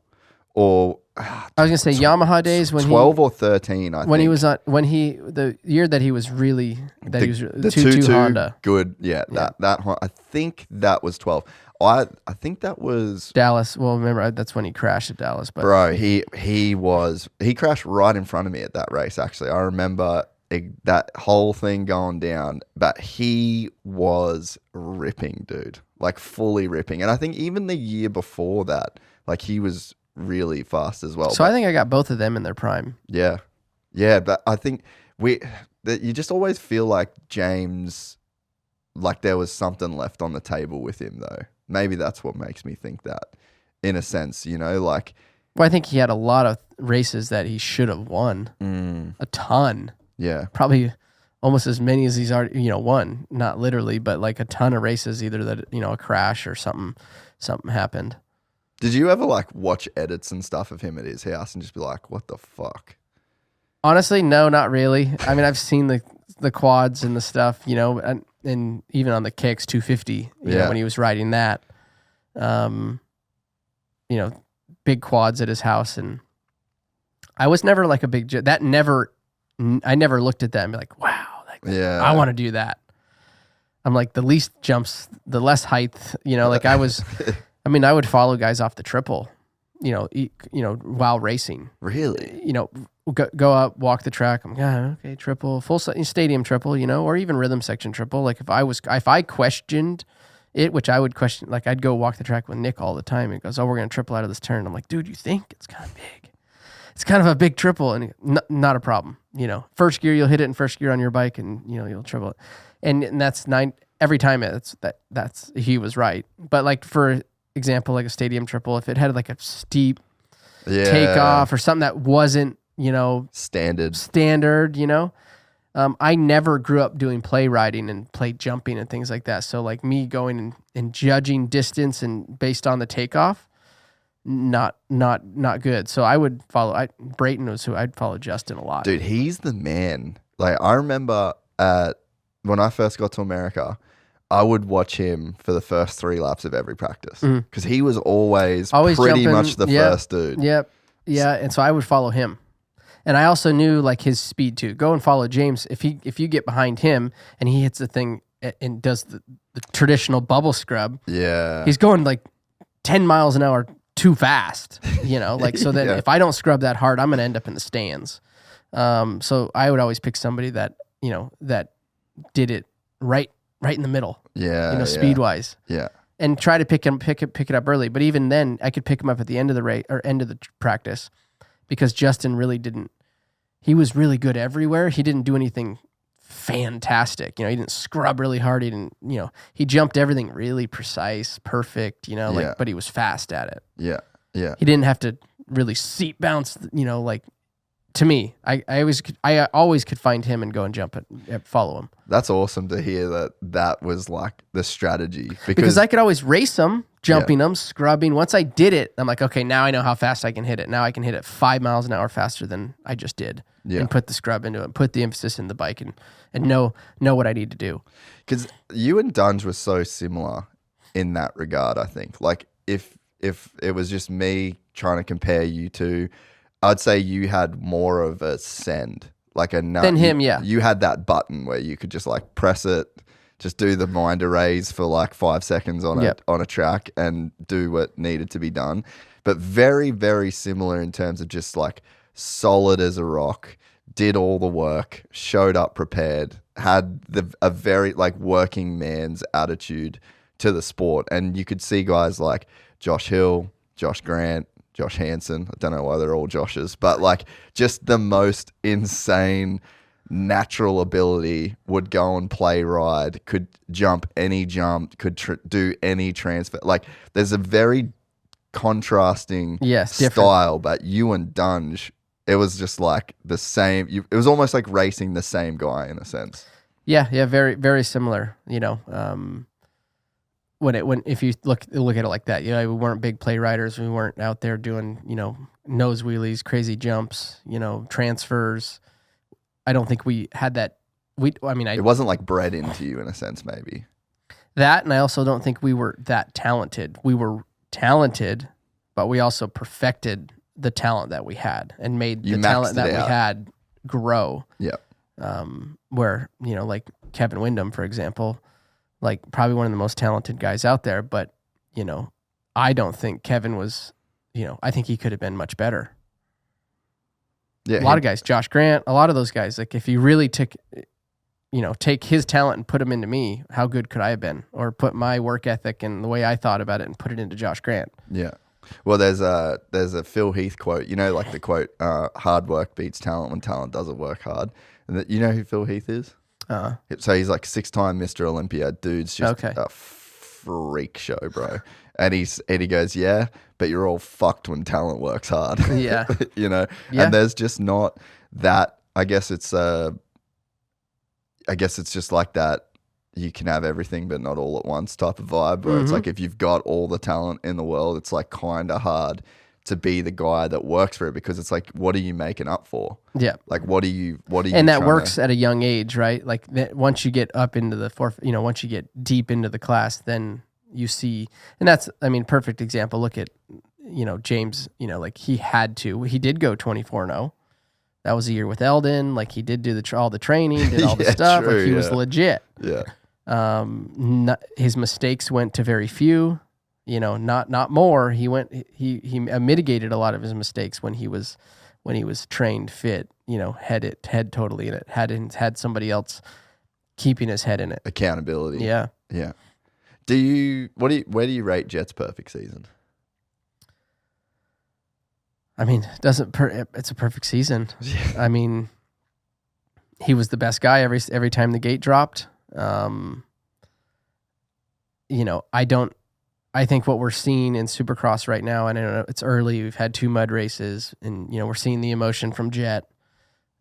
or... I was going to say Yamaha days when 12 or 13, I think. When he was on... the year that he was really... That he was the 2-2 Honda. Good, yeah. That I think that was 12. I think that was... Dallas. Well, remember, that's when he crashed at Dallas. But bro, he crashed right in front of me at that race, actually. I remember that whole thing going down, but he was ripping, dude. Fully ripping. And I think even the year before that, he was really fast as well. So I think I got both of them in their prime. Yeah. Yeah, but I think you just always feel like James, there was something left on the table with him, though. Maybe that's what makes me think that, in a sense, Well, I think he had a lot of races that he should have won. A ton. Yeah. Probably almost as many as he's already, won. Not literally, but a ton of races, either that, a crash or something happened. Did you ever watch edits and stuff of him at his house and just be like, what the fuck? Honestly, no, not really. I mean, I've seen the quads and the stuff, and even on the KX 250, when he was riding that, big quads at his house. And I was never a big, I never looked at that and be like, wow, I want to do that. I'm the least jumps, the less height, I was, I would follow guys off the triple, while racing. Really? Go up, walk the track. I'm like, okay, triple, full stadium triple, or even rhythm section triple. Like if I questioned it, which I would question, like I'd go walk the track with Nick all the time. He goes, "Oh, we're gonna triple out of this turn." I'm like, "Dude, you think it's kind of big? It's kind of a big triple," and not a problem. First gear you'll hit it in first gear on your bike, and you'll triple it, and that's 9 every time. That's he was right. But like for example, like a stadium triple, if it had like a steep takeoff or something that wasn't standard, I never grew up doing play riding and play jumping and things like that. So like me going and judging distance and based on the takeoff, not good. So I would follow. Brayton was who I'd follow. Justin a lot. Dude, he's the man. Like I remember when I first got to America, I would watch him for the first 3 laps of every practice because he was always pretty jumping, much the first dude. Yep. Yeah, and so I would follow him. And I also knew like his speed too. Go and follow James. If you get behind him and he hits the thing and does the traditional bubble scrub, he's going like 10 miles an hour too fast, so that if I don't scrub that hard, I'm going to end up in the stands. So I would always pick somebody that, that did it right in the middle, speed wise. Yeah. And try to pick it up early. But even then, I could pick him up at the end of the race or end of the practice, because Justin really didn't. He was really good everywhere. He didn't do anything fantastic. He didn't scrub really hard. He didn't. He jumped everything really precise, perfect. But he was fast at it. Yeah, yeah. He didn't have to really seat bounce. To me, I always could find him and go and jump it, follow him. That's awesome to hear that was like the strategy because I could always race him, jumping them, scrubbing. Once I did it, I'm like, okay, now I know how fast I can hit it. Now I can hit it 5 miles an hour faster than I just did, and put the scrub into it, put the emphasis in the bike, and know what I need to do. Because you and Dunge were so similar in that regard. I think like if it was just me trying to compare you two, I'd say you had more of a send, like a nut. Than him, yeah. You had that button where you could just like press it, just do the mind erase for like 5 seconds on a track and do what needed to be done. But very, very similar in terms of just like solid as a rock, did all the work, showed up prepared, had a very like working man's attitude to the sport. And you could see guys like Josh Hill, Josh Grant, Josh Hansen. I don't know why they're all Joshes, but like just the most insane natural ability, would go and play ride, could jump any jump, could do any transfer. Like there's a very contrasting style, but you and Dunge, it was just like the same. It was almost like racing the same guy in a sense. Yeah, very, very similar. If you look at it like that, we weren't big play riders. We weren't out there doing, nose wheelies, crazy jumps, transfers. I don't think we had that. It wasn't like bred into you in a sense, maybe. That, and I also don't think we were that talented. We were talented, but we also perfected the talent that we had and made the talent that we had grow. Yeah. Where, like Kevin Windham, for example, like probably one of the most talented guys out there, but, I don't think Kevin was, I think he could have been much better. Yeah, a lot of guys, Josh Grant, a lot of those guys, like if you really take his talent and put him into me, how good could I have been? Or put my work ethic and the way I thought about it and put it into Josh Grant. Yeah. Well, there's a Phil Heath quote, like the quote, hard work beats talent when talent doesn't work hard. And you know who Phil Heath is? So he's like 6-time Mr. Olympia. Dude's just a freak show, bro. And he goes, yeah, but you're all fucked when talent works hard. Yeah. Yeah. And there's just not that. I guess it's just like that. You can have everything, but not all at once type of vibe. Where it's like if you've got all the talent in the world, it's like kind of hard to be the guy that works for it, because it's like, what are you making up for? Yeah. Like, what are you? And that works at a young age, right? Like once you get up into the once you get deep into the class, then you see, and that's, perfect example. Look at, James, like he did go 24-0. That was a year with Aldon. Like he did do all the training, did all the stuff. True, like he was legit. Yeah. His mistakes went to very few. not more. He mitigated a lot of his mistakes when he was trained, fit, head totally in it. Had somebody else keeping his head in it. Accountability. Yeah. Yeah. Where do you rate Jett's perfect season? I mean, it's a perfect season. Yeah. I mean, he was the best guy every time the gate dropped. I think what we're seeing in Supercross right now, and I know it's early, we've had 2 mud races, and we're seeing the emotion from Jett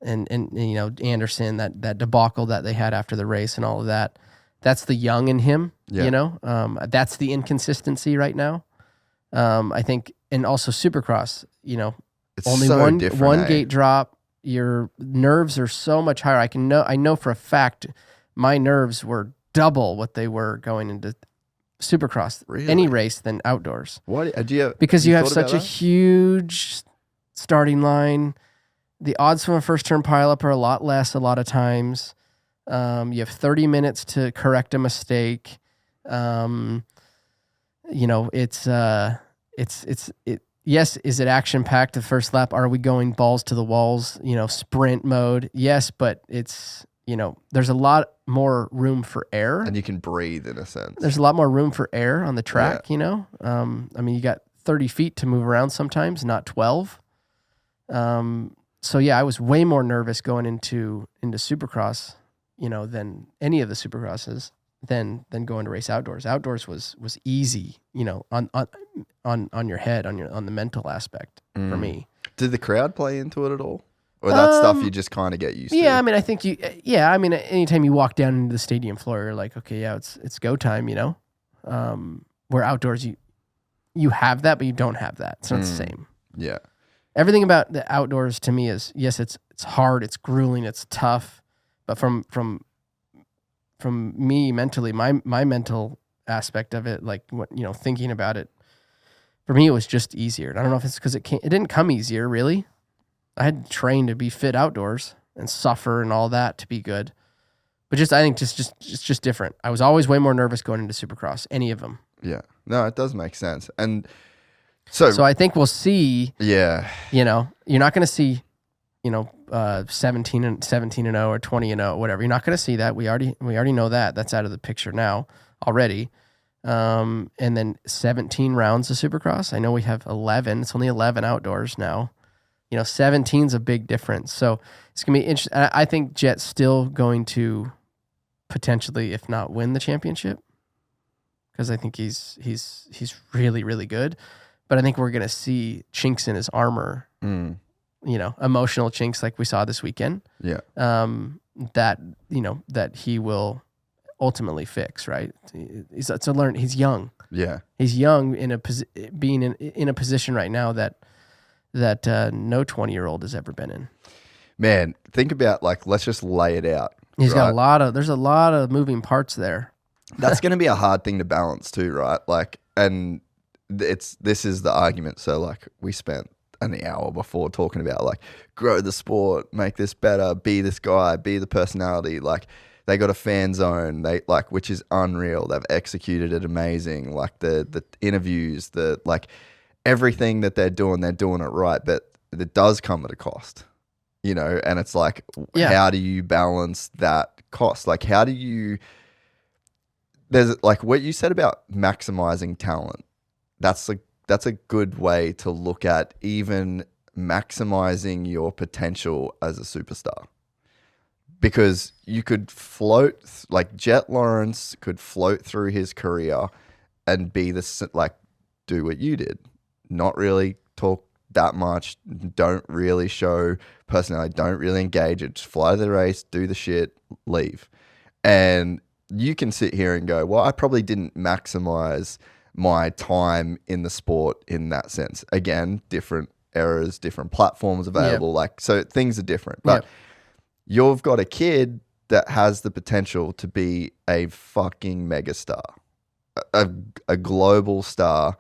and Anderson, that debacle that they had after the race and all of that. That's the young in him, that's the inconsistency right now. I think, and also Supercross, It's only so one different, gate drop, your nerves are so much higher. I know for a fact my nerves were double what they were going into Supercross, Really? any race than outdoors. What Because you have thought such about a that? huge starting line. The odds from a first turn pileup are a lot less a lot of times. You have 30 minutes to correct a mistake. Yes, is it action packed the first lap? Are we going balls to the walls, sprint mode? Yes, but it's, there's a lot more room for error. And you can breathe in a sense. There's a lot more room for error on the track, I mean, you got 30 feet to move around sometimes, not 12. So yeah, I was way more nervous going into Supercross, than any of the Supercrosses than going to race outdoors. Outdoors was easy, on your head, on the mental aspect for me. Did the crowd play into it at all? Or that stuff you just kind of get used to? Yeah, I mean, I think anytime you walk down into the stadium floor, you're like, okay, yeah, it's go time, where outdoors you have that, but you don't have that. It's not the same. Yeah. Everything about the outdoors to me is, yes, it's hard, it's grueling, it's tough, but from me mentally, my mental aspect of it, like what, thinking about it, for me, it was just easier. And I don't know if it's because it didn't come easier, really. I had to train to be fit outdoors and suffer and all that to be good. But I think it's just different. I was always way more nervous going into Supercross, any of them. Yeah. No, it does make sense. And so I think we'll see. Yeah. You're not going to see, 17 and 0 or 20 and 0, whatever. You're not going to see that. We already know that. That's out of the picture now already. And then 17 rounds of Supercross. I know we have 11. It's only 11 outdoors now. 17's a big difference. So it's going to be interesting. I think Jett's still going to potentially, if not win the championship, because I think he's really, really good. But I think we're going to see chinks in his armor, emotional chinks like we saw this weekend. Yeah. That he will ultimately fix, right? He's young. Yeah. He's young being in a position right now that no 20-year-old has ever been in. Man, think about, let's just lay it out. He's got there's a lot of moving parts there. That's going to be a hard thing to balance too, right? And this is the argument. So we spent an hour before talking about grow the sport, make this better, be this guy, be the personality. They got a fan zone, which is unreal. They've executed it amazing. The interviews, everything that they're doing it right, but it does come at a cost, and it's how do you balance that cost? How do you, there's what you said about maximizing talent. That's a good way to look at even maximizing your potential as a superstar. Because you could float, Jett Lawrence could float through his career and be do what you did. Not really talk that much, don't really show personality, don't really engage it, just fly to the race, do the shit, leave. And you can sit here and go, well, I probably didn't maximize my time in the sport in that sense. Again, different eras, different platforms available, so things are different. But you've got a kid that has the potential to be a fucking megastar, a global star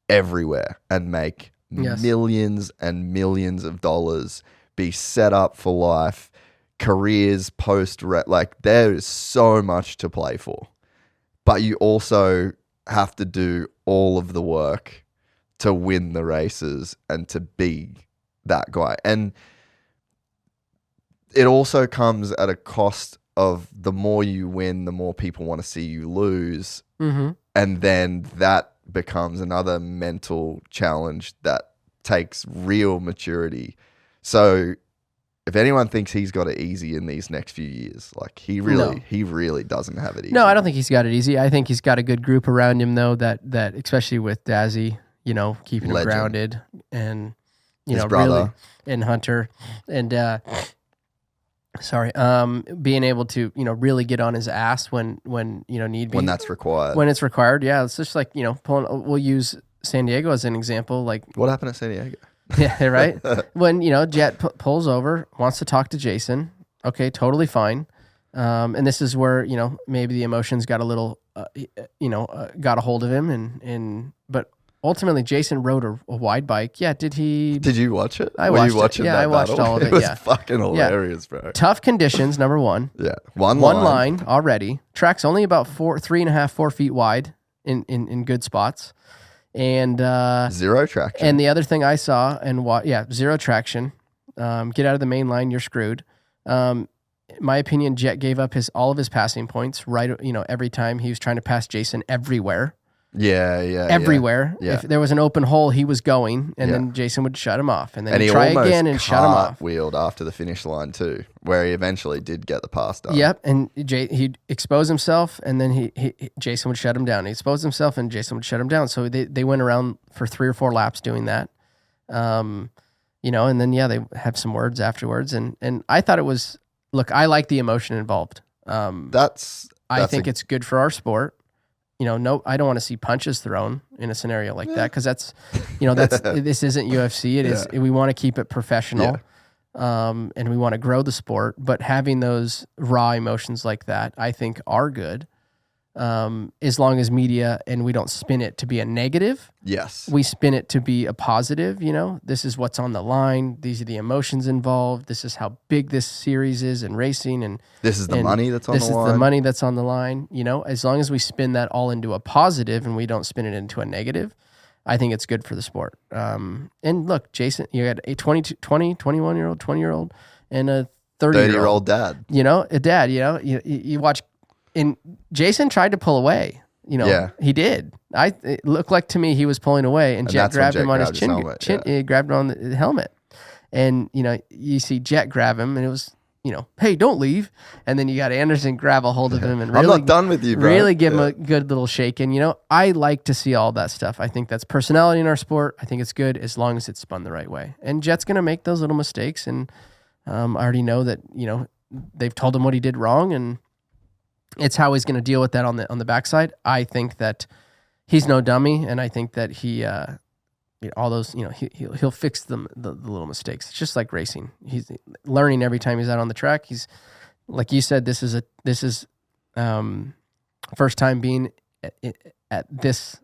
everywhere, and make millions and millions of dollars, be set up for life, careers post, there is so much to play for. But you also have to do all of the work to win the races and to be that guy. And it also comes at a cost of the more you win, the more people want to see you lose. Mm-hmm. And then that becomes another mental challenge that takes real maturity. So if anyone thinks he's got it easy in these next few years, like he really doesn't have it easy. No, I don't think he's got it easy. I think he's got a good group around him though, that especially with Dazzy, you know, keeping him grounded, and you know, brother. really, and Hunter, and being able to, you know, really get on his ass when you know, need be. When that's required. When it's required, yeah. It's just like, you know, we'll use San Diego as an example. Like, what happened at San Diego? Yeah, right. When, you know, Jett pulls over, wants to talk to Jason. Okay, totally fine. And this is where, you know, maybe the emotions got a little, got a hold of him, but ultimately Jason rode a wide bike. Yeah, did he? Did you watch it? I watched it. Yeah, I watched all of it. It was fucking hilarious, bro. Tough conditions, number one. Yeah, one line already. Track's only about 3.5-4 feet wide in good spots. And zero traction. And the other thing I saw, zero traction. Get out of the main line, you're screwed. In my opinion, Jett gave up all of his passing points every time he was trying to pass Jason everywhere. Yeah. Everywhere. Yeah. If there was an open hole, he was going, and then Jason would shut him off, and then he'd try again and shut him off. Wheeled after the finish line too, where he eventually did get the pass done. Yep, and he'd expose himself, and then Jason would shut him down. He exposed himself, and Jason would shut him down. So they went around for 3 or 4 laps doing that. And then they have some words afterwards, and I thought it was, look, I like the emotion involved. I think it's good for our sport. You know, no, I don't want to see punches thrown in a scenario like that, because that's this isn't UFC. It is. We want to keep it professional, and we want to grow the sport. But having those raw emotions like that, I think, are good, as long as media and we don't spin it to be a negative. Yes, we spin it to be a positive. You know, this is what's on the line. These are the emotions involved. This is how big this series is in racing, and this is the money that's on the line. This is the money that's on the line. You know, as long as we spin that all into a positive and we don't spin it into a negative, I think it's good for the sport. And look, Jason, you got a 21-year-old, 20-year-old, and a 30-year-old dad. You know, a dad. You know, you watch. And Jason tried to pull away. You know, he did. It looked like to me he was pulling away, and Jett grabbed him on his chin. He grabbed him on the helmet, and you see Jett grab him, and it was, hey, don't leave. And then you got Anderson grab a hold of him and really, I'm not done with you, bro. Really give him a good little shake. And I like to see all that stuff. I think that's personality in our sport. I think it's good as long as it's spun the right way. And Jett's gonna make those little mistakes, and I already know that they've told him what he did wrong, and it's how he's going to deal with that on the backside. I think that he's no dummy, and I think that he, all those, he'll fix the little mistakes. It's just like racing. He's learning every time he's out on the track. He's, like you said, this is first time being at this,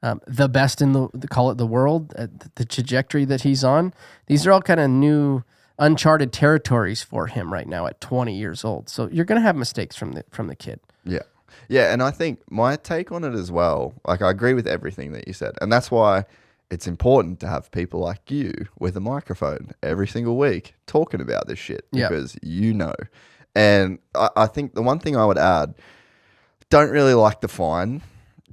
the best in the world, at the trajectory that he's on. These are all kind of new, uncharted territories for him right now at 20 years old. So you're going to have mistakes from the kid. Yeah. Yeah, and I think my take on it as well, like I agree with everything that you said. And that's why it's important to have people like you with a microphone every single week talking about this shit, because And I think the one thing I would add, don't really like the fine.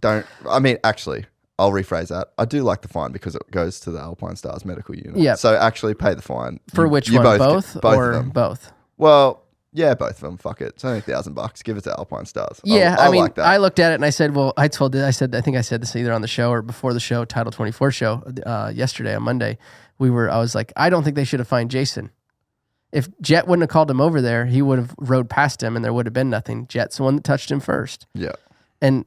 Actually, I'll rephrase that. I do like the fine because it goes to the Alpine Stars medical unit. Yeah. So actually pay the fine. For which one? Both or of them. Both? Well, yeah, both of them. Fuck it. It's only $1,000. Give it to Alpine Stars. Yeah, I mean, like that. I looked at it and I said, well, I think I said this either on the show or before the show, Title 24 show, yesterday on Monday. I was like, I don't think they should have fined Jason. If Jett wouldn't have called him over there, he would have rode past him and there would have been nothing. Jett's the one that touched him first. Yeah. And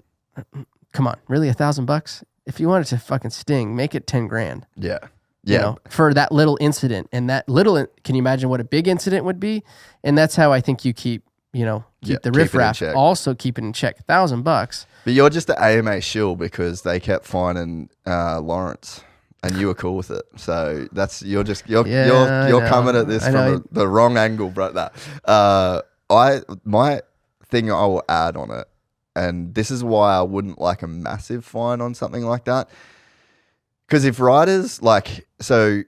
come on, really, $1,000? If you want it to fucking sting, make it 10 grand. Yeah. Yeah. For that little incident. And that little, can you imagine what a big incident would be? And that's how I think you keep the riffraff. Also keep it in check. $1,000. But you're just the AMA shill because they kept fining Lawrence and you were cool with it. So you're coming at this from the wrong angle, bro. My thing I will add on it, and this is why I wouldn't like a massive fine on something like that. Because if riders so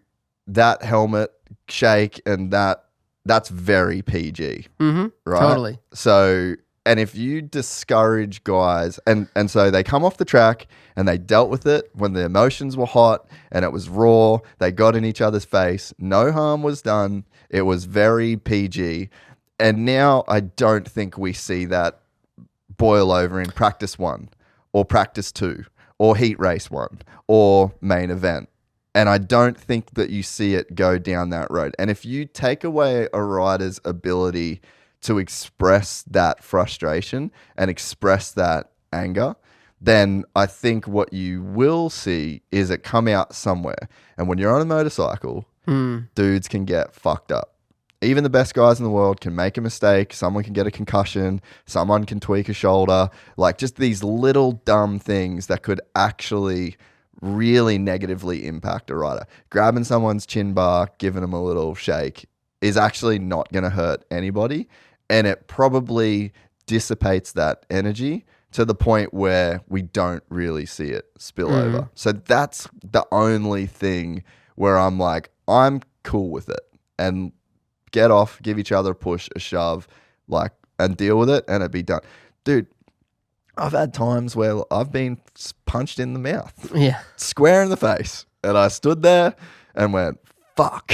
that helmet shake and that's very PG, right? Totally. So, and if you discourage guys, and so they come off the track and they dealt with it when the emotions were hot and it was raw, they got in each other's face, no harm was done, it was very PG. And now I don't think we see that boil over in practice 1 or practice 2 or heat race 1 or main event. And I don't think that you see it go down that road. And if you take away a rider's ability to express that frustration and express that anger, then I think what you will see is it come out somewhere. And when you're on a motorcycle, dudes can get fucked up. Even the best guys in the world can make a mistake. Someone can get a concussion. Someone can tweak a shoulder. Like just these little dumb things that could actually really negatively impact a rider. Grabbing someone's chin bar, giving them a little shake is actually not going to hurt anybody. And it probably dissipates that energy to the point where we don't really see it spill over. So that's the only thing where I'm like, I'm cool with it. And get off, give each other a push, a shove, and deal with it, and it'd be done. Dude, I've had times where I've been punched in the mouth. Yeah. Square in the face. And I stood there and went, fuck,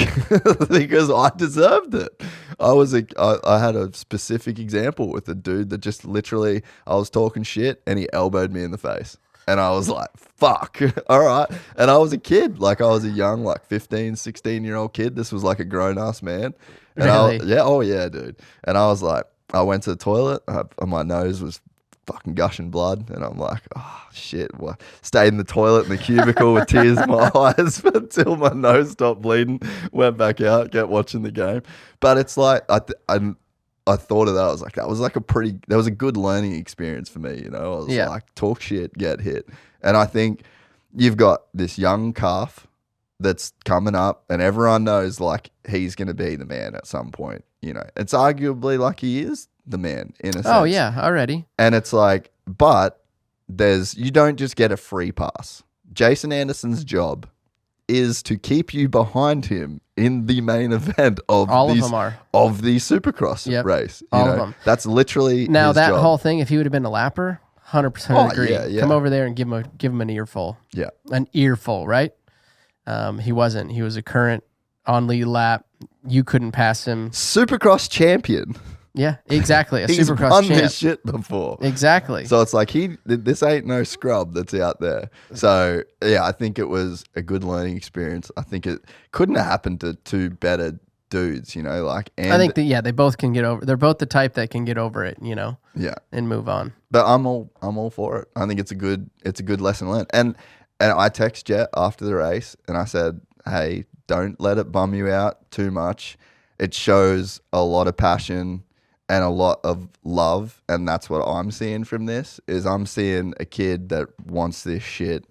because I deserved it. I had a specific example with a dude that just literally, I was talking shit and he elbowed me in the face. And I was like, fuck, all right. And I was a kid. I was a young, 15, 16-year-old kid. This was like a grown-ass man. And really? Yeah, dude. And I was like, I went to the toilet. My nose was fucking gushing blood. And I'm like, oh, shit. Well, stayed in the toilet in the cubicle with tears in my eyes until my nose stopped bleeding. Went back out, kept watching the game. But it's like, I thought of that. I was like, that was a good learning experience for me. I was like, talk shit, get hit. And I think you've got this young calf that's coming up and everyone knows he's going to be the man at some point. It's arguably he is the man in a sense. Oh yeah, already. And it's but you don't just get a free pass. Jason Anderson's job is to keep you behind him in the main event of the Supercross race. All of them. That's literally now his that job. Whole thing. If he would have been a lapper, 100% agree. Yeah. Come over there and give him an earful. Yeah, an earful, right? He wasn't. He was a current on lead lap. You couldn't pass him. Supercross champion. Yeah, exactly. He's Supercross won champ. this shit before. Exactly. So it's this ain't no scrub that's out there. So yeah, I think it was a good learning experience. I think it couldn't have happened to two better dudes, and I think that they both can get over. They're both the type that can get over it, Yeah, and move on. But I'm all for it. I think it's a good lesson learned. And I text Jett after the race and I said, hey, don't let it bum you out too much. It shows a lot of passion and a lot of love, and that's what I'm seeing from this. Is I'm seeing a kid that wants this shit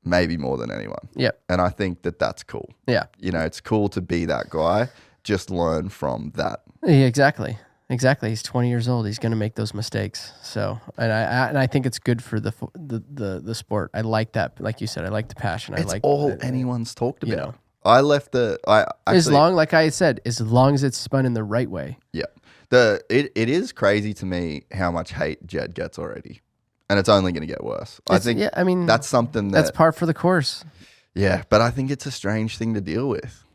maybe more than anyone. Yep. And I think that that's cool. Yeah. It's cool to be that guy. Just learn from that. Yeah, exactly. He's 20 years old. He's going to make those mistakes. So, and I think it's good for the sport. I like that. Like you said, I like the passion. It's all anyone's talked about. As long as it's spun in the right way. Yeah. It is crazy to me how much hate Jett gets already. And it's only going to get worse. I think that's something that's par for the course. Yeah, but I think it's a strange thing to deal with.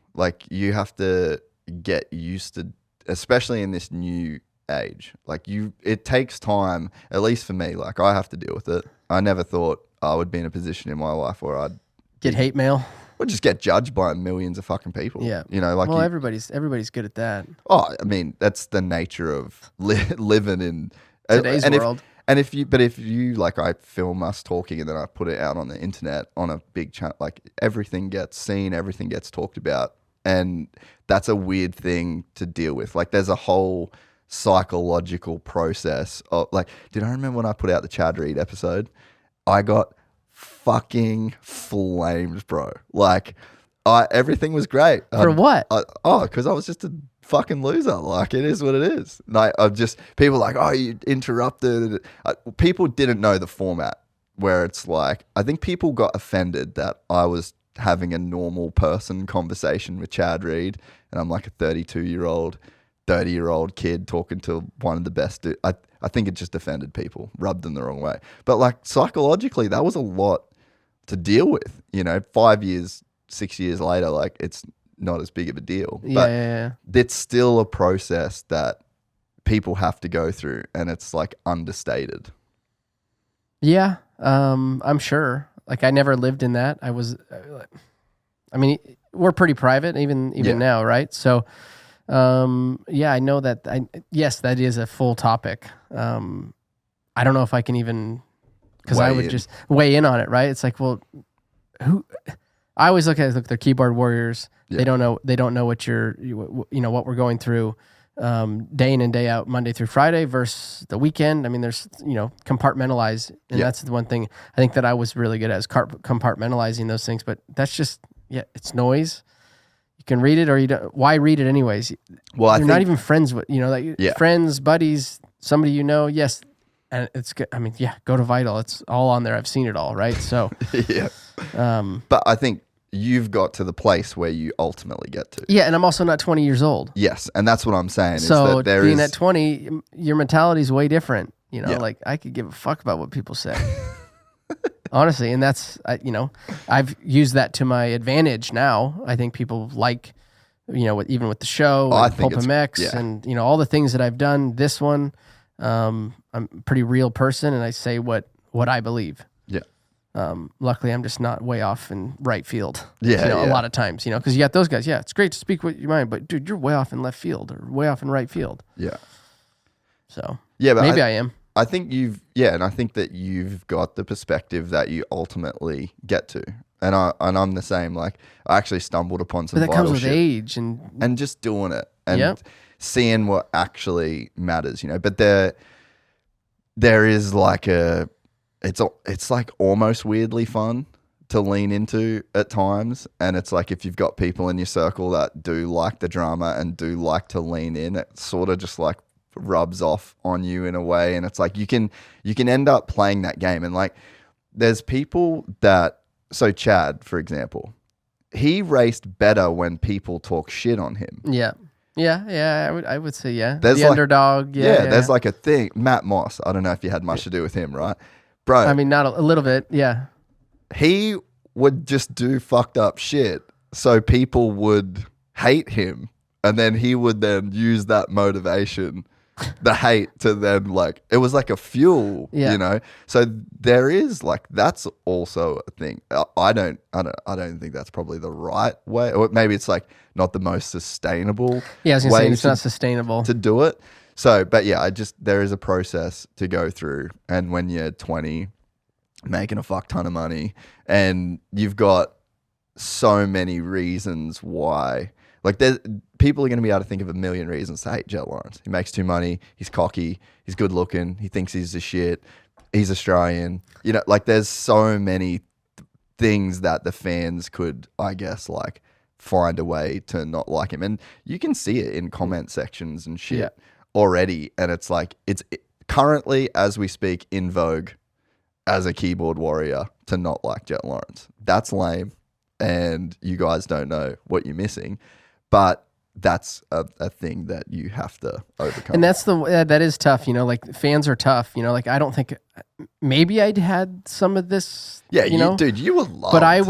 You have to get used to, especially in this new age. It takes time, at least for me. I have to deal with it. I never thought I would be in a position in my life where I'd get hate mail. Or just get judged by millions of fucking people. Yeah. Everybody's good at that. Oh, I mean, that's the nature of living in today's world. If you I film us talking and then I put it out on the internet on a big channel, everything gets seen, everything gets talked about. And that's a weird thing to deal with. There's a whole psychological process of did I remember when I put out the Chad Reed episode? I got fucking flamed, bro. Everything was great. For what? Because I was just a fucking loser. Like, it is what it is. Like, I've just, people like, oh, you interrupted. People didn't know the format where it's like, I think people got offended that I was having a normal person conversation with Chad Reed, and I'm like a 32-year-old, 30-year-old kid talking to one of the best. I think it just offended people, rubbed them the wrong way. But like psychologically, that was a lot to deal with. 5 years, 6 years later, like it's not as big of a deal. Yeah. It's still a process that people have to go through, and it's like understated. Yeah, I'm sure. Like, I never lived in that. I mean, we're pretty private even now, right? So, I know that. Yes, that is a full topic. I don't know if I can even, because I would just weigh in on it, right? It's like, well, who? I always look at they're keyboard warriors. Yeah. They don't know what what we're going through day in and day out, Monday through Friday versus the weekend. I mean, there's compartmentalize, and that's the one thing I think that I was really good at, is compartmentalizing those things. But that's just it's noise. You can read it or you don't. Why read it anyways? Well, you're not even friends with friends, buddies, somebody yes. And it's good. I mean, go to Vital. It's all on there. I've seen it all, right? So, yeah. But I think you've got to the place where you ultimately get to. Yeah, and I'm also not 20 years old. Yes, and that's what I'm saying. So, is that being at 20, your mentality is way different. Like, I could give a fuck about what people say. Honestly, and that's, I've used that to my advantage now. I think people like, even with the show, and Pulp MX, and, all the things that I've done, this one, I'm a pretty real person, and I say what I believe. Yeah. Luckily, I'm just not way off in right field. Yeah. A lot of times, because you got those guys. Yeah, it's great to speak with your mind, but dude, you're way off in left field or way off in right field. Yeah. So but maybe I am. I think and I think that you've got the perspective that you ultimately get to. And I'm the same. Like, I actually stumbled upon some But that comes with age and just doing it and seeing what actually matters, But there is like it's like almost weirdly fun to lean into at times. And it's like, if you've got people in your circle that do like the drama and do like to lean in, it sort of just like rubs off on you in a way. And it's like you can end up playing that game. And like, there's people that, so Chad, for example, he raced better when people talk shit on him. Yeah. I would say There's the underdog. There's like a thing. Matt Moss. I don't know if you had much to do with him, right, bro? I mean, not a little bit. Yeah. He would just do fucked up shit, so people would hate him, and then he would then use that motivation, the hate, to then like, it was like a fuel, So there is like, that's also a thing. I don't think that's probably the right way, or maybe it's like not the most sustainable. Yeah, I was gonna say it's not sustainable to do it. So, but there is a process to go through, and when you're 20, making a fuck ton of money, and you've got so many reasons why. Like, people are going to be able to think of a million reasons to hate Jett Lawrence. He makes too money. He's cocky. He's good looking. He thinks he's the shit. He's Australian. Like, there's so many things that the fans could, I guess, like, find a way to not like him. And you can see it in comment sections and shit already. And it's like, it's currently, as we speak, in vogue as a keyboard warrior to not like Jett Lawrence. That's lame. And you guys don't know what you're missing. But that's a thing that you have to overcome. And that's that is tough, like, fans are tough, like, I don't think, maybe I'd had some of this, dude, you were loved. But I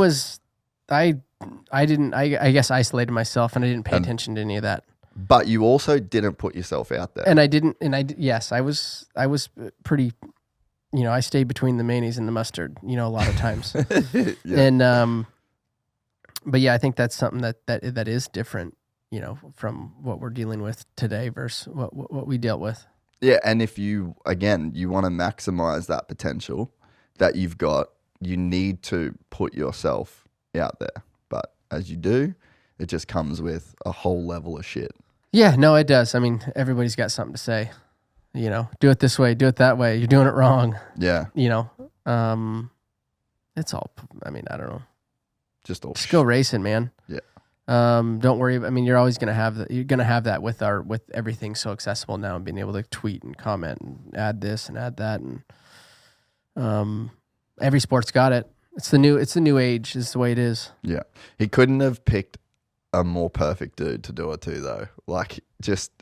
guess isolated myself, and I didn't pay attention to any of that. But you also didn't put yourself out there. And I didn't, yes, I was pretty, I stayed between the mayonnaise and the mustard, a lot of times. And, but yeah, I think that's something that is different, from what we're dealing with today versus what we dealt with. Yeah, and if you want to maximize that potential that you've got, you need to put yourself out there. But as you do, it just comes with a whole level of shit. Yeah, no, it does. I mean, everybody's got something to say. Do it this way, do it that way. You're doing it wrong. Yeah. It's all, I mean, I don't know. Just go racing, man. Yeah. Don't worry. I mean, you're always going to have that. You're going to have that with everything so accessible now, and being able to tweet and comment and add this and add that, and every sport's got it. It's the new age. It's the way it is. Yeah, he couldn't have picked a more perfect dude to do it to, though. Like just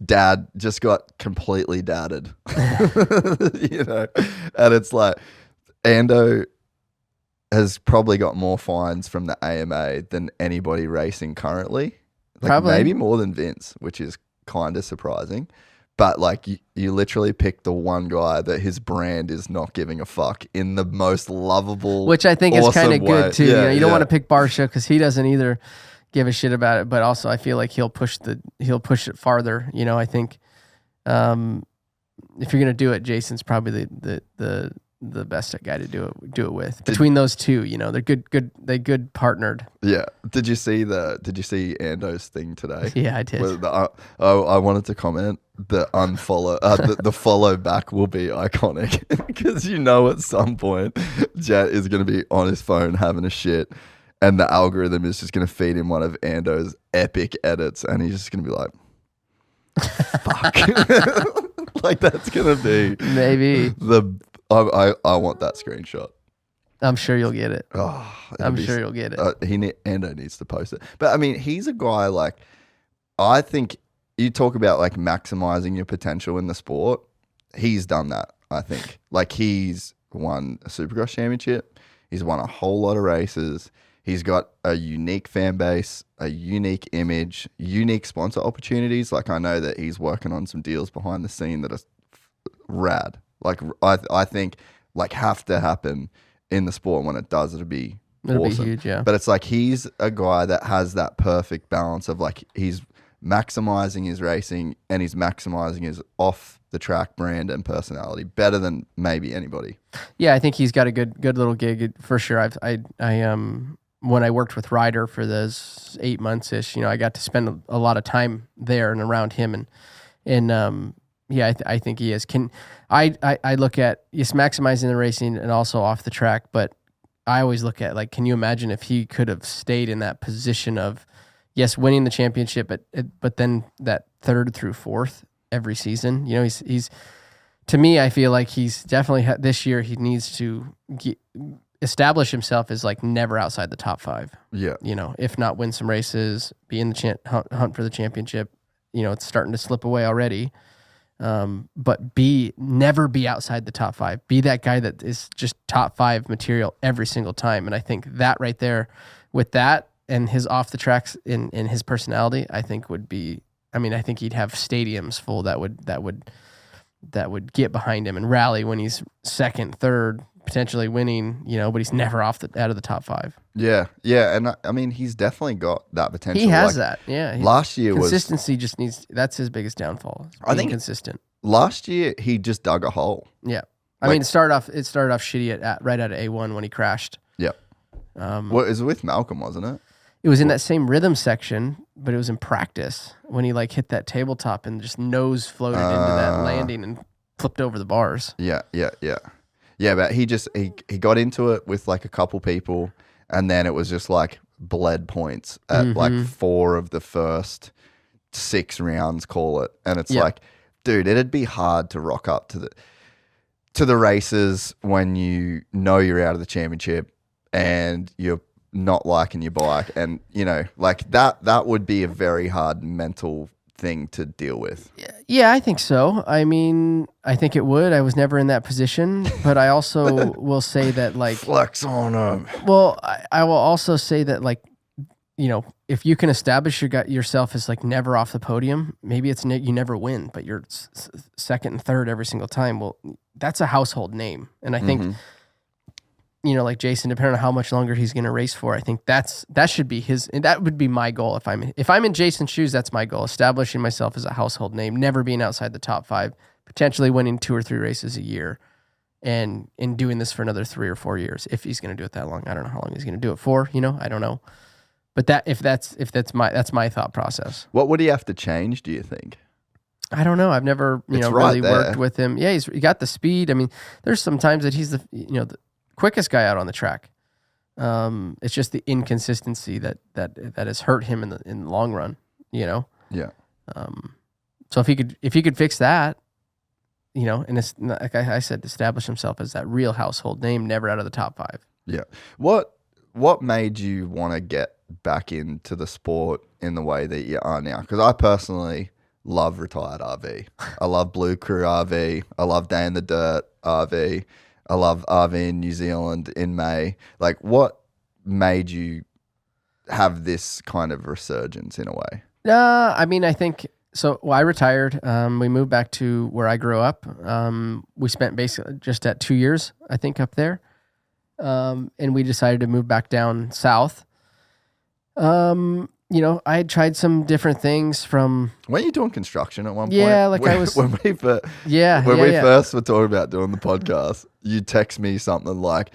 dad just got completely dadded, and it's like Ando has probably got more fines from the AMA than anybody racing currently. Like Probably. Maybe more than Vince, which is kind of surprising. But like you literally picked the one guy that his brand is not giving a fuck in the most lovable, which I think is kind of good too. Yeah, you don't want to pick Barsha because he doesn't either give a shit about it. But also, I feel like he'll push it farther. I think if you're gonna do it, Jason's probably the best guy to do it with. Between those two, they're good partnered. Yeah. Did you see Ando's thing today? Yeah, I did. I wanted to comment the unfollow, the follow back will be iconic because at some point Jett is going to be on his phone having a shit, and the algorithm is just going to feed him one of Ando's epic edits, and he's just going to be like, "Fuck." Like that's going to be maybe I want that screenshot. I'm sure you'll get it. Oh, I'm sure you'll get it. Ando needs to post it. But I mean, he's a guy like, I think you talk about like maximizing your potential in the sport. He's done that, I think. Like he's won a Supercross championship. He's won a whole lot of races. He's got a unique fan base, a unique image, unique sponsor opportunities. Like I know that he's working on some deals behind the scene that are rad. Like I think like have to happen in the sport. When it does, it'll be awesome. Be huge, yeah. But it's like he's a guy that has that perfect balance of like he's maximizing his racing and he's maximizing his off the track brand and personality better than maybe anybody. Yeah, I think he's got a good little gig for sure. I when I worked with Ryder for those 8 months ish, I got to spend a lot of time there and around him and yeah, I think he is. I look at just maximizing the racing and also off the track, but I always look at like, can you imagine if he could have stayed in that position of, yes, winning the championship, but then that third through fourth every season. He's to me, I feel like he's definitely this year he needs to establish himself as like never outside the top 5. Yeah, if not win some races, be in the hunt for the championship. It's starting to slip away already. But never be outside the top 5. Be that guy that is just top 5 material every single time. And I think that right there, with that and his off the tracks in his personality, I think would be. I mean, I think he'd have stadiums full that would get behind him and rally when he's second, third, potentially winning. But he's never out of the top 5. Yeah, and I mean, he's definitely got that potential. He has that. Yeah. Last year consistency just needs. That's his biggest downfall. I think consistent. Last year he just dug a hole. Yeah, I mean, it started off shitty right out of A1 when he crashed. Yep. Well, it was with Malcolm, wasn't it? It was in that same rhythm section, but it was in practice when he like hit that tabletop and just nose floated into that landing and flipped over the bars. Yeah. But he got into it with like a couple people, and then it was just like bled points at like 4 of the first 6 rounds, call it. And it's like, dude, it'd be hard to rock up to the races when you're out of the championship and you're not liking your bike, and like that would be a very hard mental thing to deal with. Yeah, I think so. I mean, I think it would. I was never in that position, but I also will say that like flex on them. Well, I will also say that like, if you can establish yourself as like never off the podium, maybe it's you never win, but you're second and third every single time. Well, that's a household name, and I think. Like Jason, depending on how much longer he's going to race for, I think that should be that would be my goal. If I'm in Jason's shoes, that's my goal. Establishing myself as a household name, never being outside the top 5, potentially winning 2 or 3 races a year, and in doing this for another 3 or 4 years. If he's going to do it that long, I don't know how long he's going to do it for. I don't know. But that's my thought process. What would he have to change, do you think? I don't know. I've never really worked with him. Yeah, he got the speed. I mean, there's some times that he's the quickest guy out on the track. It's just the inconsistency that has hurt him in the long run, you know? Yeah. So if he could fix that, you know, and it's like I said, establish himself as that real household name, never out of the top 5. Yeah. What made you want to get back into the sport in the way that you are now? Because I personally love retired RV. I love BluCru RV. I love Day in the Dirt RV. I love RV in New Zealand in May. Like, what made you have this kind of resurgence in a way? I mean, I think so. Well, I retired. We moved back to where I grew up. We spent basically just at 2 years, I think, up there. And we decided to move back down south. You know, I had tried some different things from. Weren't you doing construction at one point? Yeah, like I was. When we first were talking about doing the podcast, you text me something like,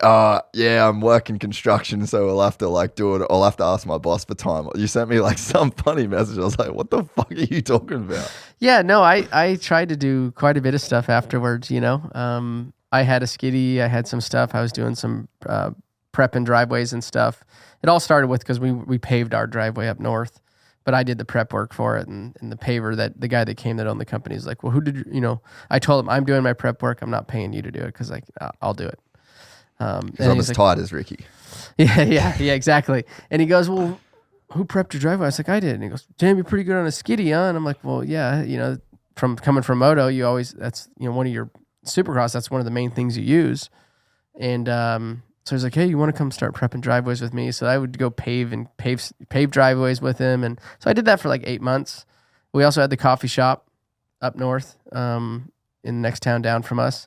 yeah, I'm working construction, so we'll have to like do it. I'll have to ask my boss for time. You sent me like some funny message. I was like, what the fuck are you talking about? Yeah, no, I tried to do quite a bit of stuff afterwards, you know. I had a skiddy, I had some stuff. I was doing some prepping driveways and stuff. It all started with because we paved our driveway up north, but I did the prep work for it, and the paver, that the guy that came that owned the company is like, well, who did you know? I told him, I'm doing my prep work. I'm not paying you to do it because I'll do it. Because I'm as tight as Ricky. Yeah, exactly. And he goes, well, who prepped your driveway? I was like, I did. And he goes, Jam, you're pretty good on a skiddy, huh? And I'm like, well, yeah, you know, coming from moto, you always, that's, you know, one of your Supercross, that's one of the main things you use. And so he's like, hey, you want to come start prepping driveways with me? So I would go pave driveways with him. And so I did that for like 8 months. We also had the coffee shop up north in the next town down from us.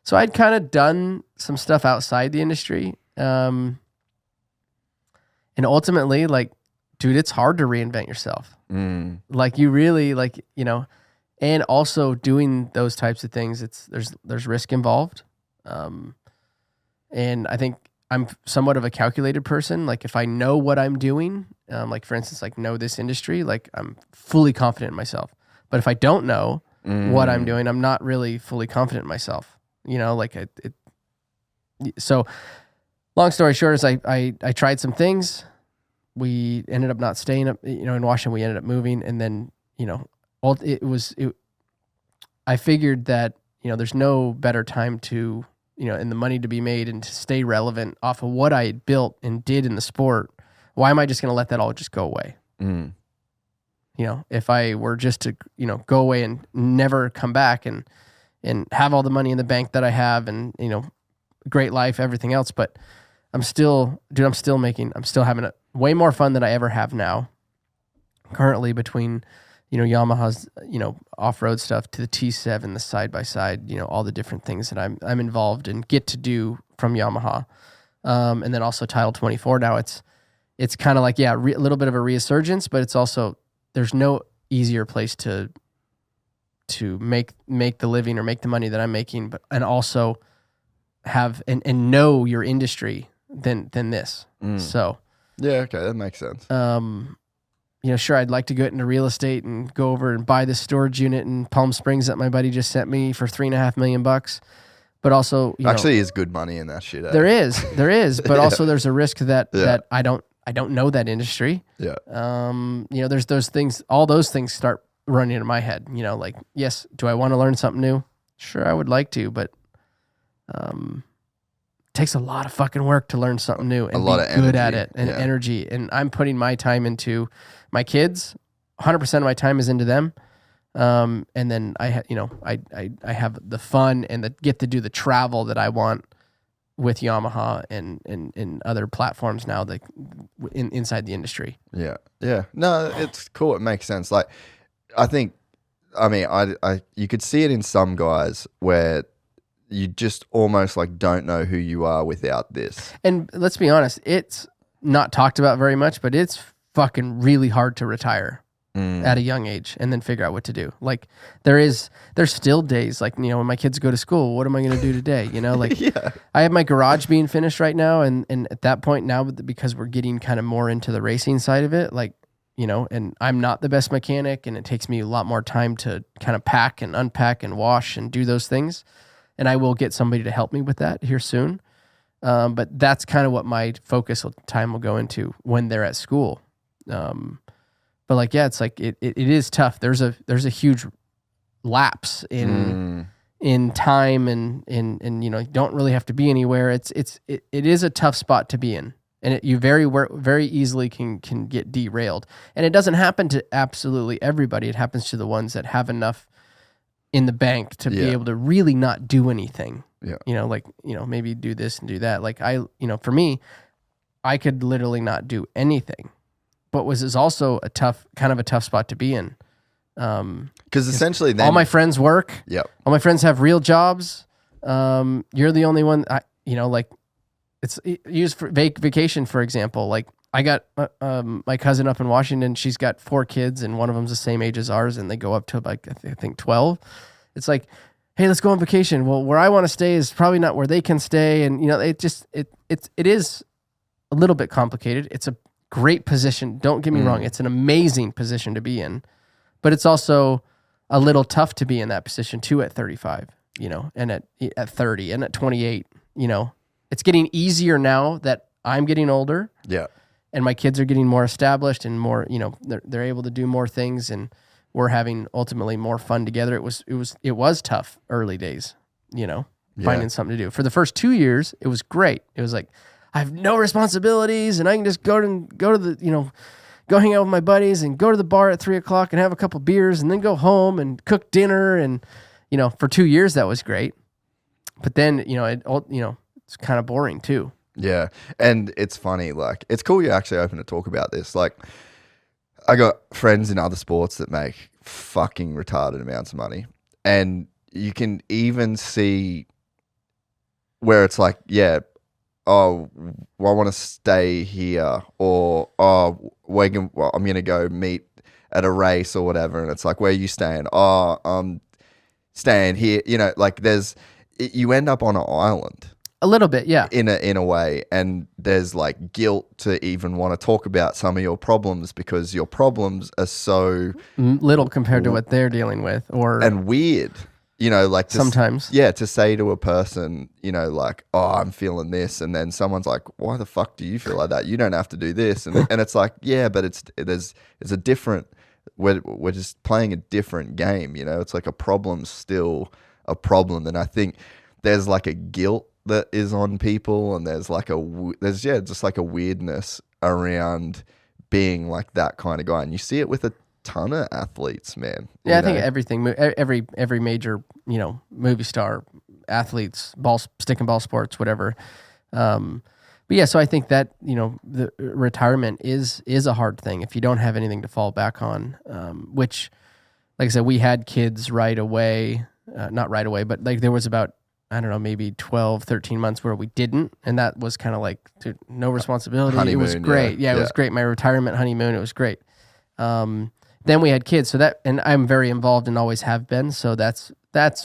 So I'd kind of done some stuff outside the industry. And ultimately, like, dude, it's hard to reinvent yourself. Like, you really, like, you know, and also doing those types of things, there's risk involved. And I think I'm somewhat of a calculated person. Like, if I know what I'm doing, like, for instance, like, know this industry, like, I'm fully confident in myself. But if I don't know what I'm doing, I'm not really fully confident in myself. You know, like, so long story short is I tried some things. We ended up not staying up, you know, in Washington. We ended up moving, and then, you know, I figured that, you know, there's no better time to, you know, and the money to be made and to stay relevant off of what I had built and did in the sport. Why am I just going to let that all just go away? You know, if I were just to, you know, go away and never come back and have all the money in the bank that I have and, you know, great life, everything else. But I'm still having a way more fun than I ever have now. Currently, between, you know, Yamaha's, you know, off-road stuff to the T7, the side-by-side, you know, all the different things that I'm involved in, get to do from Yamaha. And then also Title 24. Now it's kind of like, yeah, a little bit of a resurgence, but it's also, there's no easier place to make the living or make the money that I'm making, but and also have and know your industry than this. So yeah, okay, that makes sense. You know, sure, I'd like to get into real estate and go over and buy this storage unit in Palm Springs that my buddy just sent me for $3.5 million. But also, you actually, know, is good money in that shit. There is, but also there's a risk that I don't know that industry. Yeah. You know, there's those things. All those things start running in my head, you know, like, yes, do I want to learn something new? Sure, I would like to, but it takes a lot of fucking work to learn something new and be good at it and energy. And I'm putting my time into my kids. 100% of my time is into them. And then I have the fun and get to do the travel that I want with Yamaha and other platforms now, like inside the industry. Yeah. Yeah. No, it's cool. It makes sense. Like, I think, I mean, you could see it in some guys where you just almost like don't know who you are without this. And let's be honest, it's not talked about very much, but it's fucking really hard to retire at a young age and then figure out what to do. Like, there's still days, like, you know, when my kids go to school, what am I going to do today? You know, like, I have my garage being finished right now. And at that point now, because we're getting kind of more into the racing side of it, like, you know, and I'm not the best mechanic, and it takes me a lot more time to kind of pack and unpack and wash and do those things. And I will get somebody to help me with that here soon. But that's kind of what my time will go into when they're at school. But like, yeah, it's like it is tough. There's a huge lapse in time and you know, you don't really have to be anywhere. It is a tough spot to be in, and you very easily can get derailed. And it doesn't happen to absolutely everybody. It happens to the ones that have enough in the bank to be able to really not do anything. Yeah. You know, like, you know, maybe do this and do that. Like for me, I could literally not do anything, but is also a tough spot to be in. Because essentially then, all my friends work. Yep. All my friends have real jobs. You're the only one, like use for vacation, for example. Like I got my cousin up in Washington. She's got 4 kids and one of them's the same age as ours, and they go up to like, I think 12. It's like, hey, let's go on vacation. Well, where I want to stay is probably not where they can stay. And you know, it is a little bit complicated. It's a great position. Don't get me wrong. It's an amazing position to be in, but it's also a little tough to be in that position too at 35, you know, and at 30 and at 28, you know. It's getting easier now that I'm getting older. Yeah. And my kids are getting more established and more, you know, they're able to do more things, and we're having ultimately more fun together. It was tough early days, you know, finding something to do. For the first 2 years, it was great. It was like, I have no responsibilities and I can just go to the, you know, go hang out with my buddies and go to the bar at 3:00 and have a couple beers and then go home and cook dinner. And, you know, for 2 years that was great. But then, you know, it's kind of boring too. Yeah. And it's funny, like, it's cool you're actually open to talk about this. Like, I got friends in other sports that make fucking retarded amounts of money. And you can even see where it's like, yeah, oh, well, I want to stay here, or oh, I'm going to go meet at a race or whatever. And it's like, where are you staying? Oh, I'm staying here. You know, like you end up on an island. A little bit, yeah. In a way, and there's like guilt to even want to talk about some of your problems because your problems are so little compared to what they're dealing with, and weird. You know, like sometimes, to say to a person, you know, like, oh, I'm feeling this, and then someone's like, why the fuck do you feel like that? You don't have to do this, and it's like, yeah, but it's a different. We're just playing a different game. You know, it's like a problem's still a problem, and I think there's like a guilt that is on people, and there's just like a weirdness around being like that kind of guy, and you see it with a ton of athletes, man. Yeah, I think every major, you know, movie star, athletes, stick and ball sports, whatever. But yeah, so I think that, you know, the retirement is a hard thing if you don't have anything to fall back on. Which, like I said, we had kids right away, not right away, but like there was about, I don't know, maybe 12, 13 months where we didn't. And that was kind of like, dude, no responsibility. Honeymoon, it was great. Yeah, it was great. My retirement honeymoon, it was great. Then we had kids. And I'm very involved and always have been. So that's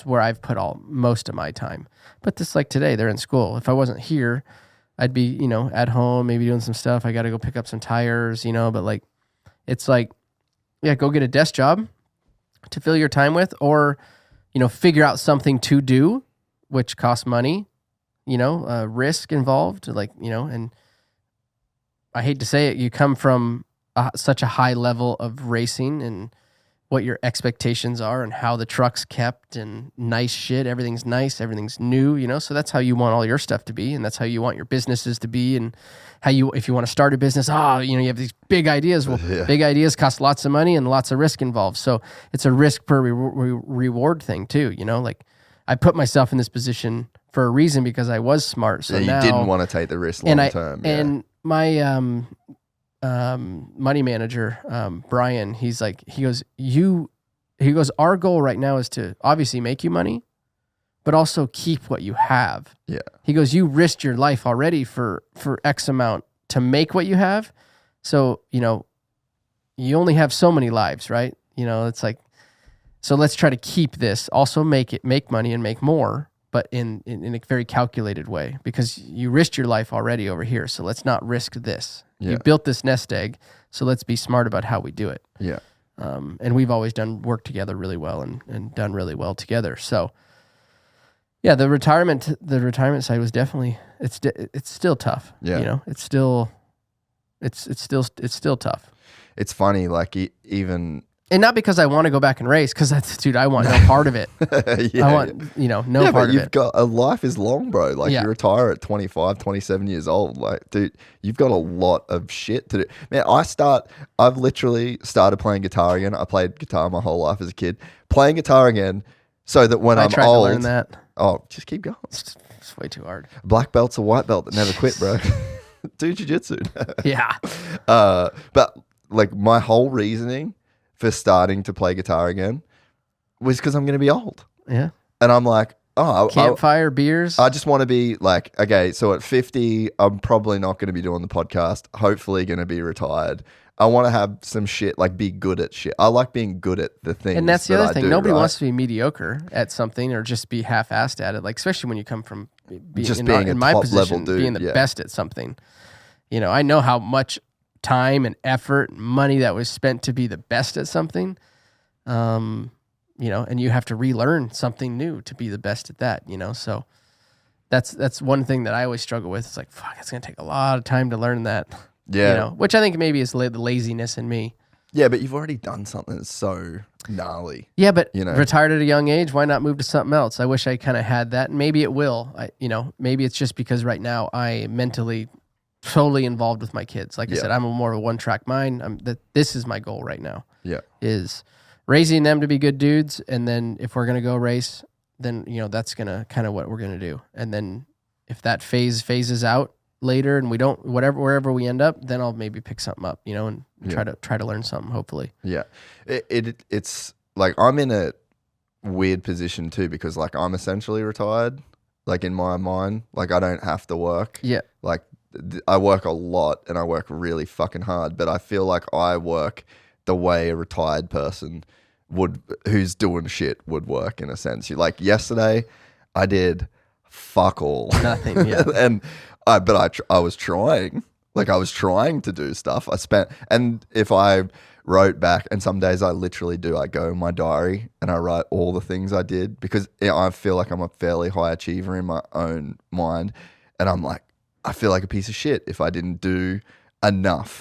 where I've put most of my time. But just like today, they're in school. If I wasn't here, I'd be, you know, at home, maybe doing some stuff. I got to go pick up some tires, you know, but like, it's like, yeah, go get a desk job to fill your time with, or, you know, figure out something to do, which costs money, you know, risk involved, like, you know, and I hate to say it, you come from such a high level of racing and what your expectations are and how the truck's kept and nice shit. Everything's nice. Everything's new, you know, so that's how you want all your stuff to be. And that's how you want your businesses to be. And if you want to start a business, you know, you have these big ideas. Well, big ideas cost lots of money and lots of risk involved. So it's a risk per reward thing too, you know, like, I put myself in this position for a reason because I was smart. So now, you didn't want to take the risk long term. Yeah. And my money manager, Brian, he goes, our goal right now is to obviously make you money, but also keep what you have. Yeah. He goes, you risked your life already for X amount to make what you have. So, you know, you only have so many lives, right? You know, it's like, so let's try to keep this, also make money and make more, but in a very calculated way, because you risked your life already over here. So let's not risk this. Yeah. You built this nest egg, so let's be smart about how we do it. Yeah. And we've always worked together really well and done really well together. So yeah, the retirement side was definitely it's still tough. Yeah. You know, it's still tough. It's funny, like even. And not because I want to go back and race, because dude, I want no part of it. I want, no part of it. You've got, life is long, bro. Like you retire at 25, 27 years old. Like, dude, you've got a lot of shit to do. Man, I've literally started playing guitar again. I played guitar my whole life as a kid. Playing guitar again so that when I'm tried old. to learn that. Oh, just keep going. It's way too hard. Black belt's a white belt that never quit, bro. Do jiu-jitsu. Yeah. But like my whole reasoning for starting to play guitar again was because I'm going to be old. Yeah. And I'm like, campfire, beers. I just want to be like, okay, so at 50, I'm probably not going to be doing the podcast. Hopefully going to be retired. I want to have some shit, like be good at shit. I like being good at the things. And that's the other thing. Nobody wants to be be mediocre at something or just be half-assed at it. Like, especially when you come from being my top position, level dude, being the best at something. I know how much time and effort and money that was spent to be the best at something. And you have to relearn something new to be the best at that, so that's one thing that I always struggle with. It's like, fuck, it's going to take a lot of time to learn that. Yeah. Which I think maybe is the laziness in me. Yeah, but you've already done something that's so gnarly. Yeah, but retired at a young age, why not move to something else? I wish I kind of had that. And maybe it will. Maybe it's just because right now I am mentally totally involved with my kids. Like I said, I'm more of a one-track mind. This is my goal right now. Yeah. Is raising them to be good dudes, and then if we're going to go race, then that's going to kind of what we're going to do. And then if that phases out later and we don't, wherever we end up, then I'll maybe pick something up, and try to learn something, hopefully. Yeah. It's like I'm in a weird position too, because like I'm essentially retired, like in my mind, like I don't have to work. Yeah. Like I work a lot and I work really fucking hard, but I feel like I work the way a retired person who's doing shit would work, in a sense. Like yesterday I did fuck all. Nothing, yeah. But I was trying. Like I was trying to do stuff. And if I wrote back, and some days I literally do, I go in my diary and I write all the things I did, because I feel like I'm a fairly high achiever in my own mind. And I'm like, I feel like a piece of shit if I didn't do enough,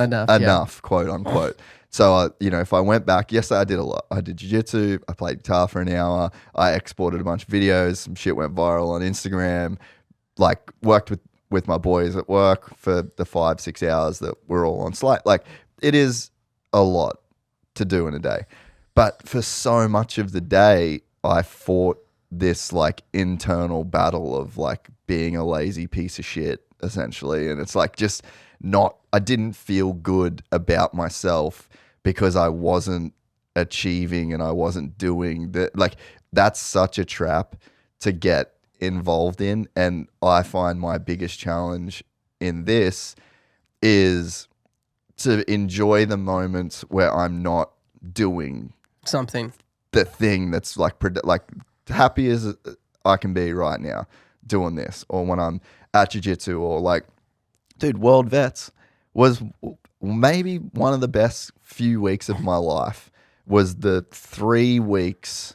quote unquote. So, if I went back, yes, I did a lot. I did jiu-jitsu. I played guitar for an hour. I exported a bunch of videos. Some shit went viral on Instagram. Like worked with my boys at work for the 5-6 hours that we're all on slate. Like it is a lot to do in a day. But for so much of the day, I fought this like internal battle of like being a lazy piece of shit, essentially. And it's like I didn't feel good about myself because I wasn't achieving and I wasn't doing that. Like that's such a trap to get involved in. And I find my biggest challenge in this is to enjoy the moments where I'm not doing something, the thing that's like happy as I can be right now doing this, or when I'm at jiu-jitsu, or like, dude, World Vets was maybe one of the best few weeks of my life. Was the 4 weeks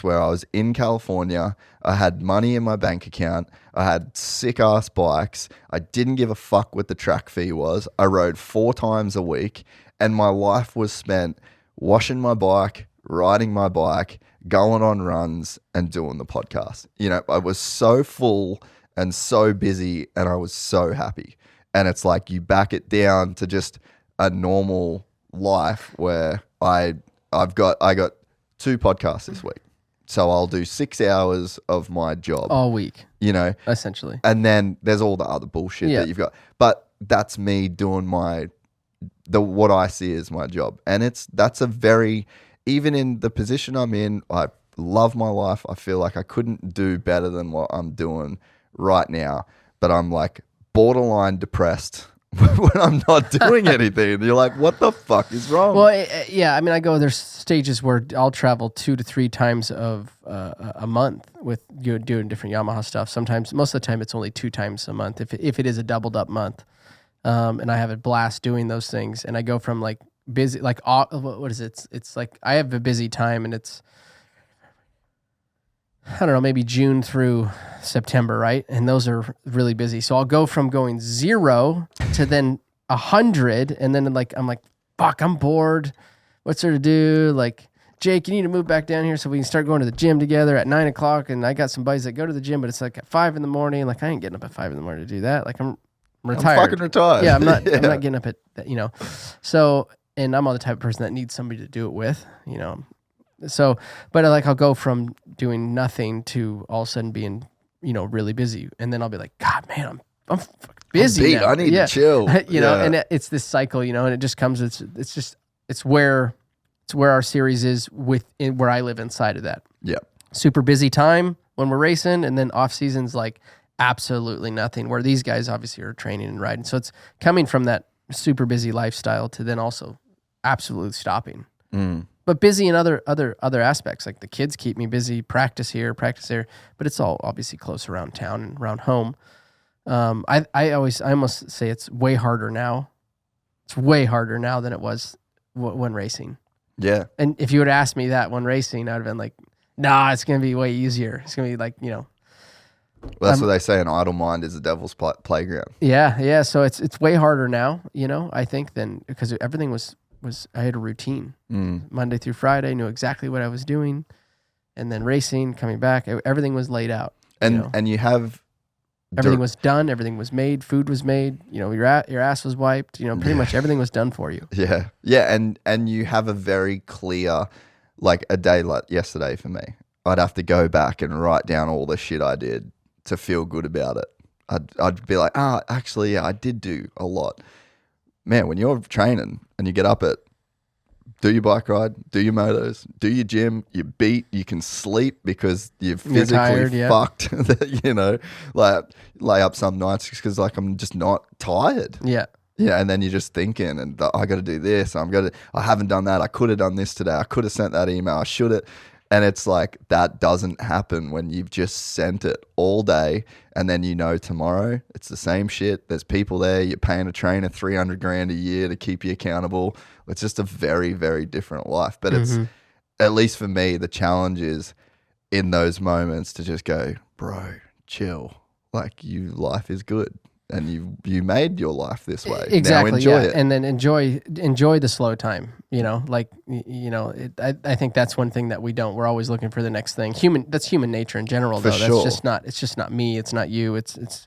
where I was in California. I had money in my bank account. I had sick ass bikes. I didn't give a fuck what the track fee was. I rode 4 times a week, and my life was spent washing my bike, riding my bike, going on runs, and doing the podcast. I was so full and so busy, and I was so happy. And it's like you back it down to just a normal life where I got 2 podcasts this week. So I'll do 6 hours of my job all week, essentially. And then there's all the other bullshit that you've got. But that's me doing what I see as my job. And that's a very, even in the position I'm in, I love my life. I feel like I couldn't do better than what I'm doing right now. But I'm like borderline depressed when I'm not doing anything. And you're like, what the fuck is wrong? Well, there's stages where I'll travel 2 to 3 times of a month with doing different Yamaha stuff. Sometimes, most of the time, it's only 2 times a month if it is a doubled up month. And I have a blast doing those things. And I go from like busy, like what is it? It's like I have a busy time, and it's I don't know, maybe June through September, right? And those are really busy. So I'll go from going 0 to then 100, and then like I'm like, fuck, I'm bored. What's there to do? Like, Jake, you need to move back down here so we can start going to the gym together at 9 o'clock. And I got some buddies that go to the gym, but it's like at 5 in the morning. Like, I ain't getting up at 5 in the morning to do that. Like, I'm retired. I'm fucking retired. Yeah, I'm not getting up at that, you know. So, and I'm all the type of person that needs somebody to do it with, you know. So, but like I'll go from doing nothing to all of a sudden being, you know, really busy, and then I'll be like, God, man, I'm fucking busy now. I need to chill. You know, and it's this cycle, you know, and it just comes. It's where our series is where I live inside of that. Yeah, super busy time when we're racing, and then off season's like absolutely nothing. Where these guys obviously are training and riding, so it's coming from that super busy lifestyle to then also absolutely stopping. But busy in other aspects, like the kids keep me busy, practice here, practice there, but it's all obviously close around town and around home. I almost say it's way harder now. It's way harder now than it was when racing. Yeah. And if you would ask me that when racing, I'd have been like, nah, it's going to be way easier. It's going to be like, you know. Well, that's what they say, an idle mind is the devil's playground. Yeah. So it's way harder now, you know, I think, than because everything was I had a routine. Monday through Friday, knew exactly what I was doing, and then racing, coming back, everything was laid out. And you have everything was done, everything was made, food was made. You know, your ass was wiped. You know, pretty much everything was done for you. Yeah, and you have a very clear, like a day like yesterday for me. I'd have to go back and write down all the shit I did to feel good about it. I'd be like, actually, yeah, I did do a lot. Man, when you're training and you get up do your bike ride, do your motos, do your gym, you beat, you can sleep because you're physically tired, fucked, you know, like lay up some nights because like I'm just not tired. Yeah. Yeah, and then you're just thinking, and I got to do this. I haven't done that. I could have done this today. I could have sent that email. I should have. And it's like that doesn't happen when you've just sent it all day, and then you know tomorrow it's the same shit. There's people there. You're paying a trainer $300,000 a year to keep you accountable. It's just a very, very different life. But it's, at least for me, the challenge is in those moments to just go, bro, chill. Like life is good. And you made your life this way. Exactly. Now enjoy it. And then enjoy the slow time. You know, like I think that's one thing that we don't. We're always looking for the next thing. That's human nature in general. For though. sure. It's just not me. It's not you. It's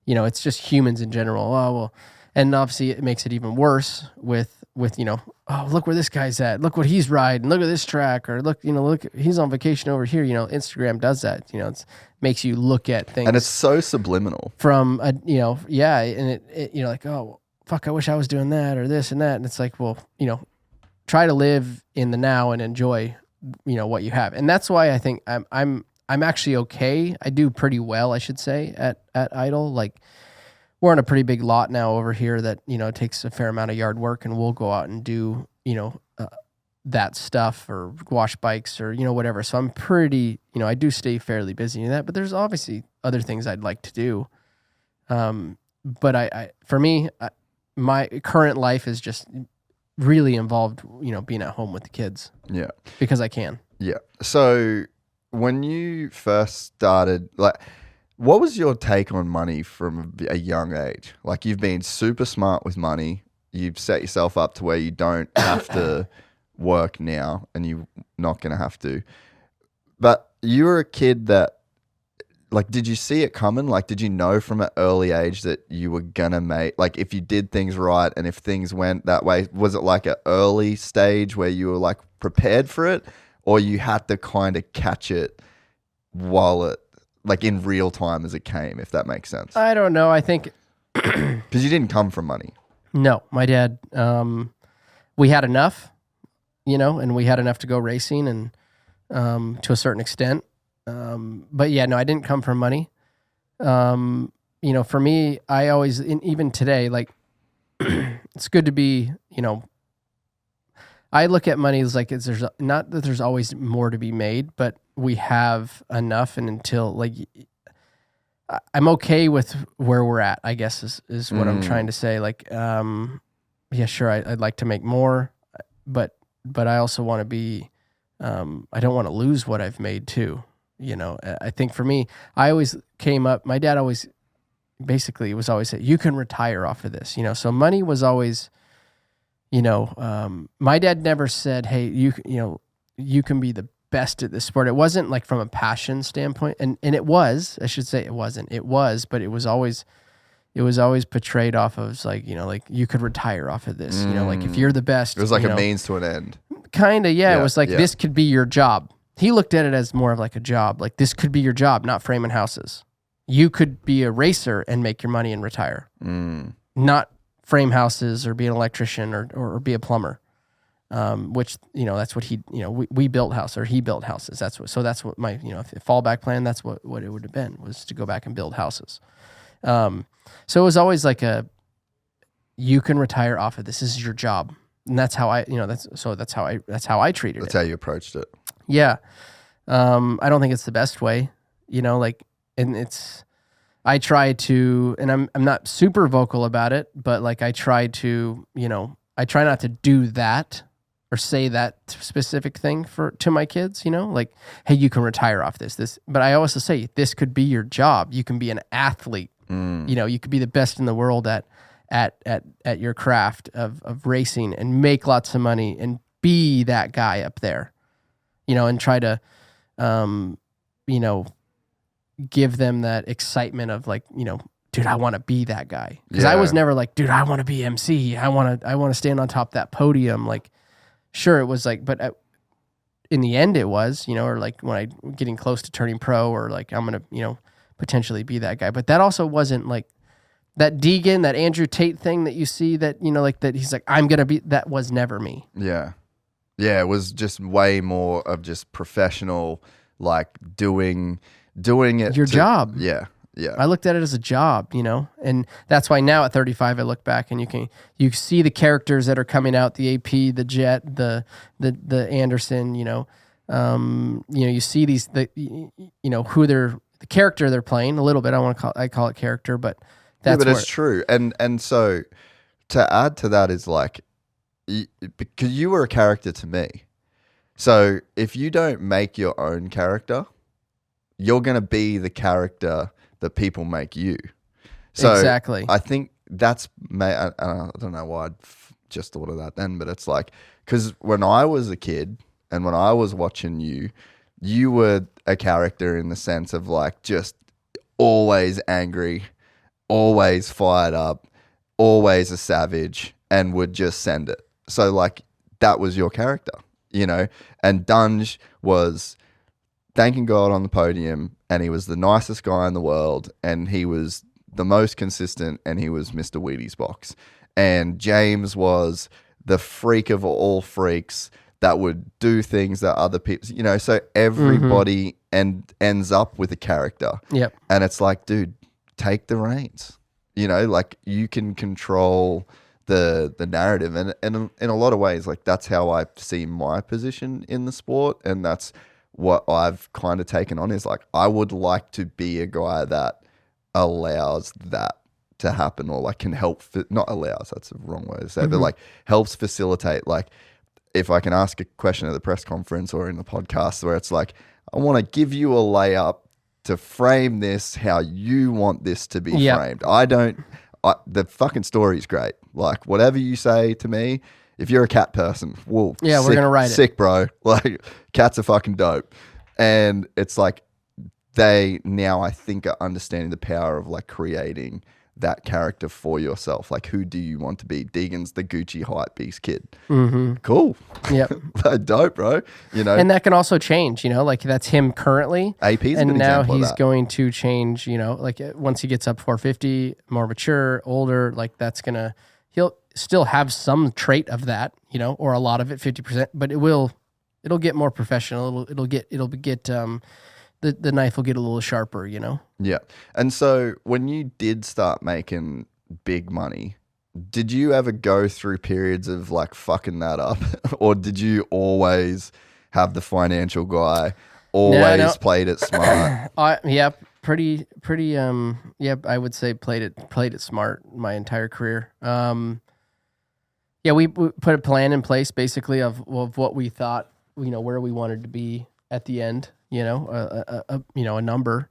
you know, it's just humans in general. Oh well, and obviously it makes it even worse with you know, oh look where this guy's at. Look what he's riding. Look at this track. Or look he's on vacation over here. You know, Instagram does that. You know, it's makes you look at things, and it's so subliminal from you know, yeah, and it you know, like, oh fuck, I wish I was doing that or this and that, and it's like, well, you know, try to live in the now and enjoy, you know, what you have. And that's why I think I'm actually okay. I do pretty well, I should say, at idle. Like, we're on a pretty big lot now over here that, you know, takes a fair amount of yard work, and we'll go out and do, you know, that stuff or wash bikes or, you know, whatever. So I'm pretty, you know, I do stay fairly busy in that, but there's obviously other things I'd like to do. But for me, my current life is just really involved, you know, being at home with the kids. Yeah. Because I can. Yeah. So when you first started, like, what was your take on money from a young age? Like, you've been super smart with money. You've set yourself up to where you don't have to work now, and you're not going to have to. But you were a kid that, like, did you see it coming? Like, did you know from an early age that you were going to make, like, if you did things right and if things went that way, was it like an early stage where you were, like, prepared for it, or you had to kind of catch it while it, like, in real time as it came, if that makes sense? I don't know. I think because you didn't come from money. No, my dad, we had enough, you know, and we had enough to go racing and to a certain extent. But yeah, no, I didn't come from money. You know, for me, I always, even today, like, it's good to be, you know, I look at money as like, there's not that there's always more to be made, but we have enough. And until, like, I'm okay with where we're at, I guess is what I'm trying to say. Like, yeah, sure, I'd like to make more, but I also want to be, I don't want to lose what I've made too. I think for me, I always came up, my dad always basically was always said, you can retire off of this, so money was always, my dad never said, hey, you can be the best at this sport. It wasn't like from a passion standpoint, and it was, I should say it wasn't, it was, but it was always portrayed off of like, like you could retire off of this, like if you're the best. It was like a means to an end. Kind of, yeah. It was like, this could be your job. He looked at it as more of like a job. Like this could be your job, not framing houses. You could be a racer and make your money and retire. Not frame houses or be an electrician or be a plumber. Which, that's what we built houses, or he built houses. That's what my, fallback plan, that's what it would have been, was to go back and build houses. So it was always like you can retire off of this. This is your job. And that's how I, that's how I treated it. That's how you approached it. Yeah. I don't think it's the best way, I try to, and I'm not super vocal about it, but like I try to, I try not to do that or say that specific thing to my kids, like, hey, you can retire off this, but I also say this could be your job. You can be an athlete. You could be the best in the world at your craft of racing and make lots of money and be that guy up there, and try to, give them that excitement of like, dude, I want to be that guy. Because I was never like, dude, I want to be MC. I want to stand on top of that podium. Like, sure, it was like, but in the end it was, or like when I getting close to turning pro, or like I'm going to, potentially be that guy. But that also wasn't like that Deegan, that Andrew Tate thing that you see that, like that he's like, I'm going to be, that was never me. Yeah. Yeah. It was just way more of just professional, like doing it. Your job. Yeah. Yeah. I looked at it as a job, and that's why now at 35, I look back and you see the characters that are coming out, the AP, the Jett, the Anderson, you see these, who they're, the character they're playing a little bit. I call it character, but that's it's true. And so to add to that is like, because you were a character to me. So if you don't make your own character, you're going to be the character that people make you. So exactly. I think that's, I don't know why I just thought of that then, but it's like, because when I was a kid and when I was watching you were a character in the sense of like just always angry, always fired up, always a savage, and would just send it. So like that was your character, and Dungey was thanking God on the podium, and he was the nicest guy in the world, and he was the most consistent, and he was Mr. Wheaties Box. And James was the freak of all freaks that would do things that other people, so everybody ends up with a character. Yep. And it's like, dude, take the reins. Like you can control the narrative. And in a lot of ways, like that's how I see my position in the sport. And that's what I've kind of taken on, is like, I would like to be a guy that allows that to happen, or like can help, not allows, that's the wrong way to say, but like helps facilitate. Like if I can ask a question at the press conference or in the podcast where it's like, I want to give you a layup to frame this how you want this to be framed. The fucking story is great. Like whatever you say to me, if you're a cat person, we're going to write it. Sick, bro. Like cats are fucking dope. And it's like they now, I think, are understanding the power of like creating that character for yourself. Like, who do you want to be? Deegan's the Gucci hype beast kid. Cool. Yep. Dope, bro. And that can also change, like that's him currently. AP's and an now example he's of that. going to change, like once he gets up 450, more mature, older, like he'll still have some trait of that, or a lot of it, 50%, but it'll get more professional. It'll get the knife will get a little sharper, Yeah. And so when you did start making big money, did you ever go through periods of like fucking that up? Or did you always have the financial guy, always played it smart? Pretty I would say played it smart my entire career. We put a plan in place basically of what we thought, where we wanted to be at the end, a number,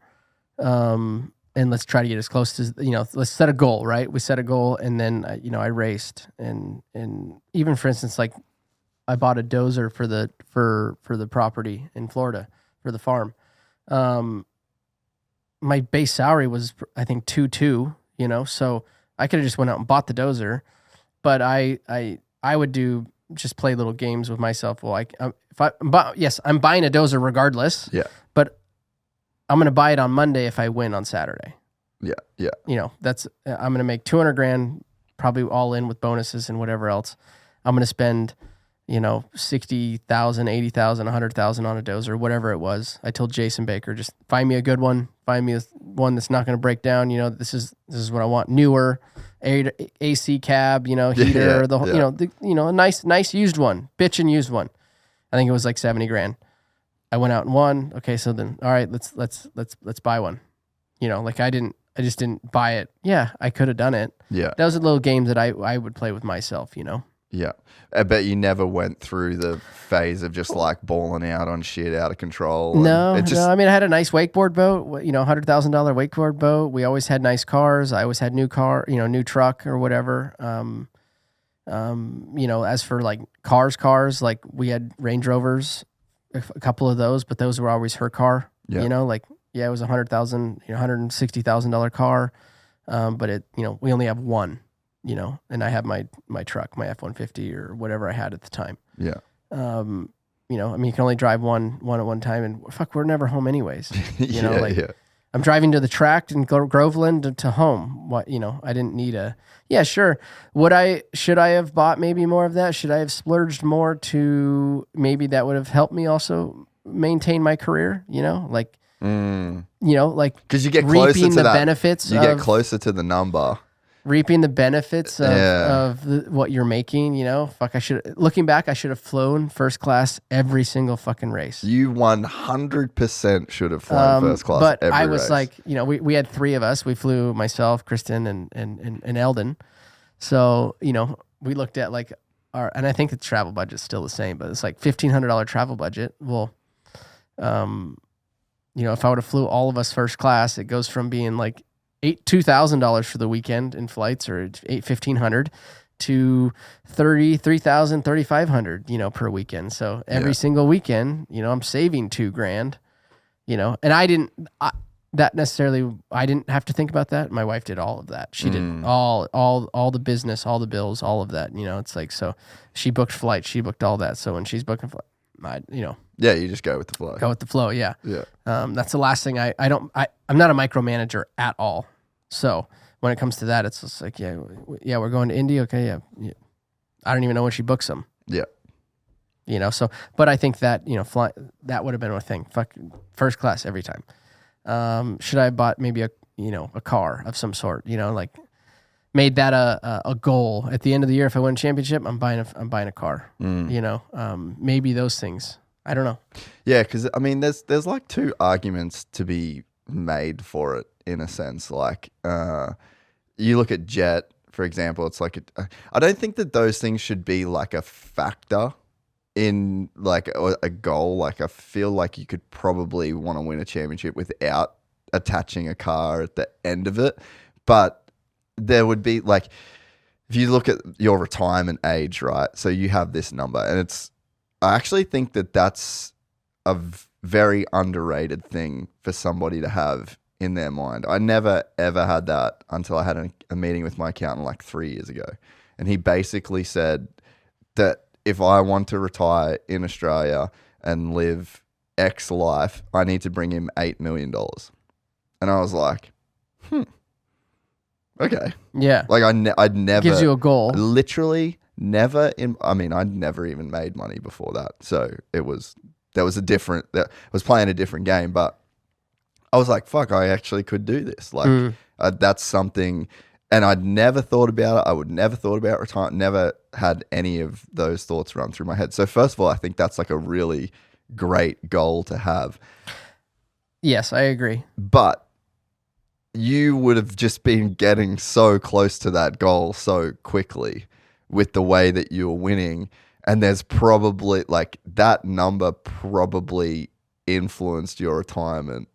and let's try to get as close to, let's set a goal, right? We set a goal, and then, I raced, and even for instance, like I bought a dozer for the property in Florida for the farm. My base salary was, I think, 2.2, so I could have just went out and bought the dozer, but I would just play little games with myself. Well, I'm buying a dozer regardless. Yeah. But I'm going to buy it on Monday if I win on Saturday. Yeah. Yeah. I'm going to make $200,000, probably all in with bonuses and whatever else. I'm going to spend, $60,000, $80,000, $100,000 on a dozer, whatever it was. I told Jason Baker, just find me a good one. Find me one that's not going to break down. This is what I want. Newer, AC cab, heater, a nice used one, bitchin' used one. I think it was like $70,000. I went out and won. Okay, so then, all right, let's buy one. I just didn't buy it. Yeah, I could have done it. Yeah, those are little games that I would play with myself. Yeah, I bet you never went through the phase of just like balling out on shit out of control. No. I mean, I had a nice wakeboard boat, $100,000 wakeboard boat. We always had nice cars. I always had new truck or whatever. As for like cars, like we had Range Rovers, a couple of those, but those were always her car. Yeah. It was $100,000, $160,000 car. But it, we only have one. And I have my truck, my F-150 or whatever I had at the time. Yeah. You can only drive one at one time, and we're never home anyways. Yeah. I'm driving to the track in Groveland to home. What, I didn't need sure. Should I have bought maybe more of that? Should I have splurged more to maybe that would have helped me also maintain my career? Because you get closer to the that benefits. You get closer to the number. Reaping the benefits of what you're making, looking back, I should have flown first class every single fucking race. You 100% should have flown first class but every I was race. like, we had three of us. We flew myself, Kristen, and Aldon. So, we looked at like and I think the travel budget's still the same, but it's like $1,500 travel budget. Well, if I would have flew all of us first class, it goes from being like $2,000 for the weekend in flights, or $1,500 to $33,000, $3,500, per weekend. So every single weekend, I'm saving $2,000, and I didn't have to think about that. My wife did all of that. She did all the business, all the bills, all of that. It's like, so she booked flights, she booked all that. So when she's booking flight, yeah, you just go with the flow. Go with the flow. Yeah. Yeah. That's the last thing I'm not a micromanager at all. So when it comes to that, it's just like, we're going to Indy. Okay. Yeah. I don't even know when she books them. Yeah. So, but I think that, that would have been a thing. Fuck, first class every time. Should I have bought maybe a car of some sort, like made that a goal at the end of the year? If I win a championship, I'm buying a car, maybe those things. I don't know. Yeah. Cause I mean, there's like two arguments to be made for it in a sense. Like, you look at Jett, for example, it's like, I don't think that those things should be like a factor in like a goal. Like I feel like you could probably want to win a championship without attaching a car at the end of it. But there would be like, if you look at your retirement age, right? So you have this number, and I actually think that that's a very underrated thing for somebody to have in their mind. I never ever had that until I had a meeting with my accountant like 3 years ago. And he basically said that if I want to retire in Australia and live X life, I need to bring him $8 million. And I was like, okay. Yeah. Like I'd never. Gives you a goal. Literally never I'd never even made money before that. So I was playing a different game, but I was like, fuck, I actually could do this. Like that's something, and I'd never thought about it. I would never thought about retirement, never had any of those thoughts run through my head. So first of all, I think that's like a really great goal to have. Yes, I agree. But you would have just been getting so close to that goal so quickly with the way that you were winning. And there's probably like that number probably influenced your retirement?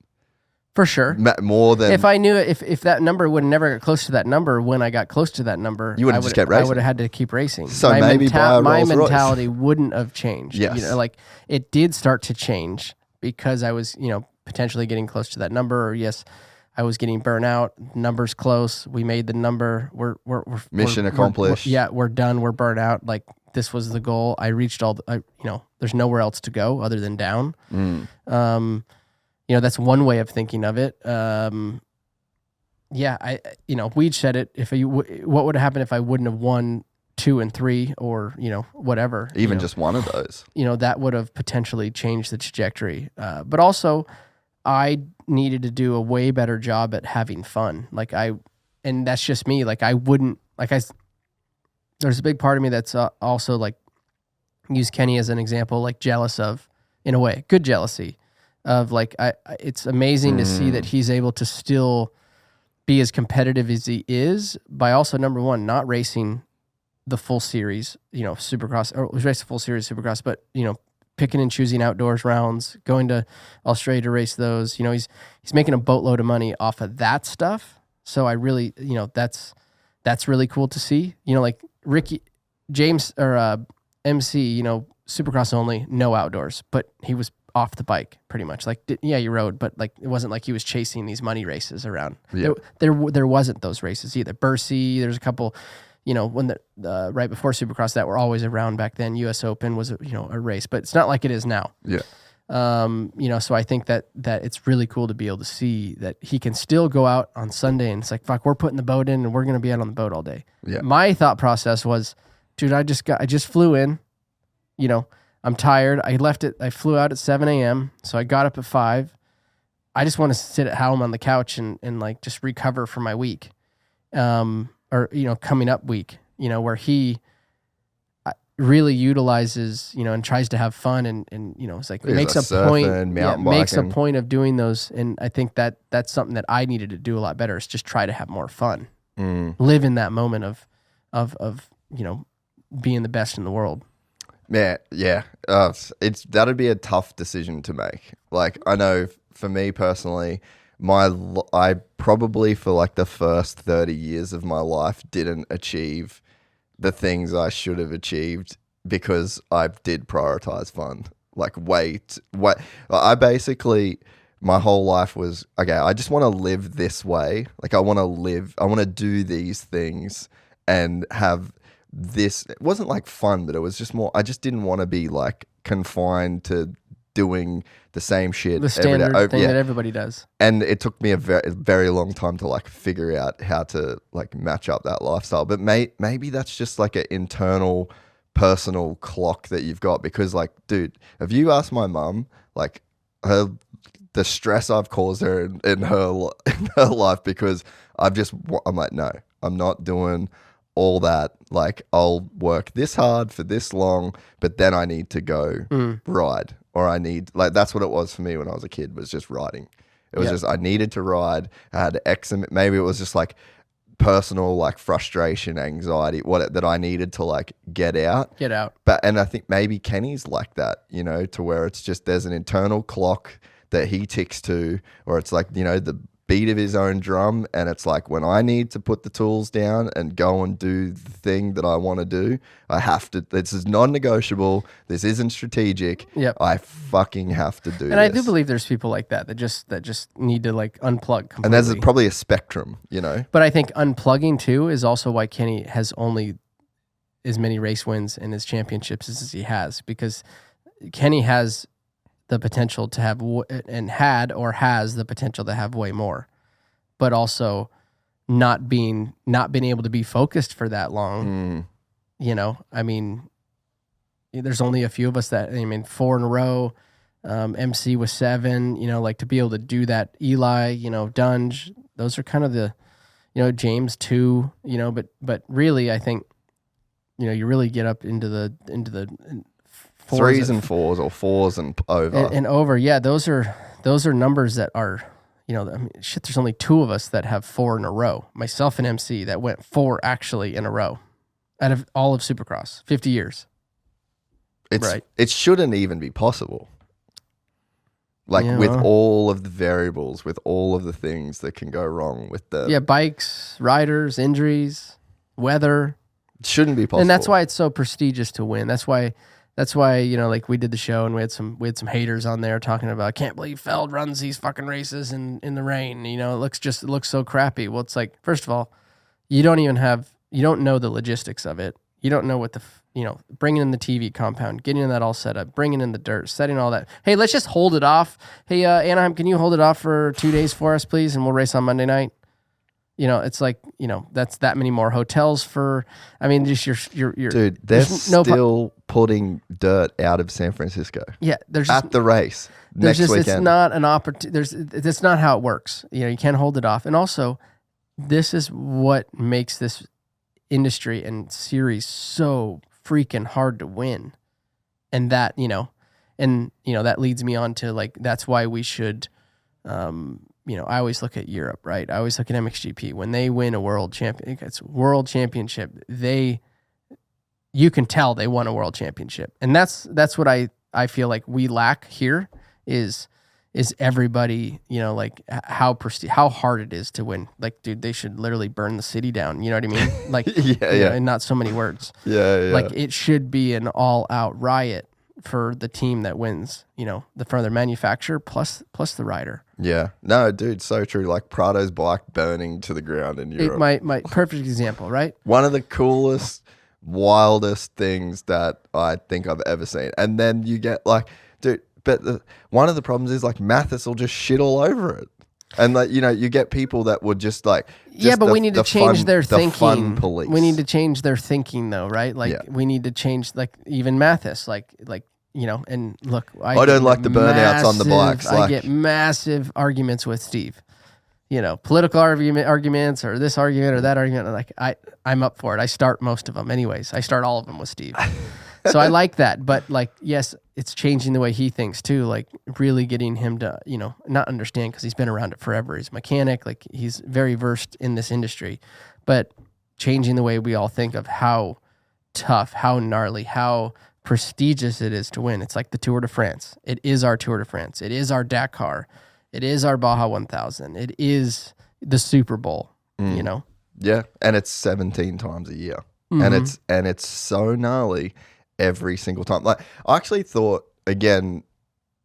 For sure. More than if I knew if that number would never get close to that number, when I got close to that number, you would have just kept racing. I would have had to keep racing. So maybe buy a my Rolls Royce. mentality wouldn't have changed. Yes. You know, like it did start to change because I was, you know, potentially getting close to that number. Or yes, I was getting burnt out. Numbers close. We made the number. We're mission accomplished. We're done. We're burnt out. Like this was the goal. I reached all. You know, there's nowhere else to go other than down. You know, that's one way of thinking of it. Yeah, you know, Weed said it. What would have happened if I wouldn't have won 2 and 3, or you know, whatever. Even you know, just one of those. You know, that would have potentially changed the trajectory. But also, I needed to do a way better job at having fun. Like and that's just me. Like I wouldn't there's a big part of me that's also like use Kenny as an example, like jealous of, in a way, good jealousy. Of like, it's amazing to see that he's able to still be as competitive as he is by also, number one, not racing the full series, you know, Supercross, or race the full series Supercross, but, you know, picking and choosing outdoors rounds, going to Australia to race those. You know, he's making a boatload of money off of that stuff. So I really, you know, that's really cool to see. You know, like James or MC, you know, Supercross only, no outdoors, but he was off the bike pretty much. Like, yeah, you rode, but like it wasn't like he was chasing these money races around. Yeah. There wasn't those races either. BluCru, there's a couple, you know, when the right before Supercross that were always around back then. US Open was a race, but it's not like it is now. Yeah. You know, so I think that it's really cool to be able to see that he can still go out on Sunday and it's like, fuck, we're putting the boat in and we're going to be out on the boat all day. Yeah. My thought process was, dude, I just flew in, you know, I'm tired. I flew out at 7 a.m. So I got up at 5. I just want to sit at home on the couch and like just recover from my week. Or, you know, coming up week, you know, where he really utilizes, you know, and tries to have fun and you know, it's like makes a point of doing those. And I think that's something that I needed to do a lot better, is just try to have more fun. Live in that moment of, you know, being the best in the world. Yeah. That'd be a tough decision to make. Like, I know for me personally, I probably for like the first 30 years of my life didn't achieve the things I should have achieved because I did prioritize fun. Like, I basically, my whole life was, okay, I just want to live this way. Like, I want to do these things and have this. It wasn't like fun, but it was just more, I just didn't want to be like confined to doing the same shit. The standard thing that everybody does. And it took me a very, very long time to like figure out how to like match up that lifestyle. But maybe that's just like an internal personal clock that you've got, because like, dude, if you ask my mum, like the stress I've caused her in her life, because I'm like, no, I'm not doing all that. Like, I'll work this hard for this long, but then I need to go ride, or I need, like, that's what it was for me when I was a kid, was just riding. It was just, I needed to ride. I had maybe it was just like personal, like frustration, anxiety, that I needed to like get out. And I think maybe Kenny's like that, you know, to where it's just, there's an internal clock that he ticks to, or it's like, you know, the beat of his own drum, and it's like, when I need to put the tools down and go and do the thing that I want to do, I have to. This is non-negotiable. This isn't strategic. I fucking have to do this. And I do believe there's people like that just need to like unplug completely. And there's probably a spectrum, you know. But I think unplugging too is also why Kenny has only as many race wins and his championships as he has, because Kenny has the potential to have, has the potential to have way more, but also not being able to be focused for that long. You know, I mean, there's only a few of us that, 4 in a row, MC was 7, you know, like to be able to do that. Eli, you know, Dunge, those are kind of the, you know, James 2, you know, but really I think, you know, you really get up into the 3s and 4s, or 4s and over. And over, yeah. Those are numbers that are, you know, there's only 2 of us that have 4 in a row. Myself and MC that went 4 actually in a row out of all of Supercross, 50 years. It shouldn't even be possible. Like with all of the variables, with all of the things that can go wrong with the bikes, riders, injuries, weather. Shouldn't be possible. And that's why it's so prestigious to win. That's why like we did the show and we had some haters on there talking about, I can't believe Feld runs these fucking races in the rain. It looks so crappy. Well, it's like, first of all, you don't know the logistics of it. You don't know what bringing in the TV compound, getting that all set up, bringing in the dirt, setting all that. Hey, let's just hold it off. Hey, Anaheim, can you hold it off for 2 days for us, please? And we'll race on Monday night. It's like, that's that many more hotels just your dude, they're still putting dirt out of San Francisco. Yeah. At the race next weekend. It's not an opportunity. That's not how it works. You can't hold it off. And also, this is what makes this industry and series so freaking hard to win. And that, that leads me on to like, that's why we should, I always look at Europe, right? I always look at MXGP. When they win a world championship, you can tell they won a world championship. And that's what I feel like we lack here is everybody, like how hard it is to win. Like, dude, they should literally burn the city down. You know what I mean? Like, and not so many words. Yeah. Like, it should be an all-out riot for the team that wins. The further manufacturer plus the rider. Yeah. No, dude, so true. Like Prado's bike burning to the ground in Europe. My perfect example, right? One of the coolest, wildest things that I think I've ever seen. And then you get like, dude. But one of the problems is like Mathis will just shit all over it. And like, you get people that would just like... but we need to change their thinking. Fun police. We need to change their thinking though, right? Like we need to change like even Mathis, like, and look. I don't like the burnouts on the bikes. I get massive arguments with Steve. Political arguments or this argument or that argument. Like I'm up for it. I start most of them anyways. I start all of them with Steve. So I like that. But like, yes, it's changing the way he thinks too. Like really getting him to, not understand because he's been around it forever. He's a mechanic. Like he's very versed in this industry, but changing the way we all think of how tough, how gnarly, how prestigious it is to win. It's like the Tour de France. It is our Tour de France. It is our Dakar. It is our Baja 1000. It is the Super Bowl, Yeah, and it's 17 times a year. Mm-hmm. And it's so gnarly every single time. Like I actually thought, again,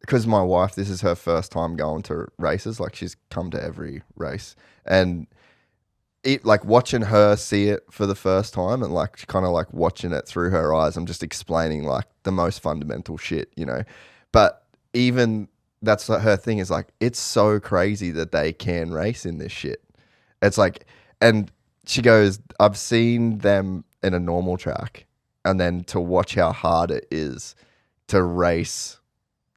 because my wife, this is her first time going to races. Like she's come to every race, and it like watching her see it for the first time and like kind of like watching it through her eyes. I'm just explaining like the most fundamental shit, but even that's her thing is like, it's so crazy that they can race in this shit. It's like, and she goes, I've seen them in a normal track, and then to watch how hard it is to race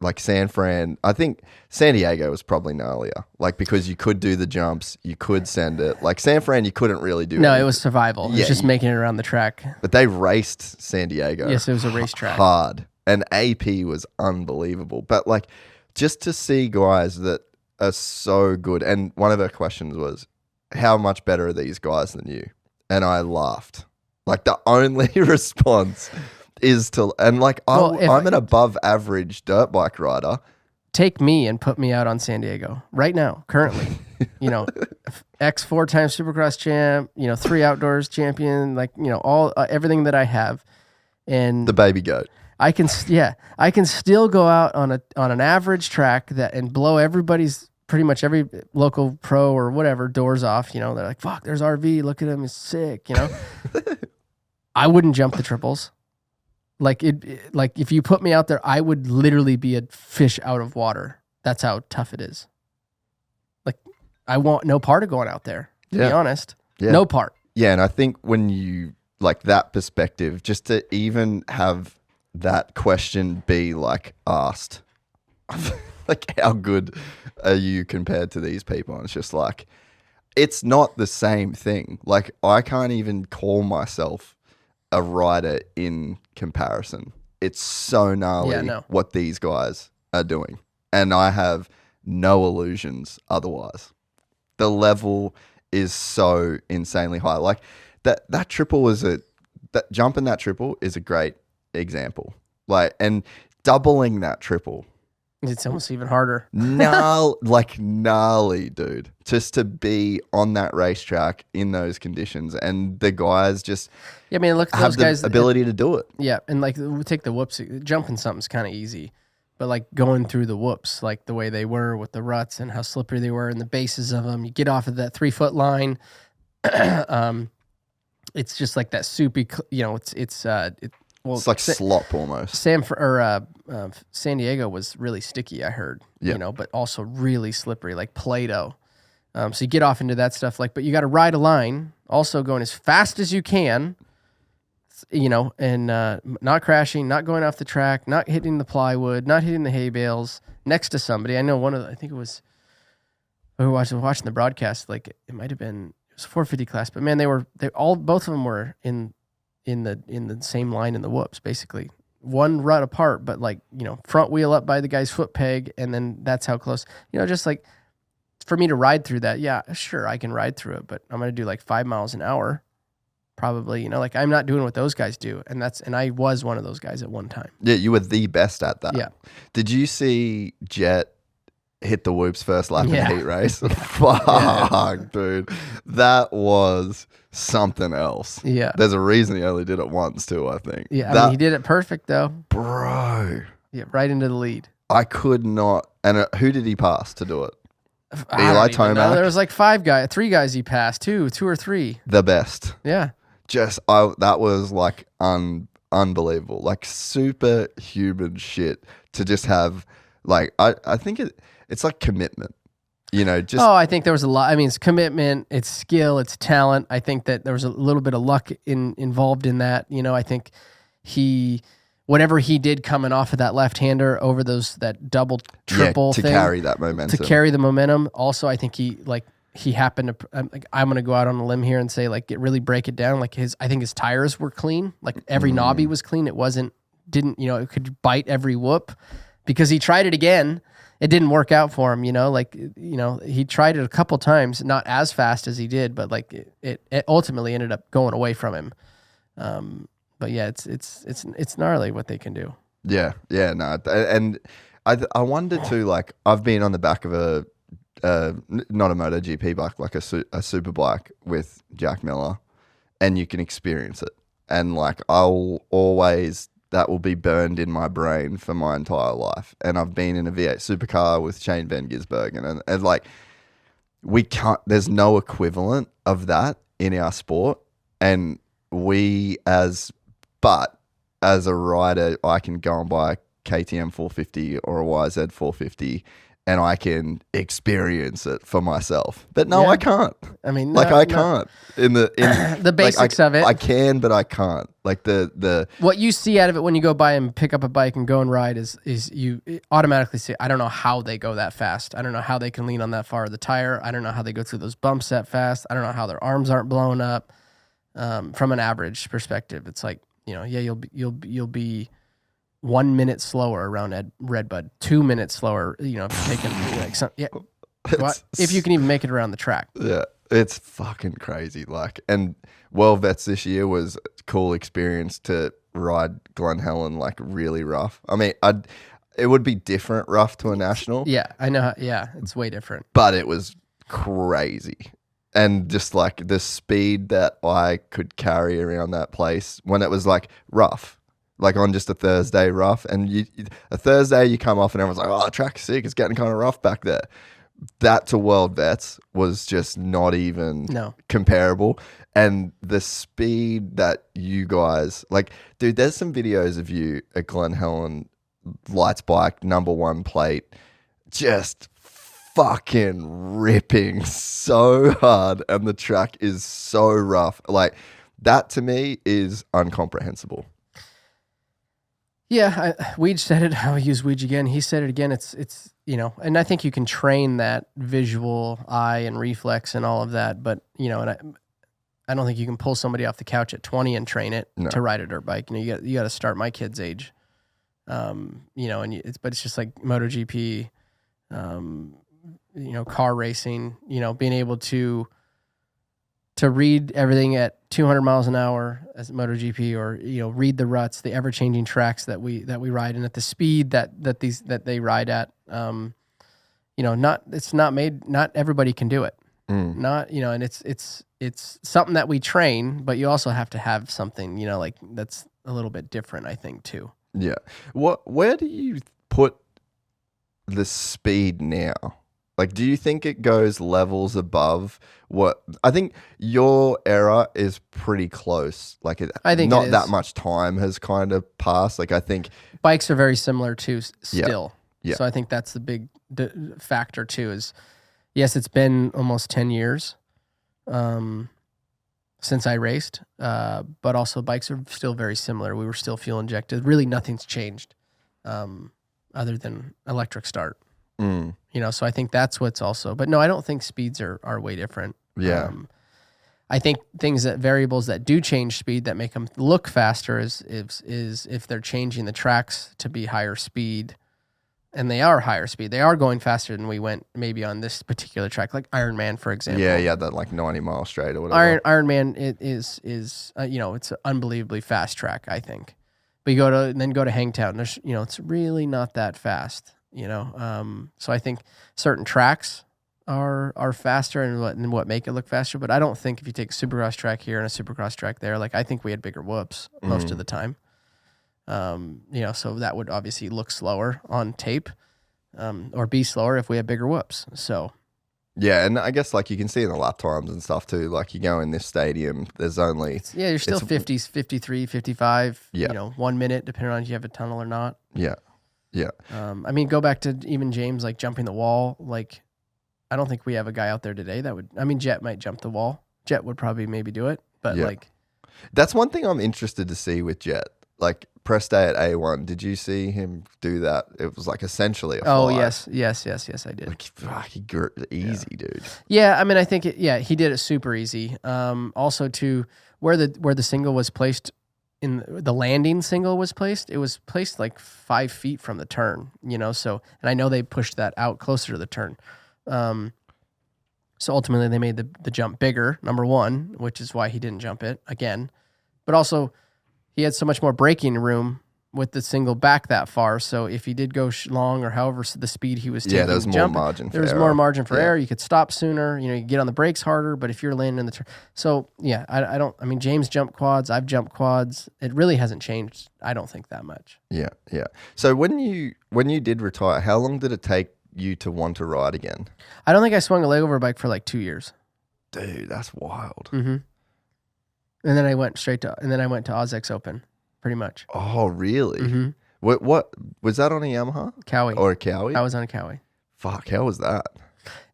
like San Fran. I think San Diego was probably gnarlier, like because you could do the jumps, you could send it. Like San Fran, you couldn't really do. No, anything. It was survival. It was just making it around the track. But they raced San Diego. Yes, it was a racetrack. Hard. And AP was unbelievable. But like, just to see guys that are so good. And one of her questions was, how much better are these guys than you? And I laughed. Like the only response is to, and like, I'm an above average dirt bike rider. Take me and put me out on San Diego right now, currently. X 4-time Supercross champ, 3 outdoors champion, like, all everything that I have. And the baby goat. I can still go out on an average track and blow everybody's, pretty much every local pro or whatever, doors off. They're like, fuck, there's RV, look at him, he's sick. I wouldn't jump the triples. Like if you put me out there, I would literally be a fish out of water. That's how tough it is. Like I want no part of going out there, to be honest. Yeah. No part. Yeah, and I think when you like that perspective, just to even have that question be like asked, like how good are you compared to these people? And it's just like, it's not the same thing. Like I can't even call myself a rider in comparison. It's so gnarly what these guys are doing. And I have no illusions otherwise. The level is so insanely high. Like that triple jumping that triple is a great example. Like, and doubling that triple It's almost even harder. Gnarly, dude. Just to be on that racetrack in those conditions, and the guys just I mean, look at have those guys. the ability to do it. Yeah, and like we take the whoops. Jumping something's kind of easy, but like going through the whoops, like the way they were with the ruts and how slippery they were and the bases of them. You get off of that 3-foot line. It's just like that soupy. It's like slop almost. San Diego was really sticky, I heard, but also really slippery, like Play-Doh. So you get off into that stuff, but you got to ride a line, also going as fast as you can, and not crashing, not going off the track, not hitting the plywood, not hitting the hay bales next to somebody. I know I think it was, we were watching the broadcast, like it might have been, it was 450 class, but man, both of them were in the same line in the whoops, basically. One rut apart, but front wheel up by the guy's foot peg, and then that's how close. just like for me to ride through that, yeah, sure, I can ride through it, but I'm gonna do like 5 miles an hour, probably. I'm not doing what those guys do, and I was one of those guys at one time. Yeah, you were the best at that. Yeah. Did you see Jett hit the whoops first lap in the heat race? Fuck, dude. That was something else. Yeah. There's a reason he only did it once too, I think. Yeah, I mean, he did it perfect though. Bro. Yeah, right into the lead. I could not. And who did he pass to do it? Eli Tomac. There was like 3 guys he passed, two or three. The best. Yeah. That was like unbelievable. Like superhuman shit to just have, like, I think it's like commitment. I think there was a lot. I mean, it's commitment, it's skill, it's talent. I think that there was a little bit of luck involved in that. I think whatever he did coming off of that left-hander over that double, triple to thing. carry that momentum. To carry the momentum. Also, I think he happened to, I'm going to go out on a limb here and say, really break it down. I think his tires were clean. Like every knobby was clean. It could bite every whoop because he tried it again. It didn't work out for him, he tried it a couple times, not as fast as he did, but it ultimately ended up going away from him. But yeah, it's gnarly what they can do. Yeah. No. And I wonder too, I've been on the back of not a MotoGP bike, like a super bike with Jack Miller, and you can experience it. And I'll always, that will be burned in my brain for my entire life. And I've been in a V8 supercar with Shane Van Gisbergen, and we can't, there's no equivalent of that in our sport. And but as a rider, I can go and buy a KTM 450 or a YZ 450 and I can experience it for myself. But no, I can't. I mean, I can't. In the basics of it. I can, but I can't. The what you see out of it when you go by and pick up a bike and go and ride is you automatically see, I don't know how they go that fast. I don't know how they can lean on that far of the tire. I don't know how they go through those bumps that fast. I don't know how their arms aren't blowing up. From an average perspective, it's you'll be 1 minute slower around Redbud, 2 minutes slower, taking if you can even make it around the track. Yeah, it's fucking crazy. And World Vets this year was a cool experience to ride Glen Helen really rough. I mean, it would be different rough to a national. Yeah, I know. Yeah, it's way different. But it was crazy. And just the speed that I could carry around that place when it was rough. On just a Thursday rough, and a Thursday you come off and everyone's like, "Oh, track's sick. It's getting kind of rough back there." That to World Vets was just not even comparable. And the speed that you guys dude, there's some videos of you at Glen Helen, lights bike, #1 plate, just fucking ripping so hard, and the track is so rough. That to me is incomprehensible. Yeah, Weege said it. I'll use Weege again. He said it again. It's and I think you can train that visual eye and reflex and all of that, but and I don't think you can pull somebody off the couch at 20 and train it to ride a dirt bike. You got to start my kid's age. But it's just like MotoGP, car racing. Being able to to read everything at 200 miles an hour as MotoGP, or read the ruts, the ever changing tracks that we ride, and at the speed that they ride at. Not everybody can do it. Not and it's something that we train, but you also have to have something like that's a little bit different, I think, too. Yeah. Where do you put the speed now? Like, do you think it goes levels above what? I think your era is pretty close. Like, I think not that much time has kind of passed. Like, I think bikes are very similar too still. Yeah. So I think that's the big factor too. Is yes, it's been almost 10 years since I raced, but also bikes are still very similar. We were still fuel injected. Really, nothing's changed other than electric start. So I think that's what's also, but no, I don't think speeds are way different. Yeah. I think variables that do change speed that make them look faster is if they're changing the tracks to be higher speed, and they are higher speed. They are going faster than we went maybe on this particular track, like Ironman, for example. Yeah, that like 90 mile straight or whatever. Ironman is it's an unbelievably fast track, I think. But you go to Hangtown, there's it's really not that fast. So I think certain tracks are faster and what make it look faster. But I don't think if you take a Supercross track here and a Supercross track there, like I think we had bigger whoops most of the time. So that would obviously look slower on tape, or be slower if we had bigger whoops. So. Yeah, and I guess like you can see in the lap times and stuff too. Like you go in this stadium, there's only you're still 50s, 53, 55. 1 minute depending on if you have a tunnel or not. Yeah. Go back to even James, like jumping the wall. Like, I don't think we have a guy out there today that would. Jett might jump the wall. Jett would probably maybe do it, but that's one thing I'm interested to see with Jett. Like press day at A1, did you see him do that? It was like essentially a fly. Oh yes, I did. Like easy, dude. Yeah, I think he did it super easy. Also to where the single was placed. In the landing single was placed, it was placed like 5 feet from the turn, so, and I know they pushed that out closer to the turn. So ultimately they made the jump bigger, number one, which is why he didn't jump it again. But also he had so much more braking room with the single back that far. So if he did go long or however the speed he was taking, there was more margin for error. There was more margin for error. You could stop sooner. You could get on the brakes harder. But if you're landing in the turn, so yeah, I don't. James jumped quads. I've jumped quads. It really hasn't changed. I don't think that much. Yeah. So when you did retire, how long did it take you to want to ride again? I don't think I swung a leg over bike for like 2 years. Dude, that's wild. Mm-hmm. And then I went to OzX Open. Pretty much. Oh, really? Mm-hmm. What was that on a Yamaha? Kawi. Or a Kawi? I was on a Kawi. Fuck, how was that?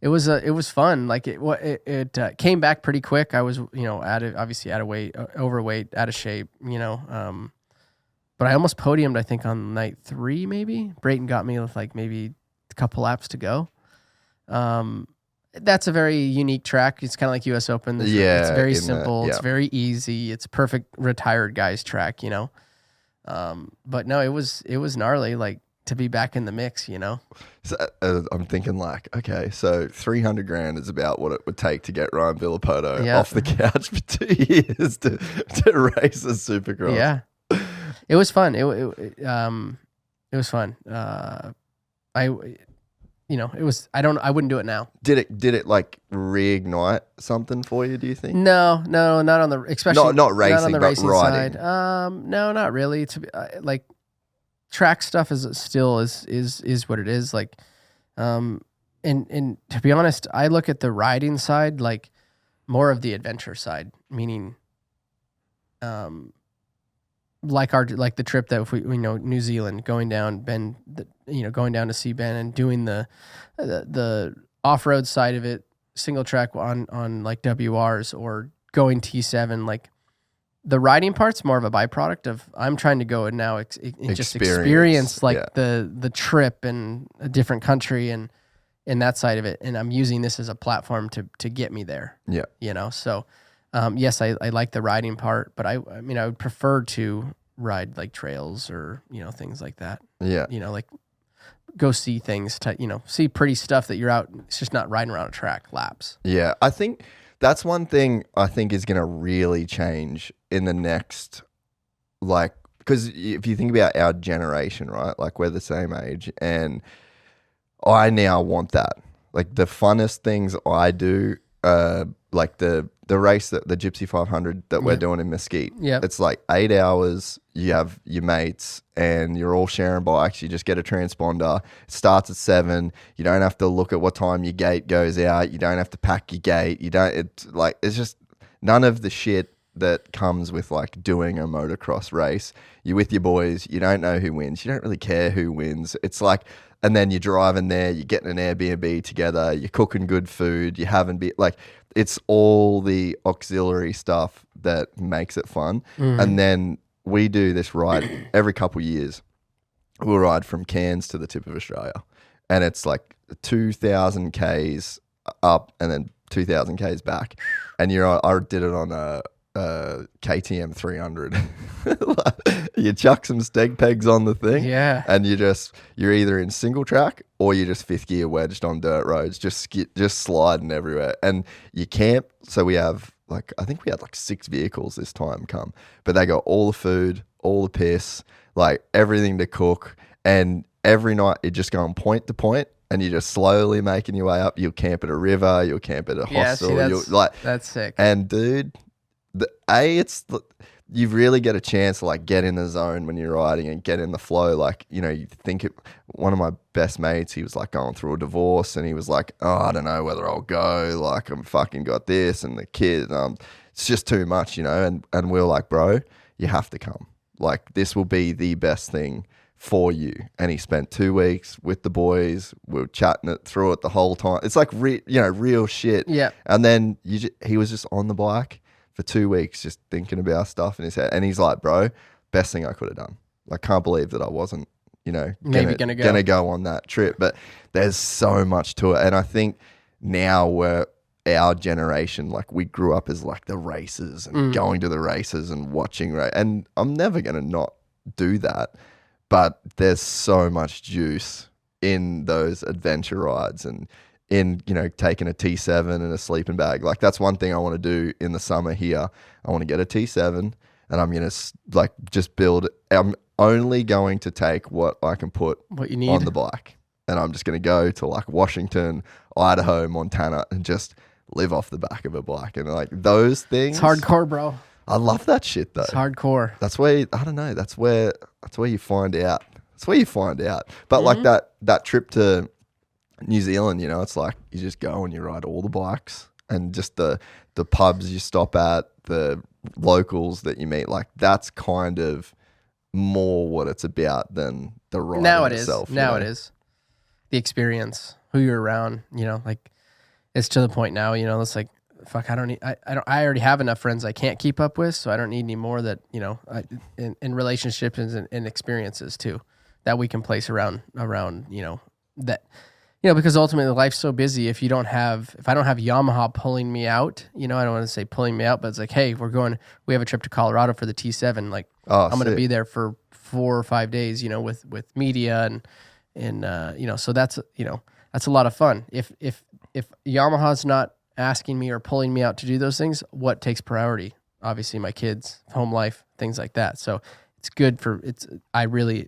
It was fun. Like it came back pretty quick. I was obviously out of weight, overweight, out of shape. But I almost podiumed. I think on night 3 maybe. Brayton got me with like maybe a couple laps to go. That's a very unique track. It's kind of like US Open. It's very simple. It's very easy. It's perfect retired guys track, But no, it was gnarly, like to be back in the mix, So, I'm thinking like, okay, so 300 grand is about what it would take to get Ryan Villopoto off the couch for 2 years to race a Supercross. Yeah, it was fun. It was fun. It was. I wouldn't do it now. Did it like reignite something for you? Do you think? No, not on the especially not racing, not on the but racing riding. Side. No, not really. To be like track stuff is still is what it is. Like, and to be honest, I look at the riding side like more of the adventure side, meaning, like the trip that if we New Zealand, going down going down to see Ben and doing the off-road side of it, single track on like WRs, or going T7, like the riding part's more of a byproduct of I'm trying to go and now just experience like the trip in a different country and that side of it, and I'm using this as a platform to get me there. Yeah, so. Yes, I like the riding part, but I would prefer to ride like trails or, things like that. Yeah. Like go see things, see pretty stuff that you're out. It's just not riding around a track laps. Yeah. I think that's one thing I think is going to really change in the next, like, because if you think about our generation, right, like we're the same age, and I now want that. Like the funnest things I do, like the race, the GYPSY 500 that we're doing in Mesquite. Yeah, it's like 8 hours. You have your mates and you're all sharing bikes. You just get a transponder. It starts at 7. You don't have to look at what time your gate goes out. You don't have to pack your gate. It's just none of the shit that comes with like doing a motocross race. You're with your boys. You don't know who wins. You don't really care who wins. It's like, and then you're driving there, you're getting an Airbnb together, you're cooking good food, you haven't like, it's all the auxiliary stuff that makes it fun. And then we do this ride every couple of years. We'll ride from Cairns to the tip of Australia. And it's like 2,000 Ks up and then 2,000 Ks back. And I did it on a KTM 300. You chuck some steg pegs on the thing, and you're either in single track or you're just fifth gear wedged on dirt roads, just sliding everywhere. And you camp. So we have I think we had 6 vehicles this time come, but they got all the food, all the piss, like everything to cook, and every night you're just going point to point. And you're just slowly making your way up. You'll camp at a river. You'll camp at a hostel. That's sick. And dude, you really get a chance to get in the zone when you're riding and get in the flow. One of my best mates, he was going through a divorce and he was like, oh, I don't know whether I'll go. I'm fucking got this and the kid. It's just too much, and we were like, bro, you have to come. This will be the best thing for you. And he spent 2 weeks with the boys. We were chatting it through it the whole time. It's real shit. Yeah. And then he was just on the bike for 2 weeks, just thinking about stuff in his head. And he's like, bro, best thing I could have done. I can't believe that I wasn't, maybe gonna go on that trip. But there's so much to it. And I think now our generation, we grew up as the races and going to the races and watching. And I'm never going to not do that. But there's so much juice in those adventure rides and in, taking a T7 and a sleeping bag. That's one thing I want to do in the summer here. I want to get a T7 and I'm going to just build. I'm only going to take what I can put what you need on the bike. And I'm just going to go to Washington, Idaho, Montana and just live off the back of a bike. And those things. It's hardcore, bro. I love that shit though. It's hardcore. That's where, I don't know, that's where you find out. That's where you find out. But that trip to New Zealand, it's you just go and you ride all the bikes and just the pubs you stop at, the locals that you meet, that's kind of more what it's about than the ride itself. Now it is. The experience, who you're around, it's to the point now, it's fuck, I already have enough friends I can't keep up with, so I don't need any more that, in relationships and experiences too, that we can place around, that, because ultimately life's so busy. If I don't have Yamaha pulling me out, I don't want to say pulling me out, but it's hey, we have a trip to Colorado for the T7. I'm going to be there for 4 or 5 days, with media and so that's a lot of fun. If Yamaha's not asking me or pulling me out to do those things, what takes priority? Obviously my kids, home life, things like that. So it's good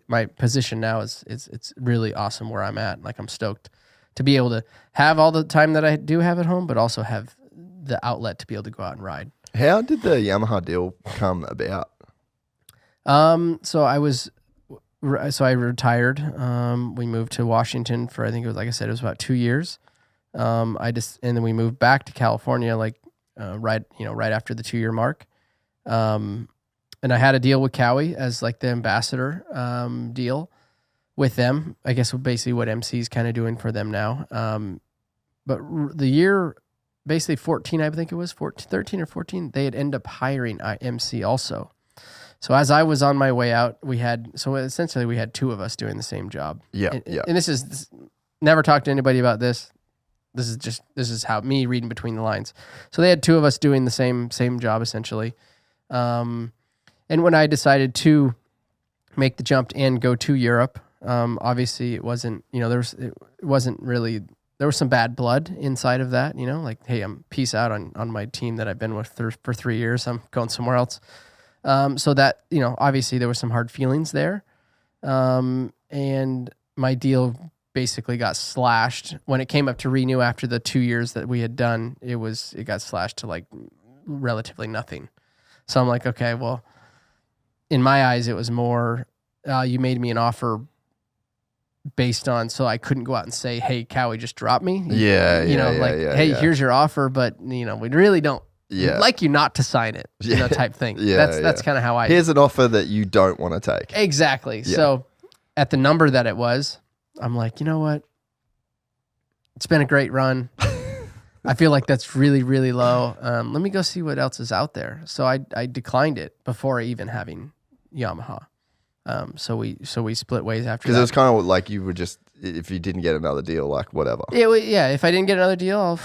my position now is it's really awesome where I'm at. I'm stoked to be able to have all the time that I do have at home, but also have the outlet to be able to go out and ride. How did the Yamaha deal come about? So I retired. We moved to Washington for, I think it was, like I said, it was about 2 years. And then we moved back to California, right after the 2-year mark. And I had a deal with Kawi as the ambassador, deal with them. I guess basically what MC is kind of doing for them now. But the year, basically 14, I think it was 13 or 14, they had ended up hiring MC also. So as I was on my way out, we had 2 of us doing the same job. Yeah. And this never talked to anybody about this. This is how me reading between the lines. So they had 2 of us doing the same job essentially. And when I decided to make the jump and go to Europe, obviously it wasn't, it wasn't really there was some bad blood inside of that, you know, like, hey, I'm peace out on my team that I've been with for 3 years. I'm going somewhere else. So that, you know, obviously there were some hard feelings there. And my deal basically got slashed when it came up to renew after the 2 years that we had done. It got slashed to like relatively nothing. So I'm like, okay, well, in my eyes, it was more, you made me an offer based on, so I couldn't go out and say, hey, Kawi just dropped me. Here's your offer, but you know, we really don't like you not to sign it, you know, type thing. That's kind of how I. Here's an offer that you don't want to take. Exactly. Yeah. So at the number that it was, I'm like, you know what? It's been a great run. I feel like that's really, really low. Let me go see what else is out there. So I declined it before even having Yamaha. So we split ways after that. Because it was kind of like you were just, if you didn't get another deal, like whatever. Yeah. If I didn't get another deal,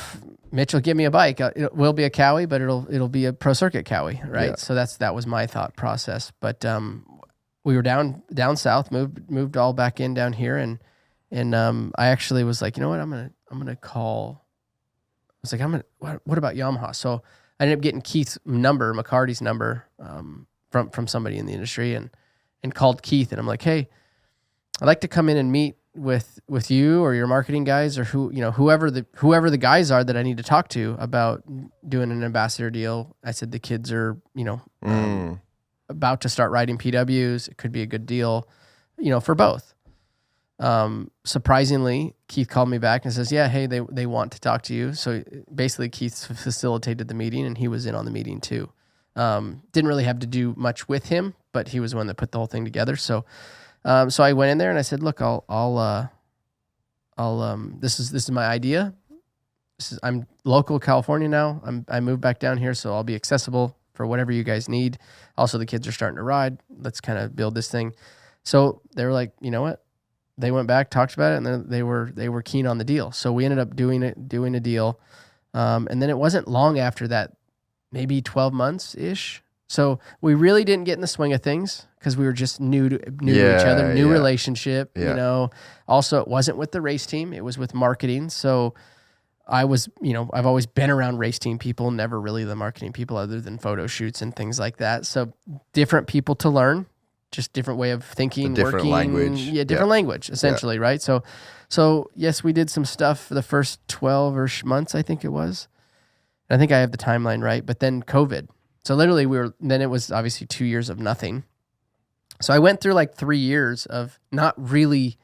Mitch will give me a bike. It will be a Kawi, but it'll be a pro circuit Kawi, right? Yeah. So that was my thought process. But we were down south, moved all back in down here, and I actually was like, you know what, I'm gonna call. I was like, what about Yamaha? So I ended up getting Keith's number, McCarty's number, from somebody in the industry, and called Keith, and I'm like, hey, I'd like to come in and meet with you or your marketing guys or whoever the guys are that I need to talk to about doing an ambassador deal. I said the kids are about to start riding PWs. It could be a good deal, you know, for both. Surprisingly, Keith called me back and says, yeah, hey, they want to talk to you. So basically Keith facilitated the meeting, and he was in on the meeting too. Didn't really have to do much with him, but he was the one that put the whole thing together. So I went in there and I said, look, this is my idea. I'm local California now. I moved back down here, so I'll be accessible for whatever you guys need. Also, the kids are starting to ride. Let's kind of build this thing. So they were like, you know what? They went back, talked about it, and then they were keen on the deal. So we ended up doing a deal. And then it wasn't long after that, maybe 12 months ish. So we really didn't get in the swing of things because we were just new to each other, new relationship, you know. Also, it wasn't with the race team. It was with marketing. So I was, you know, I've always been around race team people, never really the marketing people other than photo shoots and things like that. So different people to learn, just different way of thinking, different working. Language. Yeah, different language, essentially, right? So yes, we did some stuff for the first 12 months, I think it was. I think I have the timeline right, but then COVID. So literally then it was obviously 2 years of nothing. So I went through like 3 years of not really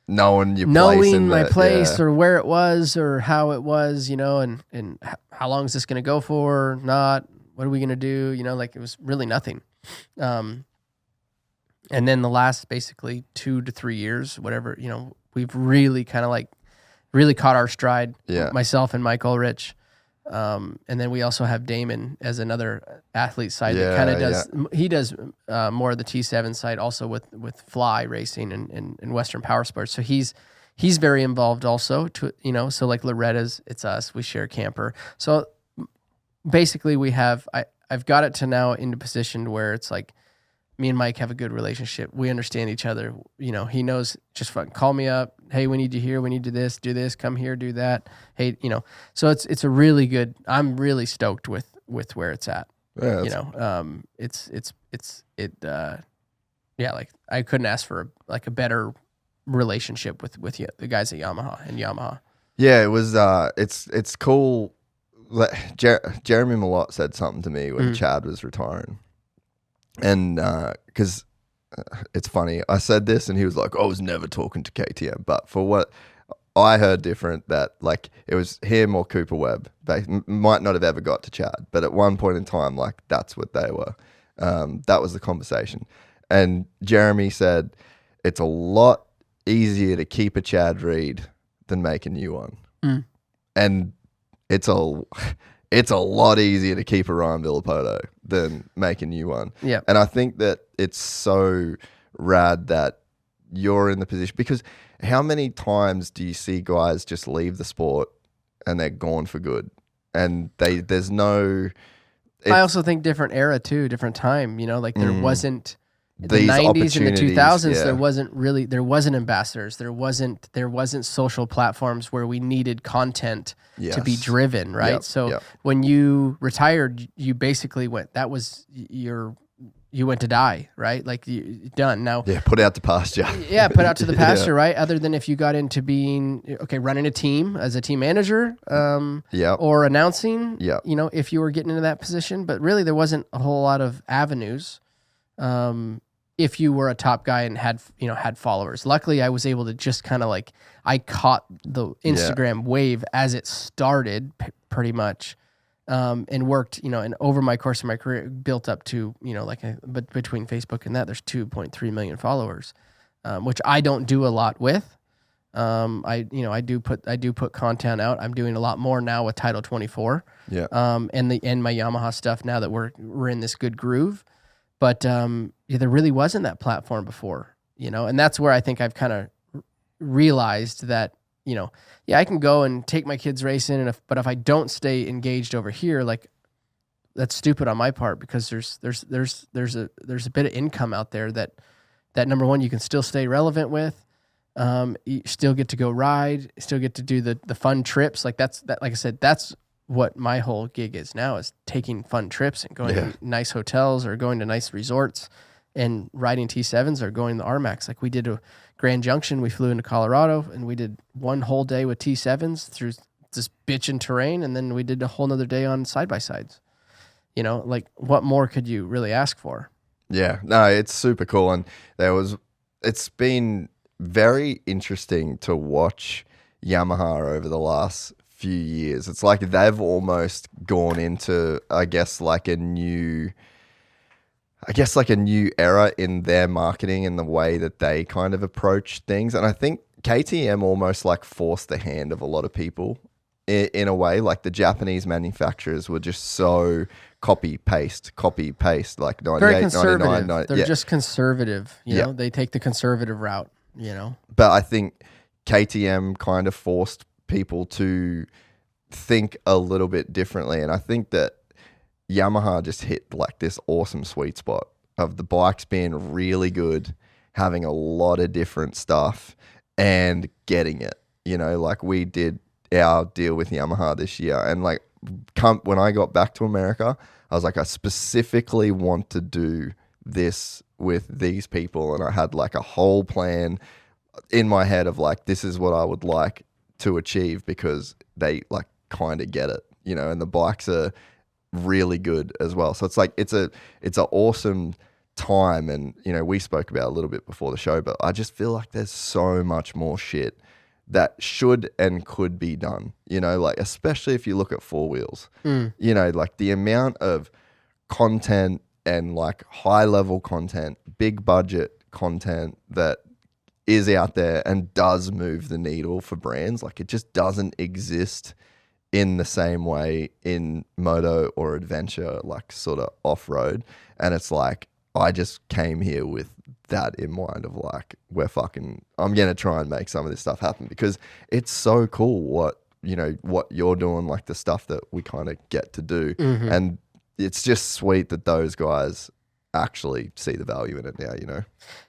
knowing my place or where it was or how it was, you know, and how long is this going to go for? Not, what are we going to do? You know, like it was really nothing. And then the last basically 2 to 3 years, whatever, you know, we've really kind of like really caught our stride. Yeah. Myself and Mike Ulrich. And then we also have Damon as another athlete side that kind of does. Yeah. He does more of the T7 side, also with fly racing and Western Power Sports. So he's very involved also. You know, so like Loretta's, it's us. We share camper. So basically, I've got it to now into position where it's like me and Mike have a good relationship. We understand each other. You know, he knows, just fucking call me up. Hey, we need you here. We need to do this, come here, do that. Hey, you know, so it's a really good, I'm really stoked with where it's at. Yeah, you know, like I couldn't ask for a better relationship with the guys at Yamaha. Yeah, it was, it's cool. Jeremy Malott said something to me when Chad was retiring. And because it's funny, I said this and he was like, I was never talking to KTM. But for what I heard different, that like it was him or Cooper Webb. They might not have ever got to Chad, but at one point in time, like that's what they were. That was the conversation. And Jeremy said, it's a lot easier to keep a Chad Reed than make a new one. And it's a lot easier to keep a Ryan Villopoto than make a new one. Yeah. And I think that it's so rad that you're in the position, because how many times do you see guys just leave the sport and they're gone for good? And there's no... I also think different era too, different time, you know, like there wasn't the 90s and the 2000s, yeah. there wasn't ambassadors. There wasn't social platforms where we needed content to be driven, right? Yep. When you retired, you basically you went to die, right? Like you done now. Yeah, put out to pasture. Yeah, put out to the pasture, right? Other than if you got into being running a team as a team manager, or announcing, if you were getting into that position. But really, there wasn't a whole lot of avenues. If you were a top guy and had followers. Luckily, I was able to just kind of I caught the Instagram wave as it started, pretty much. And worked, and over my course of my career, built up to, but between Facebook and that, there's 2.3 million followers, which I don't do a lot with. I do put content out. I'm doing a lot more now with Title 24. Yeah. And my Yamaha stuff now that we're in this good groove. But there really wasn't that platform before, and that's where I think I've kind of realized that. I can go and take my kids racing, but if I don't stay engaged over here, that's stupid on my part, because there's a bit of income out there that number one, you can still stay relevant with. You still get to go ride, still get to do the fun trips. Like I said, that's what my whole gig is now, is taking fun trips and going to nice hotels or going to nice resorts and riding T7s or going to RMAX. Like we did a Grand Junction, we flew into Colorado and we did one whole day with T7s through this bitchin' terrain, and then we did a whole nother day on side-by-sides. What more could you really ask for? Yeah, no, it's super cool. And it's been very interesting to watch Yamaha over the last few years. It's like they've almost gone into, I guess, a new era in their marketing and the way that they kind of approach things. And I think KTM almost forced the hand of a lot of people in a way. Like the Japanese manufacturers were just so copy paste, like 98, very conservative. 99. They're just conservative, you know, they take the conservative route, But I think KTM kind of forced people to think a little bit differently. And I think that Yamaha just hit this awesome sweet spot of the bikes being really good, having a lot of different stuff and getting it, we did our deal with Yamaha this year. And when I got back to America, I was I specifically want to do this with these people. And I had a whole plan in my head of this is what I would like to achieve, because they kind of get it, and the bikes are really good as well. So it's an awesome time. And we spoke about a little bit before the show, but I just feel there's so much more shit that should and could be done, especially if you look at four wheels, the amount of content and high level content, big budget content that is out there and does move the needle for brands. It just doesn't exist in the same way in moto or adventure, sort of off-road. And it's I just came here with that in mind of I'm going to try and make some of this stuff happen, because it's so cool what you're doing, the stuff that we kind of get to do. Mm-hmm. And it's just sweet that those guys actually see the value in it now,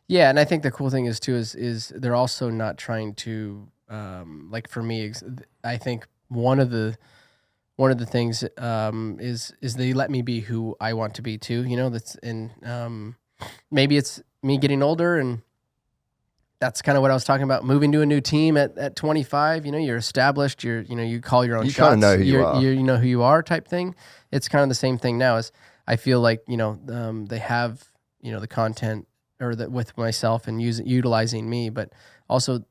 Yeah. And I think the cool thing is too, is they're also not trying to, for me, I think one of the things is they let me be who I want to be too. That's maybe it's me getting older, and that's kind of what I was talking about. Moving to a new team at 25. You're established. You call your own shots. You kind of know who you are. You know who you are, type thing. It's kind of the same thing now. As I feel they have the content or that with myself and utilizing me, but also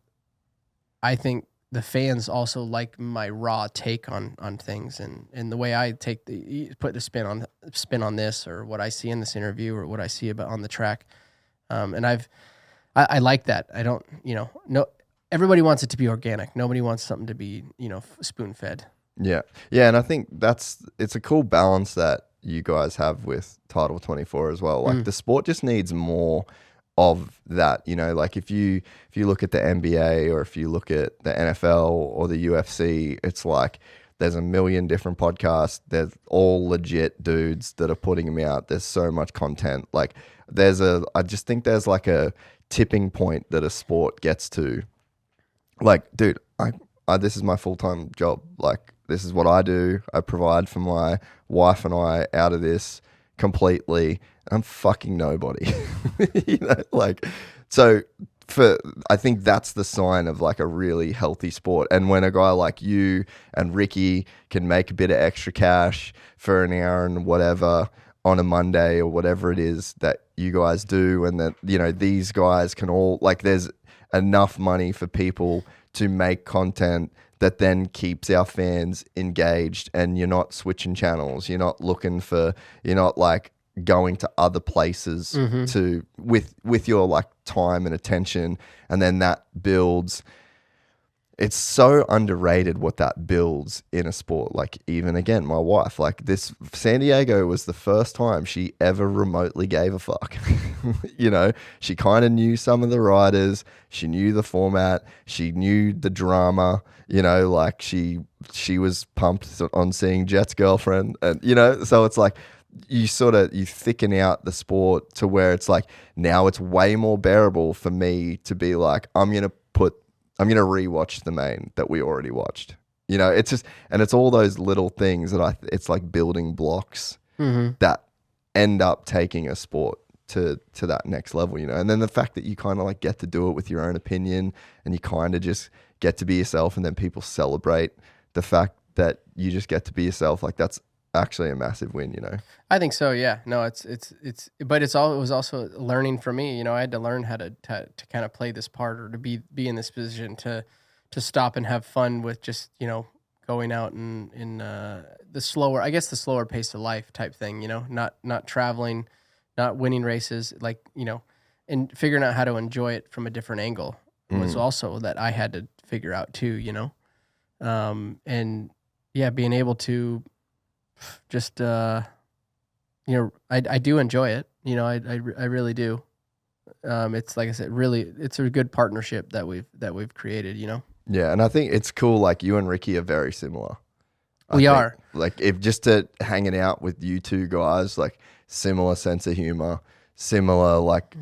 I think the fans also like my raw take on things, and the way I put the spin on this, or what I see in this interview, or what I see about on the track. And I like that. I don't, no, everybody wants it to be organic. Nobody wants something to be, spoon fed. Yeah. Yeah. And I think it's a cool balance that you guys have with Title 24 as well. The sport just needs more of that, if you look at the NBA, or if you look at the NFL or the UFC, it's There's a million different podcasts. They're all legit dudes that are putting them out. There's so much content. Like I just think there's like a tipping point that a sport gets to. Like, dude, I this is my full-time job. Like, this is what I do. I provide for my wife and I out of this completely. I'm fucking nobody. You know, like, so I think that's the sign of like a really healthy sport. And when a guy like you and Ricky can make a bit of extra cash for an hour and whatever on a Monday or whatever it is that you guys do, and that, you know, these guys can all, like, there's enough money for people to make content that then keeps our fans engaged, and you're not switching channels. You're not like going to other places to with your like time and attention, and then that builds. It's so underrated what that builds in a sport. Like, even again, my wife, like, this San Diego was the first time she ever remotely gave a fuck. You know, she kind of knew some of the riders, she knew the format, she knew the drama, you know, like she was pumped on seeing Jett's girlfriend, and, you know, so it's like, you thicken out the sport to where it's like, now it's way more bearable for me to be like, I'm going to rewatch the main that we already watched. You know, it's just, and it's all those little things that it's like building blocks that end up taking a sport to that next level, you know. And then the fact that you kind of like get to do it with your own opinion, and you kind of just get to be yourself, and then people celebrate the fact that you just get to be yourself. Like, that's actually a massive win, you know. I think so. Yeah. No, but it was also learning for me. You know, I had to learn how to kind of play this part, or to be in this position to stop and have fun with just, you know, going out and in the slower pace of life type thing. You know, not traveling, not winning races, like, you know, and figuring out how to enjoy it from a different angle was also that I had to figure out too. You know, and yeah, being able to just you know, I do enjoy it. You know, I really do. It's like I said, really, it's a good partnership that we've created. You know. Yeah, and I think it's cool. Like, you and Ricky are very similar. We are. Like, if just to hanging out with you two guys, like, similar sense of humor, similar like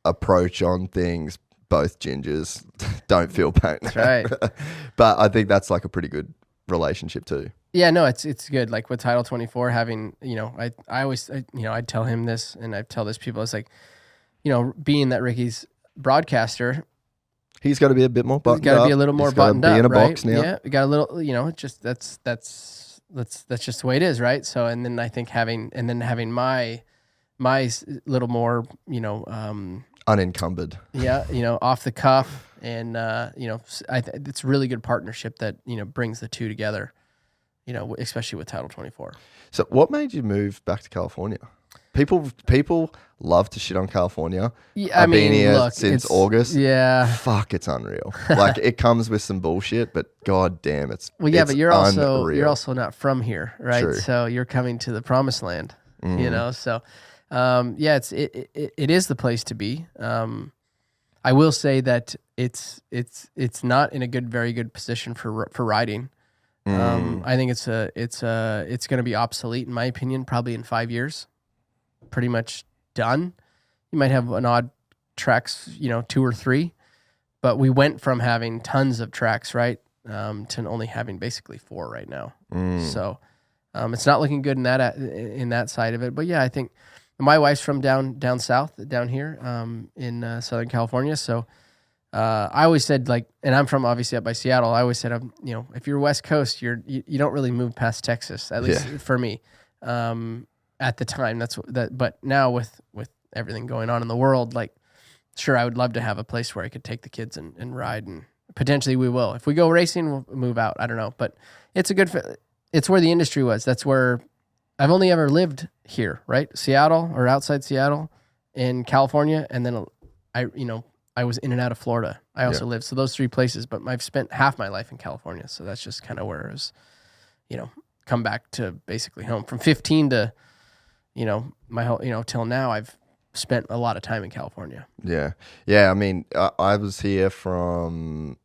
approach on things. Both gingers, don't feel pain. That's right. But I think that's like a pretty good relationship too. Yeah, no, it's good. Like with Title 24, having, you know, I always, you know, I tell him this, and I tell this people, it's like, you know, being that Ricky's broadcaster, he's got to be a bit more buttoned up. He's got to be a little more buttoned up, in a right? box now. Yeah, we got a little, you know, it's just that's just the way it is, right? So, and then I think having my little more, you know, unencumbered. Yeah, you know, off the cuff, and you know, it's a really good partnership that, you know, brings the two together. You know, especially with Title 24. So what made you move back to California? People love to shit on California. Yeah, I've been here since August. Yeah. Fuck, it's unreal. Like, it comes with some bullshit, but god damn, it's but you're unreal. also not from here, right? True. So you're coming to the promised land, you know? So, yeah, it is the place to be. I will say that it's not in a very good position for riding. I think it's going to be obsolete, in my opinion, probably in 5 years. Pretty much done. You might have an odd tracks, you know, 2 or 3, but we went from having tons of tracks, right, to only having basically 4 right now. So it's not looking good in that side of it. But yeah, I think my wife's from down south, down here in Southern California, so. I always said, like, and I'm from obviously up by Seattle. I always said, you know, if you're West Coast, you don't really move past Texas, at least for me. At the time, but now with everything going on in the world, like, sure, I would love to have a place where I could take the kids and ride, and potentially we will. If we go racing, we'll move out. I don't know, but it's it's where the industry was. That's where I've only ever lived here, right? Seattle or outside Seattle, in California, and then I was in and out of Florida. I also lived. So those 3 places, but I've spent half my life in California. So that's just kind of where it was, you know, come back to basically home. From 15 to, you know, my whole, you know, till now, I've spent a lot of time in California. Yeah. Yeah. I mean, I was here from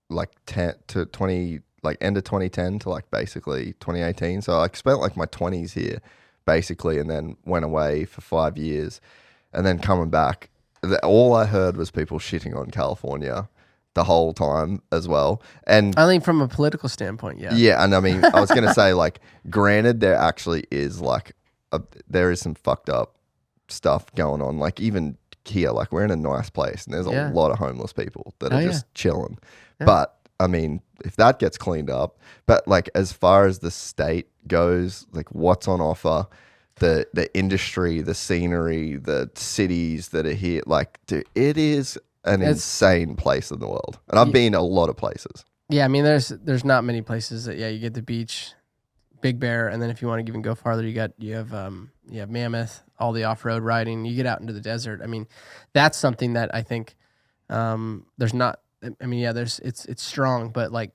like 10 to 20, like end of 2010 to like basically 2018. So I spent like my 20s here basically, and then went away for 5 years, and then coming back, all I heard was people shitting on California the whole time as well. And I think from a political standpoint, yeah. Yeah, and I mean, I was going to say, like, granted, there actually is, like, there is some fucked up stuff going on. Like, even here, like, we're in a nice place, and there's a lot of homeless people that are just chilling. Yeah. But, I mean, if that gets cleaned up, but, like, as far as the state goes, like, what's on offer, the industry, the scenery, the cities that are here, like, dude, it is an insane place in the world. And I've been a lot of places. Yeah, I mean, there's not many places that, you get the beach, Big Bear, and then if you want to even go farther, you have Mammoth, all the off-road riding. You get out into the desert. I mean, that's something that I think there's not. I mean, it's strong, but like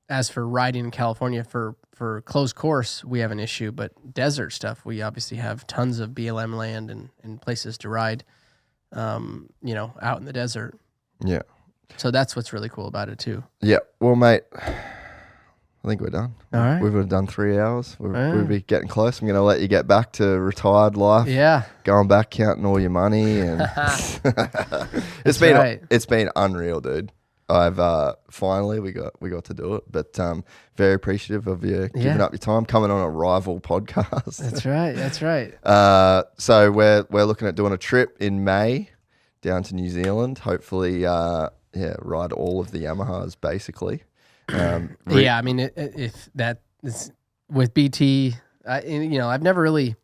as for riding in California for closed course, we have an issue. But desert stuff, we obviously have tons of BLM land and places to ride. Out in the desert. Yeah. So that's what's really cool about it too. Yeah. Well, mate, I think we're done. All right. We've done 3 hours. We'll be getting close. I'm going to let you get back to retired life. Yeah. Going back, counting all your money. And it's been unreal, dude. I've finally we got to do it, but very appreciative of you giving up your time, coming on a rival podcast. That's right. So we're looking at doing a trip in May down to New Zealand. Hopefully, ride all of the Yamahas basically. I mean, if that is with BT, I've never really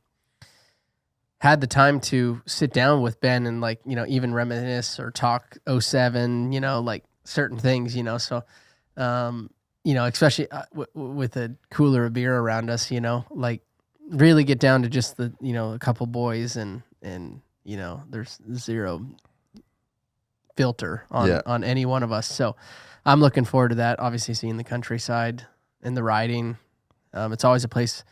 had the time to sit down with Ben and like even reminisce or talk 07, like certain things, so especially with a cooler of beer around us, like really get down to just the a couple boys and there's zero filter on any one of us. So I'm looking forward to that. Obviously seeing the countryside and the riding. It's always a place.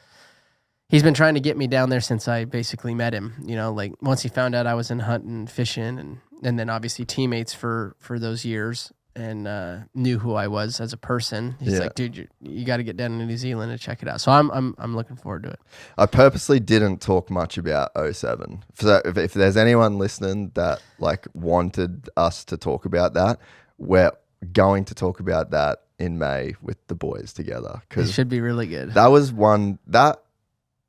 He's been trying to get me down there since I basically met him, like once he found out I was in hunting, fishing, and then obviously teammates for those years, and knew who I was as a person. He's like, dude, you got to get down to New Zealand and check it out. So I'm looking forward to it. I purposely didn't talk much about 07. So if there's anyone listening that like wanted us to talk about that, we're going to talk about that in May with the boys together. It should be really good. That was one that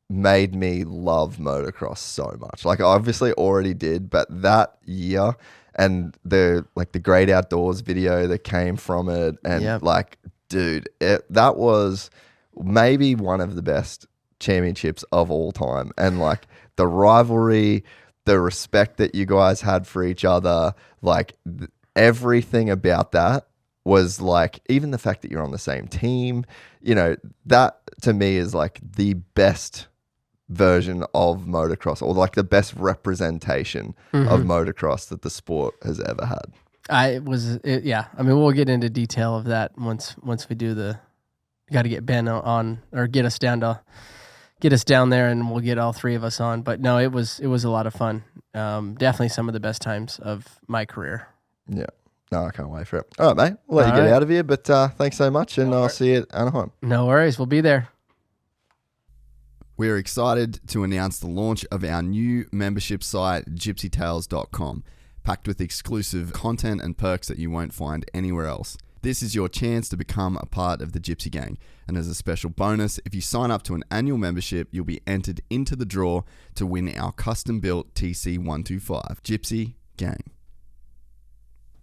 made me love motocross so much. Like I obviously already did, but that year and the Great Outdoors video that came from it, and like, dude, that was maybe one of the best championships of all time. And like the rivalry, the respect that you guys had for each other, like everything about that was like, even the fact that you're on the same team, that to me is like the best version of motocross, or like the best representation of motocross that the sport has ever had. I mean, we'll get into detail of that once we do got to get Ben on, or get us down there, and we'll get all three of us on. But no, it was a lot of fun. Definitely some of the best times of my career. Yeah. No, I can't wait for it. All right, mate. We'll let you get out of here, but thanks so much, and I'll see you at Anaheim. No worries. We'll be there. We're excited to announce the launch of our new membership site, GYPSYTales.com, packed with exclusive content and perks that you won't find anywhere else. This is your chance to become a part of the Gypsy Gang. And as a special bonus, if you sign up to an annual membership, you'll be entered into the draw to win our custom-built TC125. Gypsy Gang.